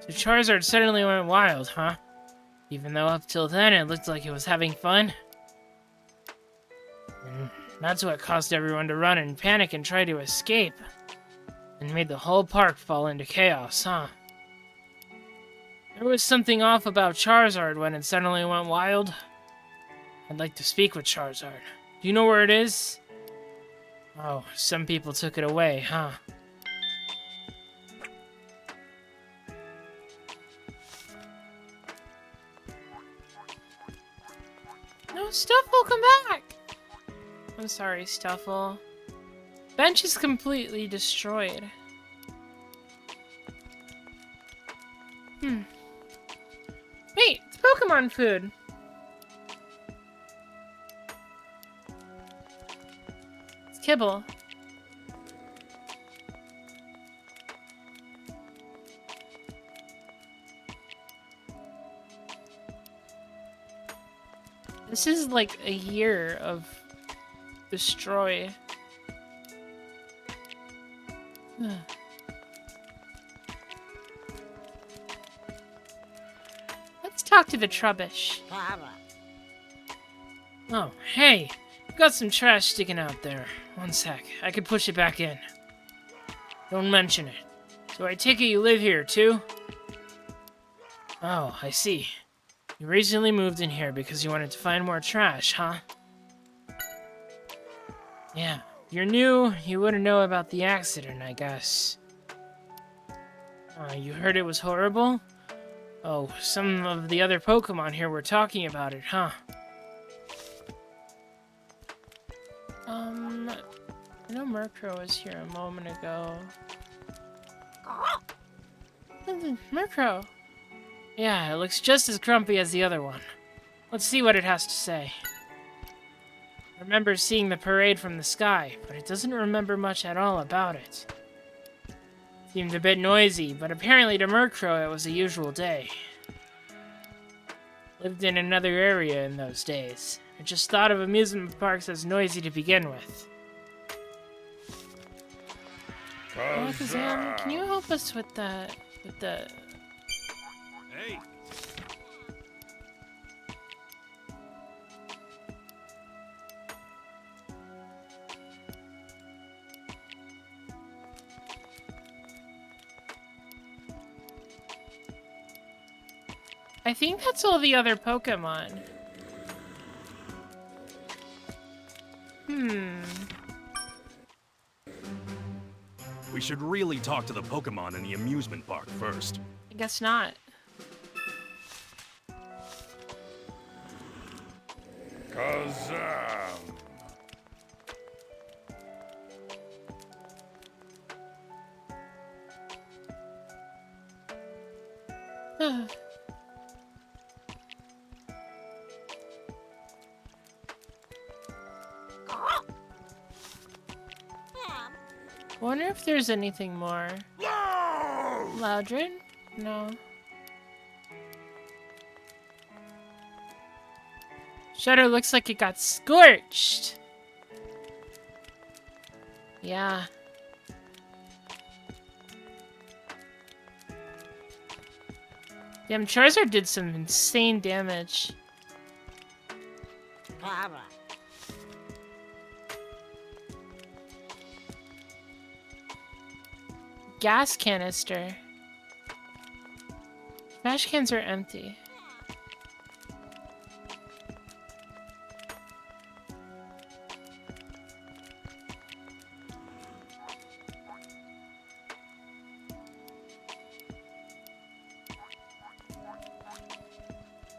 Charizard suddenly went wild, huh? Even though up till then it looked like it was having fun? And that's what caused everyone to run and panic and try to escape. And made the whole park fall into chaos, huh? There was something off about Charizard when it suddenly went wild. I'd like to speak with Charizard. Do you know where it is? Oh, some people took it away, huh? No, Stuffle, come back! I'm sorry, Stuffle. Bench is completely destroyed. Wait, it's Pokemon food! It's kibble. This is like a year of destroy. Let's talk to the Trubbish. Oh, hey! I've got some trash sticking out there. One sec, I could push it back in. Don't mention it. So I take it you live here, too? Oh, I see. You recently moved in here because you wanted to find more trash, huh? Yeah, if you're new, you wouldn't know about the accident, I guess. You heard it was horrible? Oh, some of the other Pokemon here were talking about it, huh? I know Murkrow was here a moment ago. Murkrow! Yeah, it looks just as grumpy as the other one. Let's see what it has to say. It remembers seeing the parade from the sky, but it doesn't remember much at all about it. It seemed a bit noisy, but apparently to Murkrow it was a usual day. Lived in another area in those days. I just thought of amusement parks as noisy to begin with. Alakazam, can you help us with the... Hey! I think that's all the other Pokemon. We should really talk to the Pokemon in the amusement park first. I guess not. Kazam! Wonder if there's anything more. Loudred? No. Shutter looks like it got scorched. Yeah. Damn, Charizard did some insane damage. Gas canister. Trash cans are empty.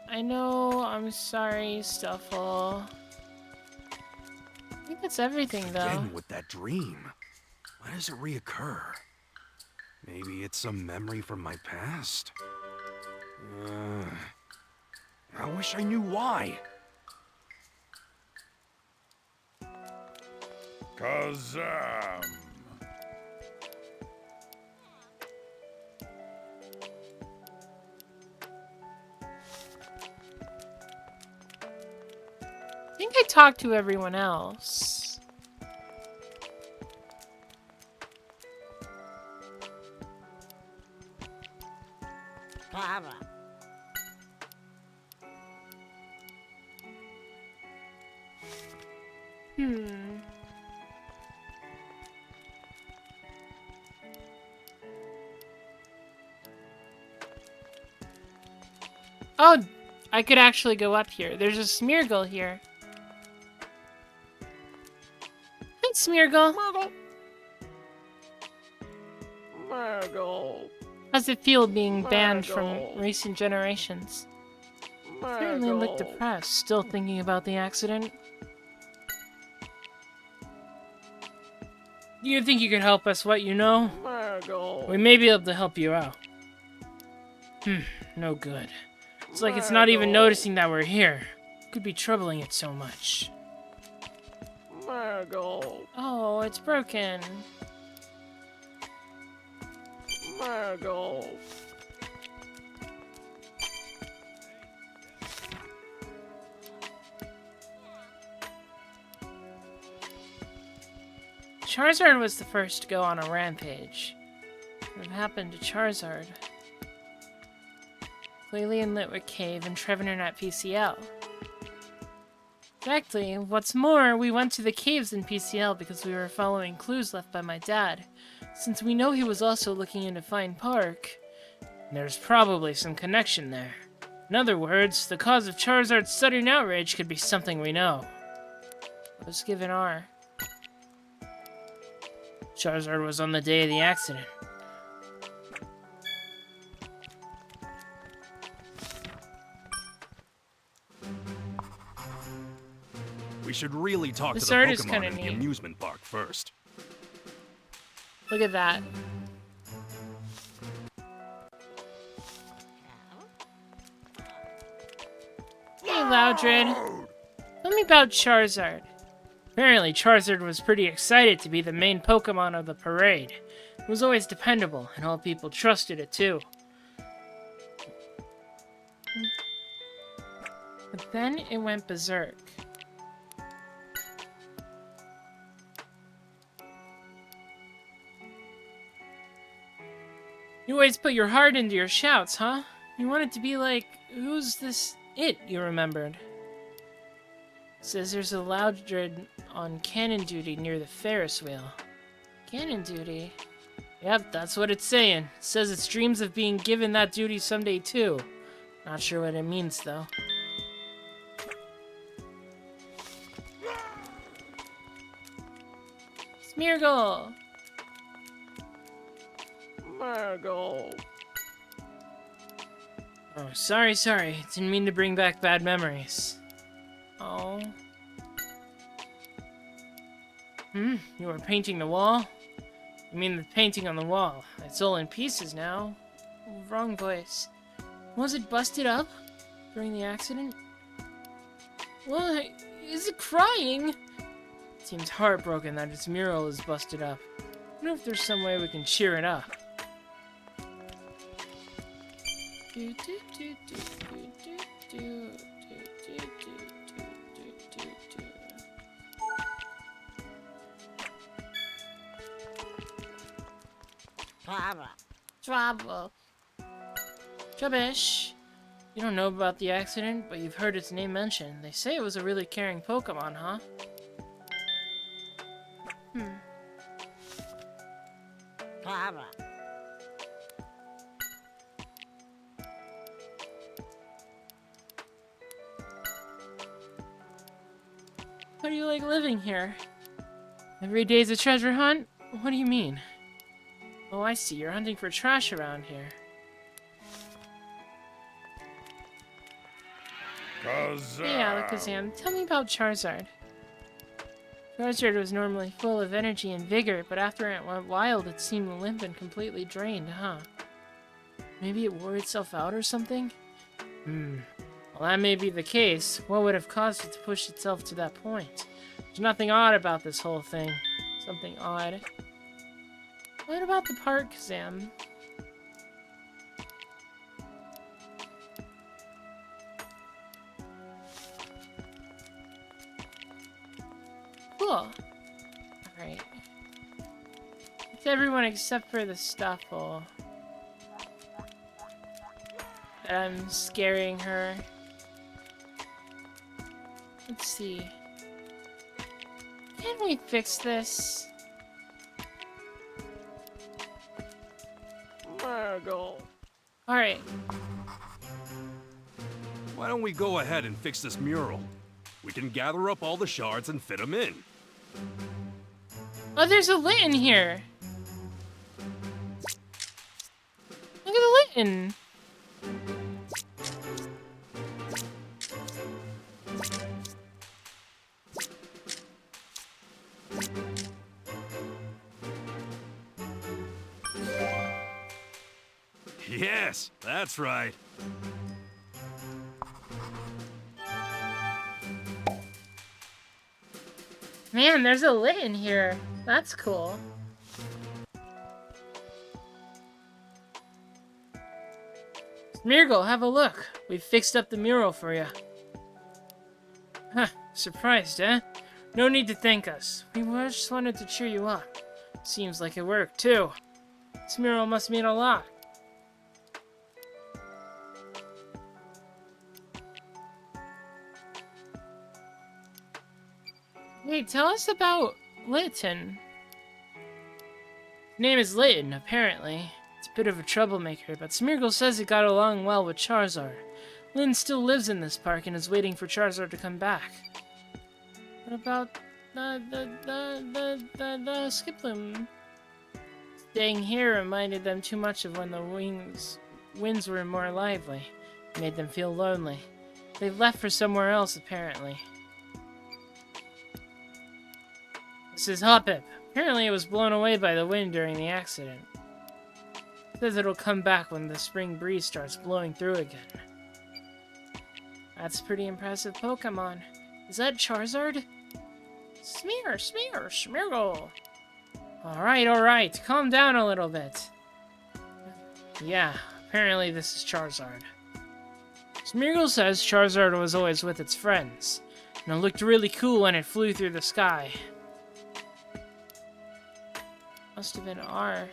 I know, I'm sorry, Stuffle. I think that's everything, though. Again with that dream. Why does it reoccur? Maybe it's some memory from my past? I wish I knew why. Kazam! I think I talked to everyone else. Oh, I could actually go up here. There's a Smeargle here. Hi, Smeargle. Smeargle. How's it feel being banned from recent generations? Apparently look depressed, still thinking about the accident. Do you think you could help us, what you know? We may be able to help you out. No good. It's like it's not even noticing that we're here. Could be troubling it so much. Oh, it's broken. Charizard was the first to go on a rampage. What happened to Charizard? Clearly in Litwick Cave and Trevenant at PCL. Exactly. What's more, we went to the caves in PCL because we were following clues left by my dad. Since we know he was also looking into Fine Park, there's probably some connection there. In other words, the cause of Charizard's sudden outrage could be something we know. Let's give an R. Charizard was on the day of the accident. We should really talk to This the art is Pokemon kinda in the neat. amusement park first. Look at that. Hey, Loudred. Tell me about Charizard. Apparently, Charizard was pretty excited to be the main Pokemon of the parade. It was always dependable, and all people trusted it too. But then it went berserk. You always put your heart into your shouts, huh? You wanted to be like, who's this it you remembered? Says there's a Loudred on cannon duty near the Ferris wheel. Cannon duty? Yep, that's what it's saying. It says it dreams of being given that duty someday too. Not sure what it means, though. Smeargle! Smeargle. Oh, sorry. Didn't mean to bring back bad memories. Oh. You were painting the wall? You mean the painting on the wall? It's all in pieces now. Wrong voice. Was it busted up during the accident? Well, is it crying? It seems heartbroken that its mural is busted up. I wonder if there's some way we can cheer it up. Trouble. Trubbish. You don't know about the accident, but you've heard its name mentioned. They say it was a really caring Pokemon, huh? How do you like living here? Every day's a treasure hunt? What do you mean? Oh, I see. You're hunting for trash around here. Hey, Alakazam, tell me about Charizard. Charizard was normally full of energy and vigor, but after it went wild, it seemed limp and completely drained, huh? Maybe it wore itself out or something? Well, that may be the case. What would have caused it to push itself to that point? There's nothing odd about this whole thing. Something odd. What about the park, Zam? Cool. Alright. It's everyone except for the Stuffle. I'm scaring her. Let's see. Can we fix this? Alright. Why don't we go ahead and fix this mural? We can gather up all the shards and fit them in. Oh, there's a Litten here. Look at the Litten. Yes, that's right. Man, there's a Litten here. That's cool. Smeargle, have a look. We've fixed up the mural for you. Huh, surprised, eh? No need to thank us. We just wanted to cheer you up. Seems like it worked, too. This mural must mean a lot. Hey, tell us about Litten. His name is Litten, apparently. It's a bit of a troublemaker, but Smeargle says it got along well with Charizard. Litten still lives in this park and is waiting for Charizard to come back. What about the Skiploom? Staying here reminded them too much of when the winds were more lively. It made them feel lonely. They've left for somewhere else, apparently. This is Hoppip. Apparently it was blown away by the wind during the accident. It says it'll come back when the spring breeze starts blowing through again. That's a pretty impressive Pokemon. Is that Charizard? Smeargle! Alright, calm down a little bit. Yeah, apparently this is Charizard. Smeargle says Charizard was always with its friends, and it looked really cool when it flew through the sky. Must have been R.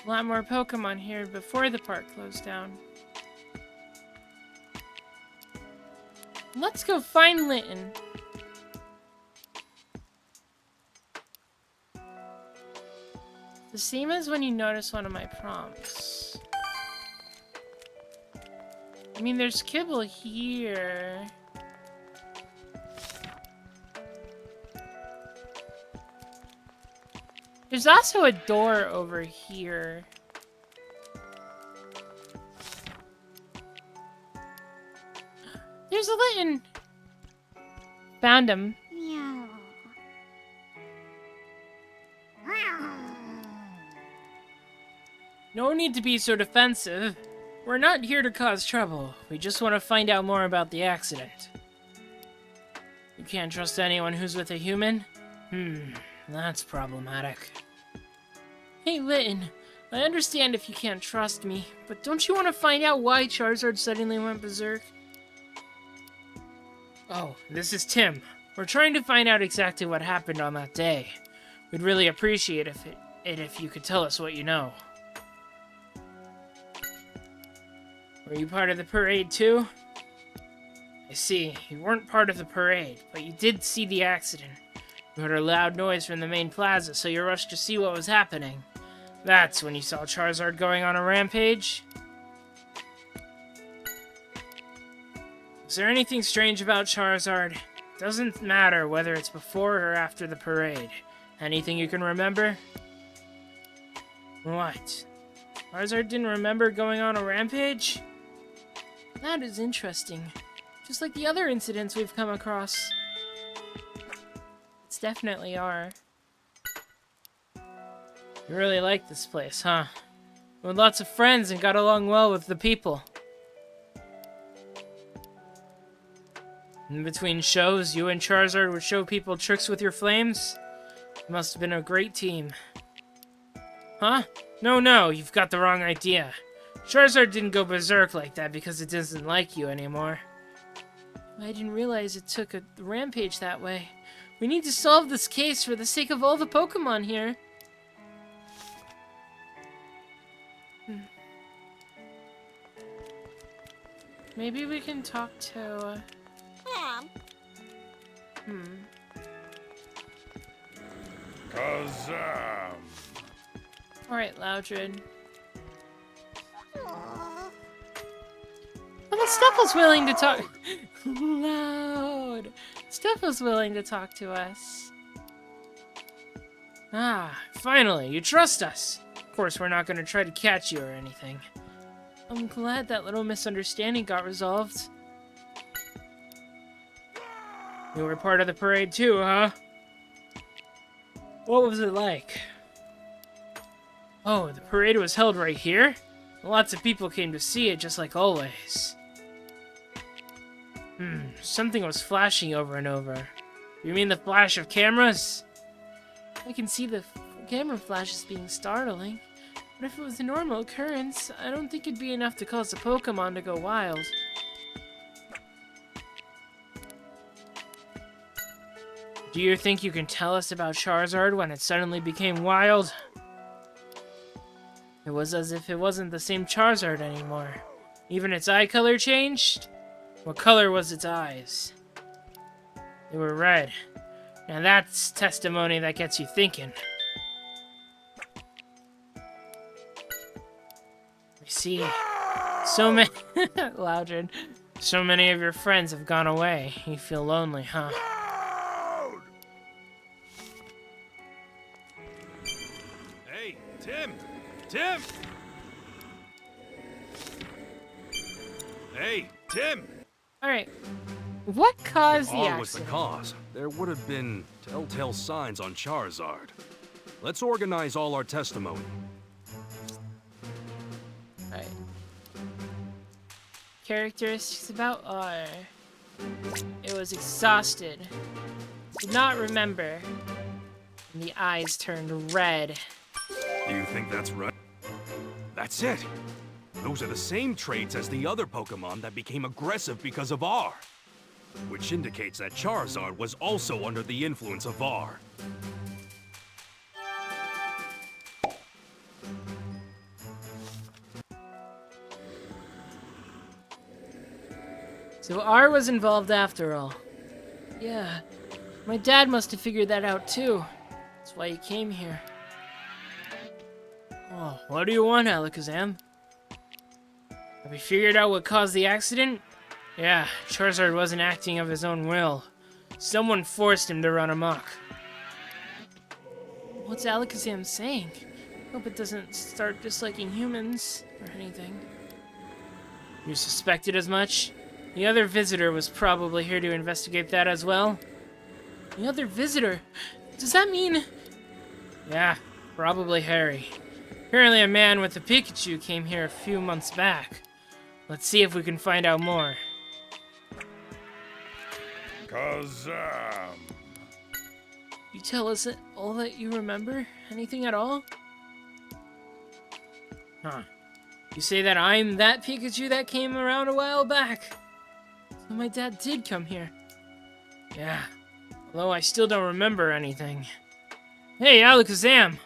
A lot more Pokemon here before the park closed down. Let's go find Litten. The same as when you notice one of my prompts. I mean, there's kibble here. There's also a door over here. There's a Litten. Found him. Meow. No need to be so defensive. We're not here to cause trouble. We just want to find out more about the accident. You can't trust anyone who's with a human? That's problematic. Hey, Litten. I understand if you can't trust me, but don't you want to find out why Charizard suddenly went berserk? Oh, this is Tim. We're trying to find out exactly what happened on that day. We'd really appreciate if you could tell us what you know. Were you part of the parade too? I see. You weren't part of the parade, but you did see the accident. You heard a loud noise from the main plaza, so you rushed to see what was happening. That's when you saw Charizard going on a rampage? Is there anything strange about Charizard? Doesn't matter whether it's before or after the parade. Anything you can remember? What? Charizard didn't remember going on a rampage? That is interesting. Just like the other incidents we've come across. It's definitely are. You really like this place, huh? You had lots of friends and got along well with the people. In between shows, you and Charizard would show people tricks with your flames? You must have been a great team. Huh? No, you've got the wrong idea. Charizard didn't go berserk like that because it doesn't like you anymore. I didn't realize it took a rampage that way. We need to solve this case for the sake of all the Pokemon here. Maybe we can talk to... Kazam! Alright, Loudred. Well, Stuffle's willing to talk... Loud! Stuffle's willing to talk to us. Ah, finally, you trust us! Of course, we're not going to try to catch you or anything. I'm glad that little misunderstanding got resolved. You were part of the parade too, huh? What was it like? Oh, the parade was held right here? Lots of people came to see it, just like always. Something was flashing over and over. You mean the flash of cameras? I can see the camera flashes being startling. But if it was a normal occurrence, I don't think it'd be enough to cause a Pokemon to go wild. Do you think you can tell us about Charizard when it suddenly became wild? It was as if it wasn't the same Charizard anymore. Even its eye color changed? What color was its eyes? They were red. Now that's testimony that gets you thinking. I see. So many... Loudred. So many of your friends have gone away. You feel lonely, huh? Hey, Tim! Tim! Hey, Tim! Alright. What caused the All was the accident? cause. There would have been telltale signs on Charizard. Let's organize all our testimony. Alright. Characteristics about R. It was exhausted. Did not remember. And the eyes turned red. Do you think that's right? That's it! Those are the same traits as the other Pokemon that became aggressive because of R. Which indicates that Charizard was also under the influence of R. So R was involved after all. Yeah. My dad must have figured that out too. That's why he came here. Oh, what do you want, Alakazam? Have we figured out what caused the accident? Yeah, Charizard wasn't acting of his own will. Someone forced him to run amok. What's Alakazam saying? Hope it doesn't start disliking humans or anything. You suspected as much? The other visitor was probably here to investigate that as well. The other visitor? Does that mean... Yeah, probably Harry. Apparently a man with a Pikachu came here a few months back. Let's see if we can find out more. Kazam! You tell us all that you remember? Anything at all? Huh. You say that I'm that Pikachu that came around a while back? So my dad did come here. Yeah. Although I still don't remember anything. Hey, Alakazam!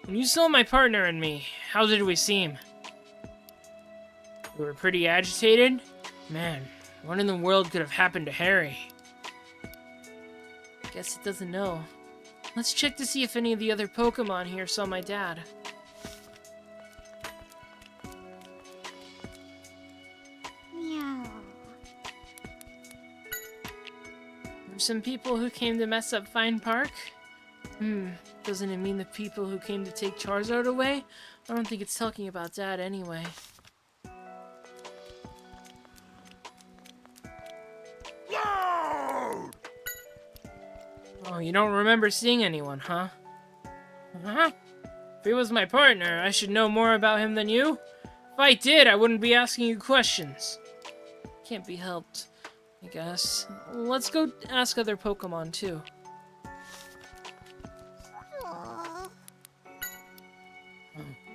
When you saw my partner and me, how did we seem? We were pretty agitated? Man, what in the world could have happened to Harry? Guess it doesn't know. Let's check to see if any of the other Pokemon here saw my dad. Meow. There were some people who came to mess up Fine Park? Doesn't it mean the people who came to take Charizard away? I don't think it's talking about that anyway. Oh, you don't remember seeing anyone, huh? Huh? If he was my partner, I should know more about him than you? If I did, I wouldn't be asking you questions. Can't be helped, I guess. Let's go ask other Pokemon, too.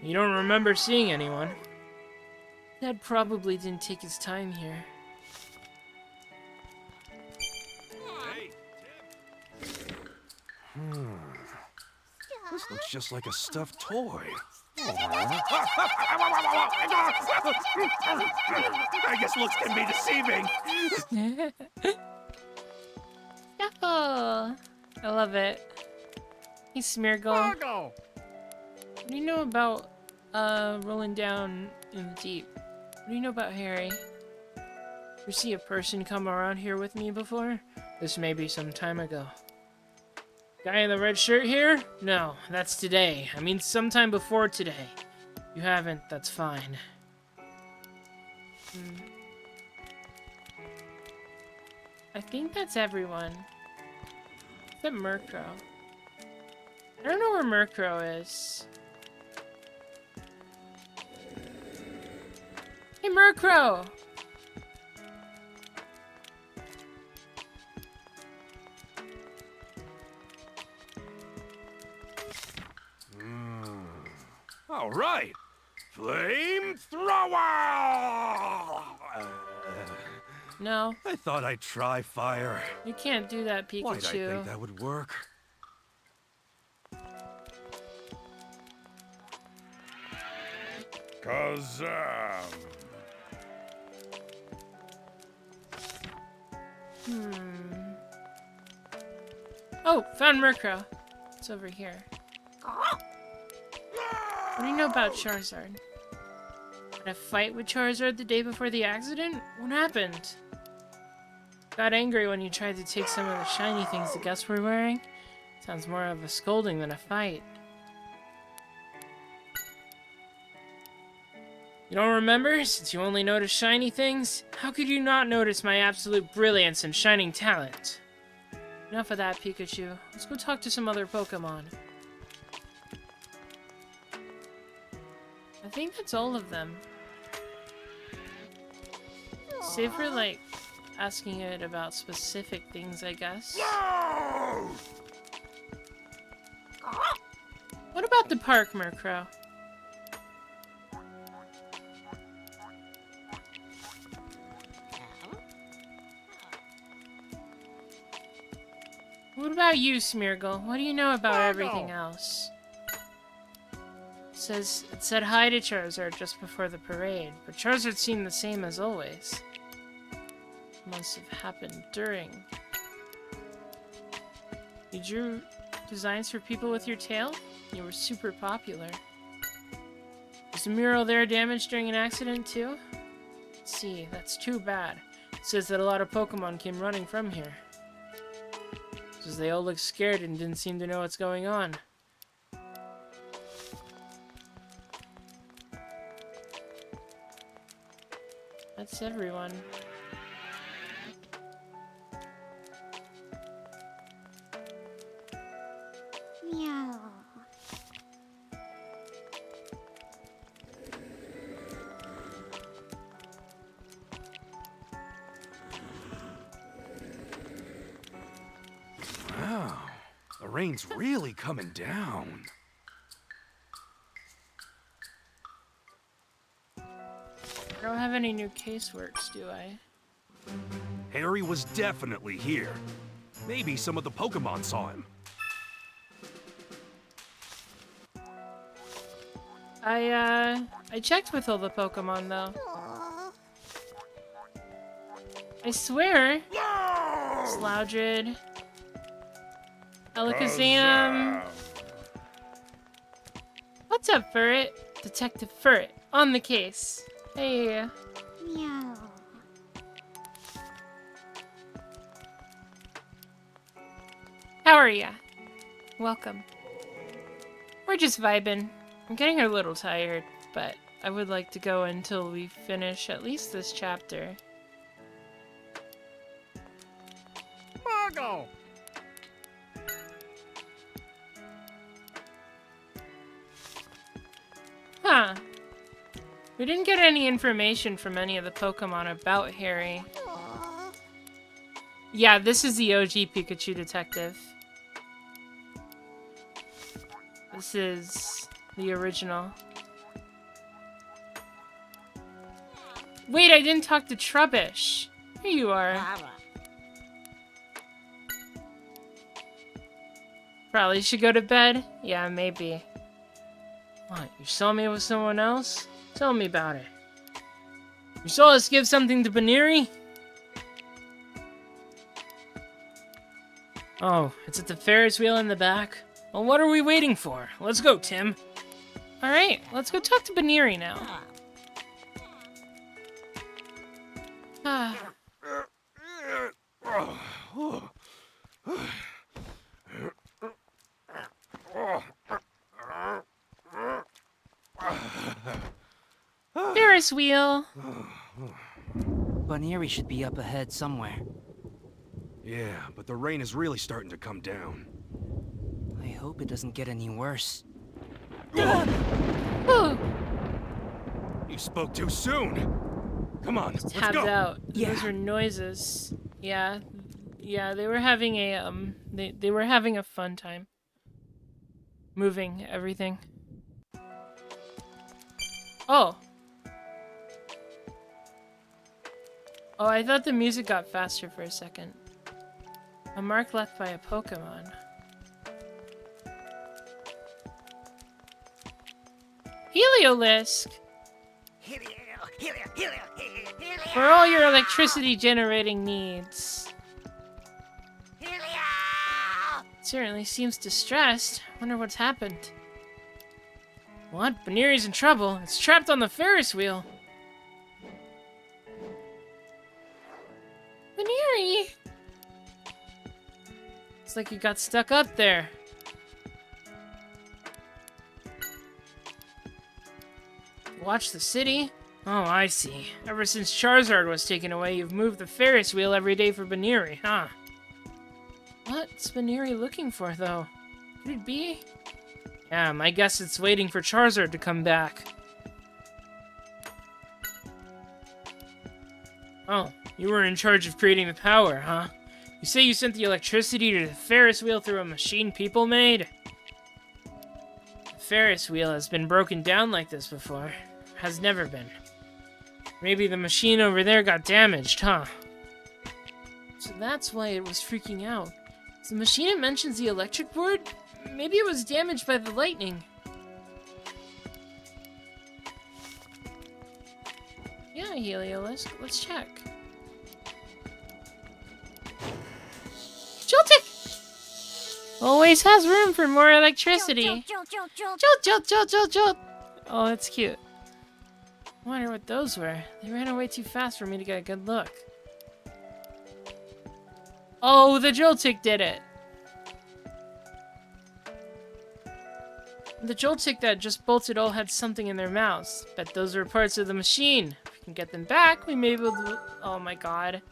You don't remember seeing anyone? Dad probably didn't take his time here. This looks just like a stuffed toy. I guess looks can be deceiving. Oh, I love it. Hey, Smeargle. What do you know about rolling down in the deep? What do you know about Harry? You see a person come around here with me before? This may be some time ago. Guy in the red shirt here? No, that's today. I mean sometime before today. You haven't, that's fine. I think that's everyone. Except Murkrow. I don't know where Murkrow is. Hey, Murkrow! All right. Flamethrower! No. I thought I'd try fire. You can't do that, Pikachu. Why'd I think that would work? Kazam! Oh, found Murkrow. It's over here. What do you know about Charizard? Had a fight with Charizard the day before the accident? What happened? Got angry when you tried to take some of the shiny things the guests were wearing? Sounds more of a scolding than a fight. You don't remember? Since you only notice shiny things? How could you not notice my absolute brilliance and shining talent? Enough of that, Pikachu. Let's go talk to some other Pokemon. I think that's all of them. Save for, like, asking it about specific things, I guess. What about the park, Murkrow? What about you, Smeargle? What do you know about everything else? It said hi to Charizard just before the parade, but Charizard seemed the same as always. Must have happened during. You drew designs for people with your tail? You were super popular. Was the mural there damaged during an accident too? Let's see, that's too bad. It says that a lot of Pokemon came running from here. It says they all looked scared and didn't seem to know what's going on. That's everyone. Meow. Wow, the rain's really coming down. I don't have any new caseworks, do I? Harry was definitely here. Maybe some of the Pokemon saw him. I checked with all the Pokemon, though. I swear. Sloudred. Alakazam. What's up, Furret? Detective Furret, on the case. Hey. Meow. How are ya? Welcome. We're just vibing. I'm getting a little tired, but I would like to go until we finish at least this chapter. Margo! Huh. We didn't get any information from any of the Pokemon about Harry. Yeah, this is the OG Pikachu detective. This is the original. Wait, I didn't talk to Trubbish. Here you are. Probably should go to bed? Yeah, maybe. What, you saw me with someone else? Tell me about it. You saw us give something to Baneri? Oh, it's at the Ferris wheel in the back? Well, what are we waiting for? Let's go, Tim. Alright, let's go talk to Baneri now. Ah. Ferris wheel. Baneri should be up ahead somewhere. Yeah, but the rain is really starting to come down. I hope it doesn't get any worse. Oh, You spoke too soon. Come on, let's tabbed go. out. Yeah. Those were noises. Yeah, they were having a they were having a fun time. Moving everything. Oh. Oh, I thought the music got faster for a second. A mark left by a Pokemon. Heliolisk! For all your electricity generating needs. Certainly seems distressed. Wonder what's happened. What? Baneri's in trouble. It's trapped on the Ferris wheel. Baneri! It's like he got stuck up there. Watch the city? Oh, I see. Ever since Charizard was taken away, you've moved the Ferris wheel every day for Baneri, huh? What's Baneri looking for, though? Could it be? Yeah, my guess it's waiting for Charizard to come back. Oh, you were in charge of creating the power, huh? You say you sent the electricity to the Ferris wheel through a machine people made? The Ferris wheel has been broken down like this before. Has never been. Maybe the machine over there got damaged, huh? So that's why it was freaking out. Is the machine it mentions the electric board? Maybe it was damaged by the lightning. Yeah, Heliolisk. Let's check. Joltik! Always has room for more electricity. Jolt, jolt, jolt, jolt. Oh, that's cute. I wonder what those were. They ran away too fast for me to get a good look. Oh, the Joltik did it! The Joltik that just bolted all had something in their mouths. Bet those were parts of the machine. If we can get them back, we may be able to... Oh my god.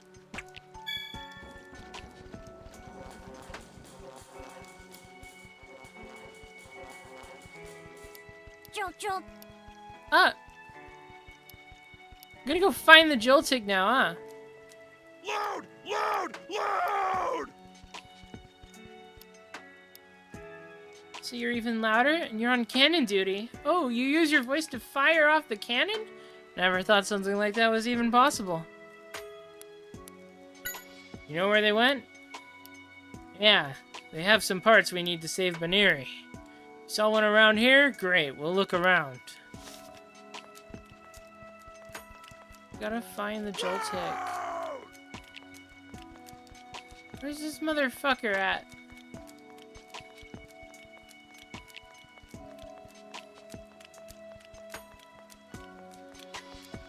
Jolt. Ah! I'm gonna go find the Joltik now, huh? Loud! So you're even louder, and you're on cannon duty. Oh, you use your voice to fire off the cannon? Never thought something like that was even possible. You know where they went? Yeah, they have some parts we need to save Baniri. Saw one around here? Great, we'll look around. Gotta find the Joltik. Where's this motherfucker at?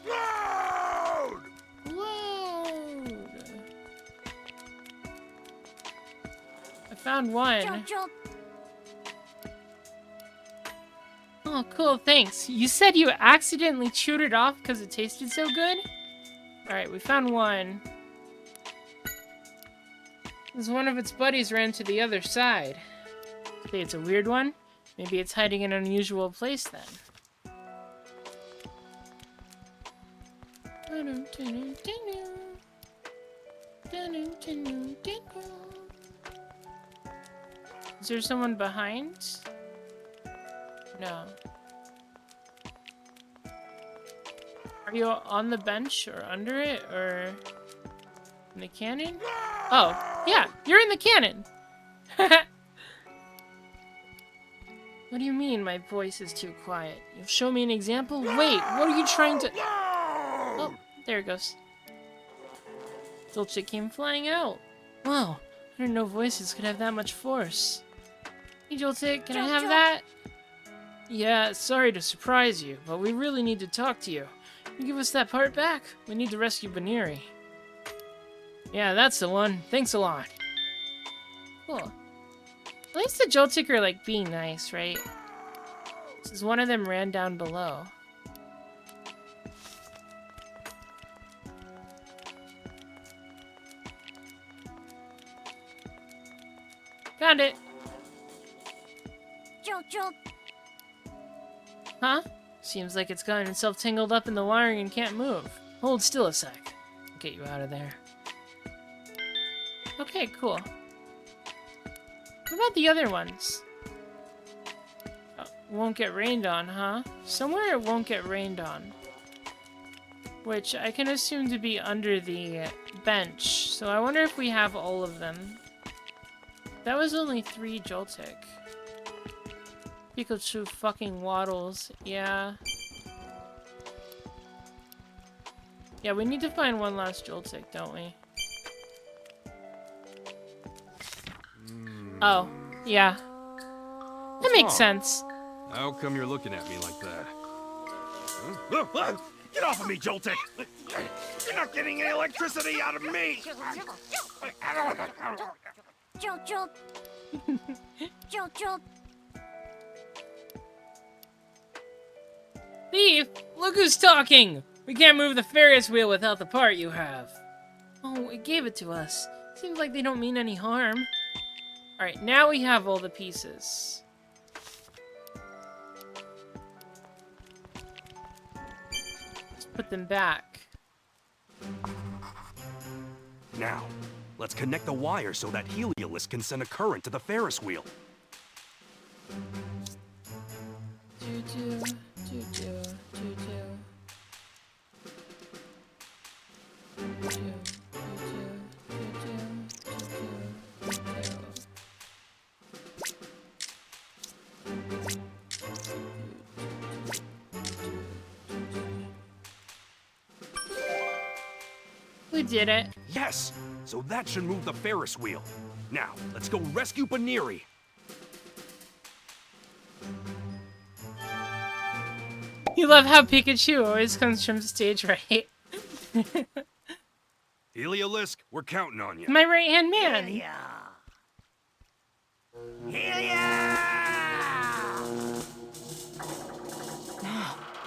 Load! I found one. Jolt. Oh, cool, thanks. You said you accidentally chewed it off because it tasted so good? Alright, we found one. As one of its buddies ran to the other side. Say it's a weird one? Maybe it's hiding in an unusual place then. Is there someone behind? No. Are you on the bench or under it or in the cannon? Oh, yeah, you're in the cannon. What do you mean my voice is too quiet? You'll show me an example? Wait, what are you trying to... Oh, there it goes. Joltik came flying out. Wow, I didn't know voices could have that much force. Hey Joltik, can I have that? Yeah, sorry to surprise you, but we really need to talk to you. Can you give us that part back? We need to rescue Baniri. Yeah, that's the one. Thanks a lot. Cool. At least the Joltik are, like, being nice, right? Since one of them ran down below. Found it! Jolt. Huh? Seems like it's gotten itself tangled up in the wiring and can't move. Hold still a sec. I'll get you out of there. Okay, cool. What about the other ones? Oh, won't get rained on, huh? Somewhere it won't get rained on. Which I can assume to be under the bench. So I wonder if we have all of them. That was only 3 Joltik. Pikachu fucking waddles. Yeah. Yeah, we need to find one last Joltik, don't we? Oh, yeah. That makes sense. How come you're looking at me like that? Huh? Get off of me, Joltik! You're not getting any electricity out of me! Jolt. Thief! Look who's talking! We can't move the Ferris wheel without the part you have. Oh, it gave it to us. Seems like they don't mean any harm. Alright, now we have all the pieces. Let's put them back. Now, let's connect the wire so that Heliolus can send a current to the Ferris wheel. We did it. Yes! So that should move the Ferris wheel. Now, let's go rescue Baniri. You love how Pikachu always comes from stage right. Heliolisk, we're counting on you. My right-hand man.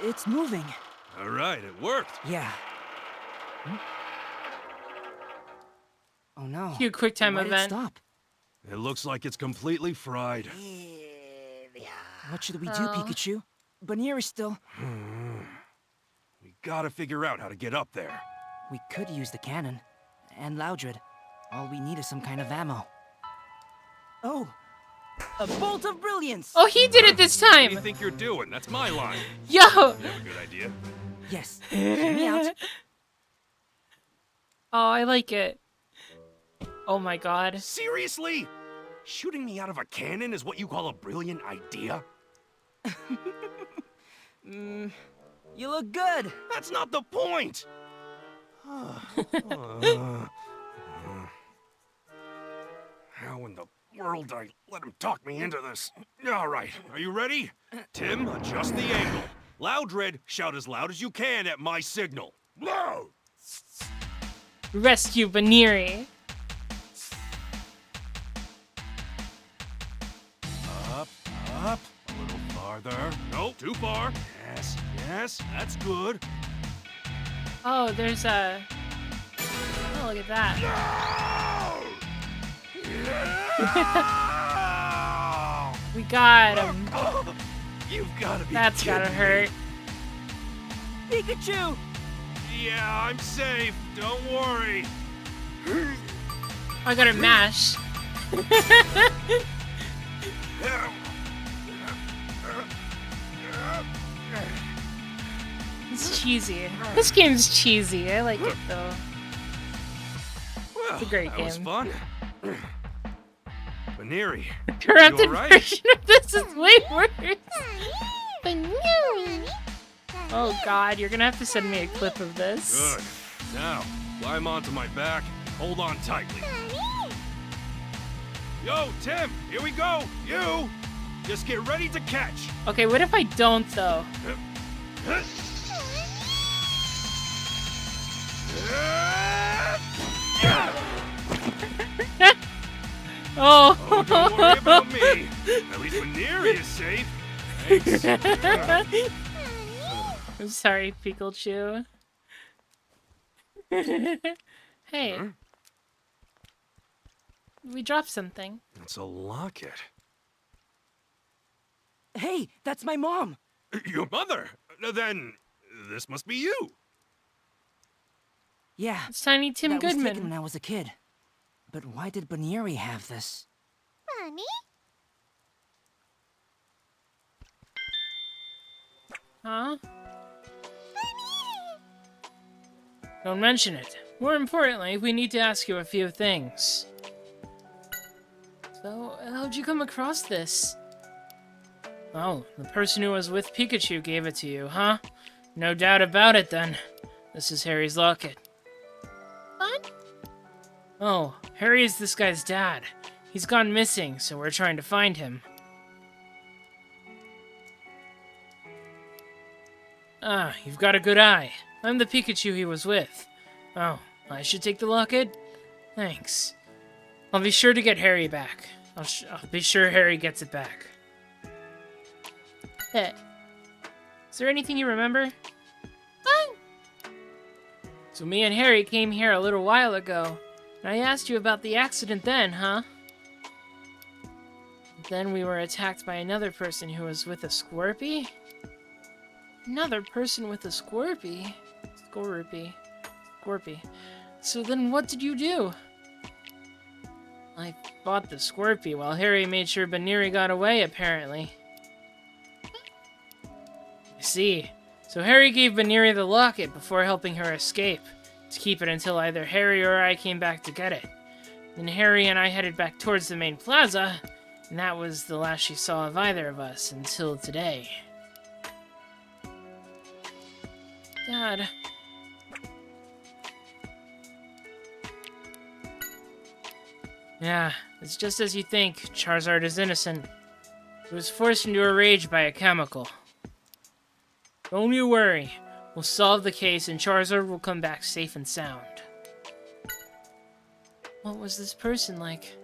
It's moving. All right, it worked. Yeah. Oh no. Cute quick time Why did it event. stop? It looks like it's completely fried. What should we do, Pikachu? Baniri's still... We gotta figure out how to get up there. We could use the cannon. And Loudred. All we need is some kind of ammo. Oh! A bolt of brilliance! Oh, he did it this What do time. you think you're doing? That's my line. Yo. You have a good idea. Yes. Hear me out. Oh, I like it. Oh my god. Seriously? Shooting me out of a cannon is what you call a brilliant idea? You look good. That's not the point! How in the world did I let him talk me into this? All right, are you ready? Tim, adjust the angle. Loudred, shout as loud as you can at my signal. Loud! Rescue Baniri. Up, up, a little farther. No, too far. Yes, yes, that's good. Oh, there's a... Oh, look at that. We got him. You've gotta be That's gotta kidding hurt. Pikachu! Yeah, I'm safe. Don't worry. I gotta mash. It's cheesy. This game's cheesy. I like it though. It's a great That was game. fun. Baniri, Corrupted you all right? version of this is way worse. Baniri. Oh god, you're gonna have to send me a clip of this. Good. Now, climb onto my back. Hold on tightly. Yo, Tim, here we go. You, just get ready to catch. Okay, what if I don't though? Oh. Oh, don't worry about me. At least Baniri is safe. Thanks. I'm sorry, Pikachu. Hey. Huh? We dropped something. It's a locket. Hey, that's my mom! Your mother? Then, this must be you. Yeah. It's Tiny Tim that was Goodman. taken when I was a kid. But why did Baniri have this? Mommy? Huh? Don't mention it. More importantly, we need to ask you a few things. So, how'd you come across this? Oh, the person who was with Pikachu gave it to you, huh? No doubt about it, then. This is Harry's locket. What? Oh, Harry is this guy's dad. He's gone missing, so we're trying to find him. Ah, you've got a good eye. I'm the Pikachu he was with. Oh, I should take the locket? Thanks. I'll be sure to get Harry back. I'll be sure Harry gets it back. Hey, is there anything you remember? So me and Harry came here a little while ago, and I asked you about the accident then, huh? Then we were attacked by another person who was with a Scorpy? Another person with a Scorpy? Scorpy. So then what did you do? I fought the Scorpy while Harry made sure Baniri got away, apparently. I see. So Harry gave Baniri the locket before helping her escape, to keep it until either Harry or I came back to get it. Then Harry and I headed back towards the main plaza, and that was the last she saw of either of us until today. Dad. Yeah, it's just as you think. Charizard is innocent. He was forced into a rage by a chemical. Don't you worry. We'll solve the case and Charizard will come back safe and sound. What was this person like?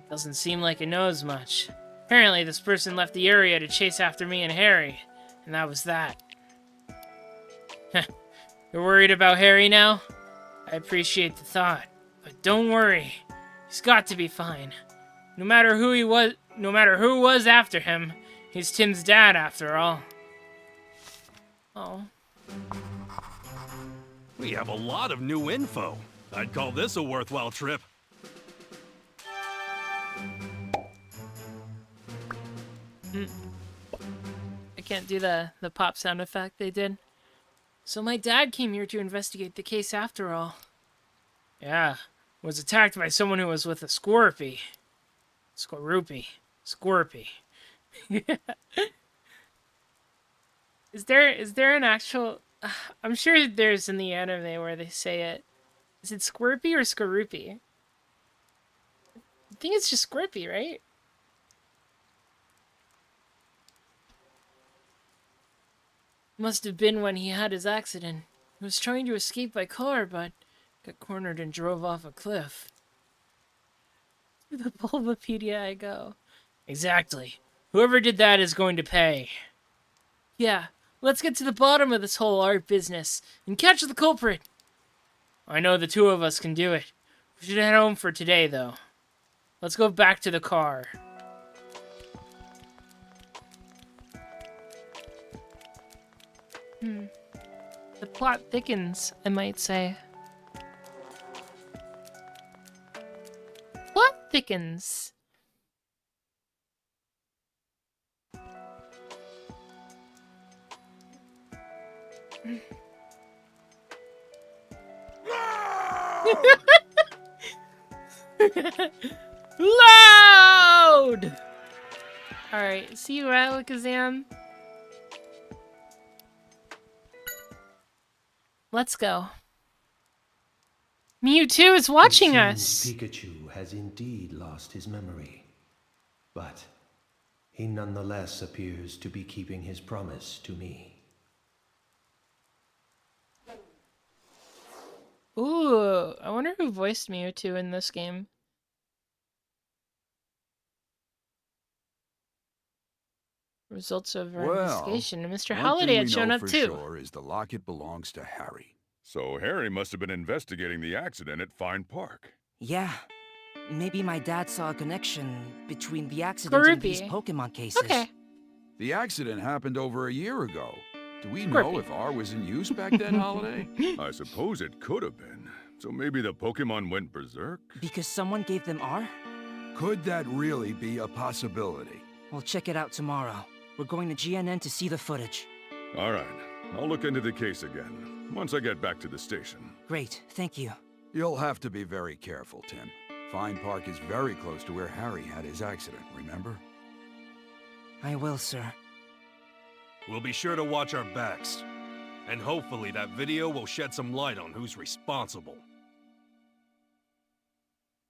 Doesn't seem like it knows much. Apparently, this person left the area to chase after me and Harry, and that was that. You're worried about Harry now? I appreciate the thought, but don't worry. He's got to be fine. No matter who was after him, he's Tim's dad after all. Oh. We have a lot of new info. I'd call this a worthwhile trip. I can't do the pop sound effect they did. So my dad came here to investigate the case after all. Yeah, was attacked by someone who was with a Scorpy. Scorupy. Is there an actual... I'm sure there's in the anime where they say it. Is it Scorpy or Scorupy? I think it's just Scorpy, right? Must have been when he had his accident. He was trying to escape by car, but got cornered and drove off a cliff. To the Bulbapedia I go. Exactly. Whoever did that is going to pay. Yeah, let's get to the bottom of this whole art business and catch the culprit. I know the two of us can do it. We should head home for today, though. Let's go back to the car. The plot thickens, I might say. Plot thickens. Loud! Alright, see you, Alakazam. Let's go. Mewtwo is watching us. Pikachu has indeed lost his memory, but he nonetheless appears to be keeping his promise to me. Ooh, I wonder who voiced Mewtwo in this game. Results of our investigation. And Mr. Halliday had shown up too. One thing we know for sure is the locket belongs to Harry. So Harry must have been investigating the accident at Fine Park. Yeah. Maybe my dad saw a connection between the accident and these Pokemon cases. Okay. The accident happened over a year ago. Do we know if R was in use back then, Holiday? I suppose it could have been. So maybe the Pokemon went berserk? Because someone gave them R? Could that really be a possibility? We'll check it out tomorrow. We're going to GNN to see the footage. All right. I'll look into the case again, once I get back to the station. Great, thank you. You'll have to be very careful, Tim. Fine Park is very close to where Harry had his accident, remember? I will, sir. We'll be sure to watch our backs. And hopefully that video will shed some light on who's responsible.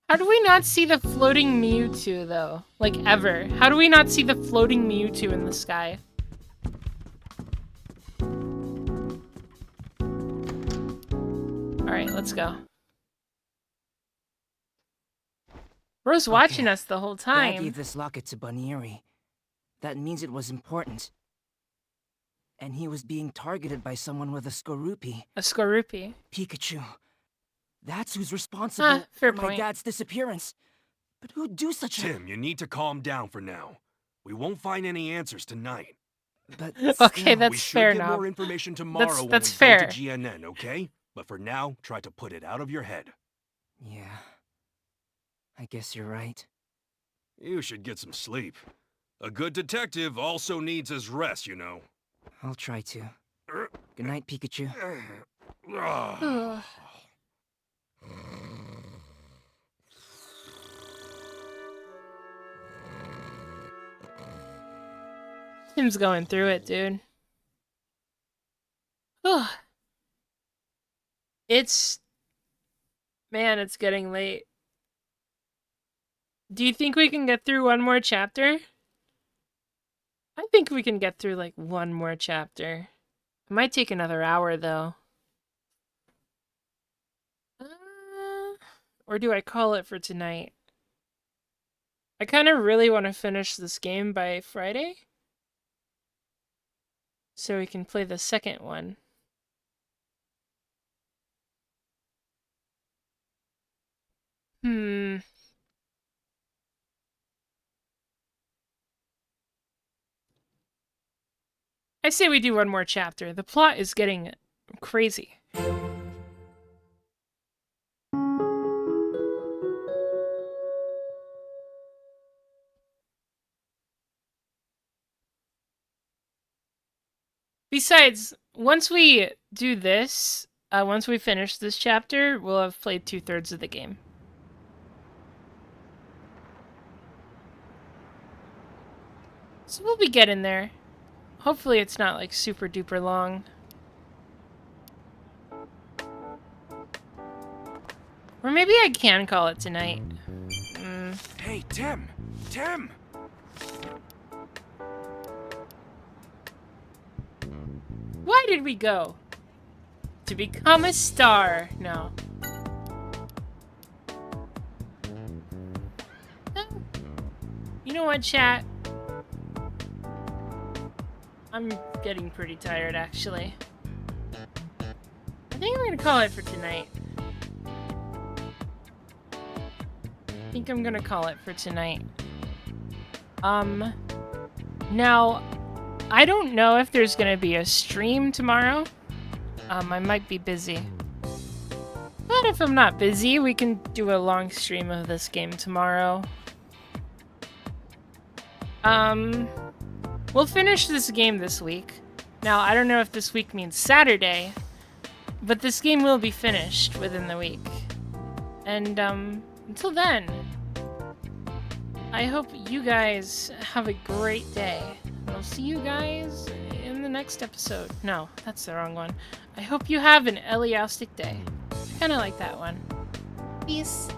How do we not see the floating Mewtwo, though? Like, ever. How do we not see the floating Mewtwo in the sky? Alright, let's go. Bro's watching us the whole time. Dad gave this locket to Bunny. That means it was important. And he was being targeted by someone with a Scorupy. A Scorupy? Pikachu. That's who's responsible for my point. dad's disappearance. But who'd do such Tim, you need to calm down for now. We won't find any answers tonight. But okay, that's we should fair get enough. more information tomorrow That's when we fair. go to GNN, okay? But for now, try to put it out of your head. Yeah. I guess you're right. You should get some sleep. A good detective also needs his rest, you know. I'll try to. Good night, Pikachu. Ugh. Tim's going through it, dude. Ugh. Man, it's getting late. Do you think we can get through one more chapter? I think we can get through like one more chapter. It might take another hour though. Or do I call it for tonight? I kind of really want to finish this game by Friday, so we can play the second one. I say we do one more chapter. The plot is getting crazy. Besides, once we do this, once we finish this chapter, we'll have played 2/3 of the game. So we'll be getting there. Hopefully it's not like super duper long. Or maybe I can call it tonight. Hey, Tim! Tim! Why did we go? To become a star. No. You know what, chat? I'm getting pretty tired, actually. I think I'm gonna call it for tonight. Now, I don't know if there's gonna be a stream tomorrow. I might be busy. But if I'm not busy, we can do a long stream of this game tomorrow. We'll finish this game this week. Now, I don't know if this week means Saturday, but this game will be finished within the week. And, until then, I hope you guys have a great day. I'll see you guys in the next episode. No, that's the wrong one. I hope you have an Elliastic day. I kinda like that one. Peace.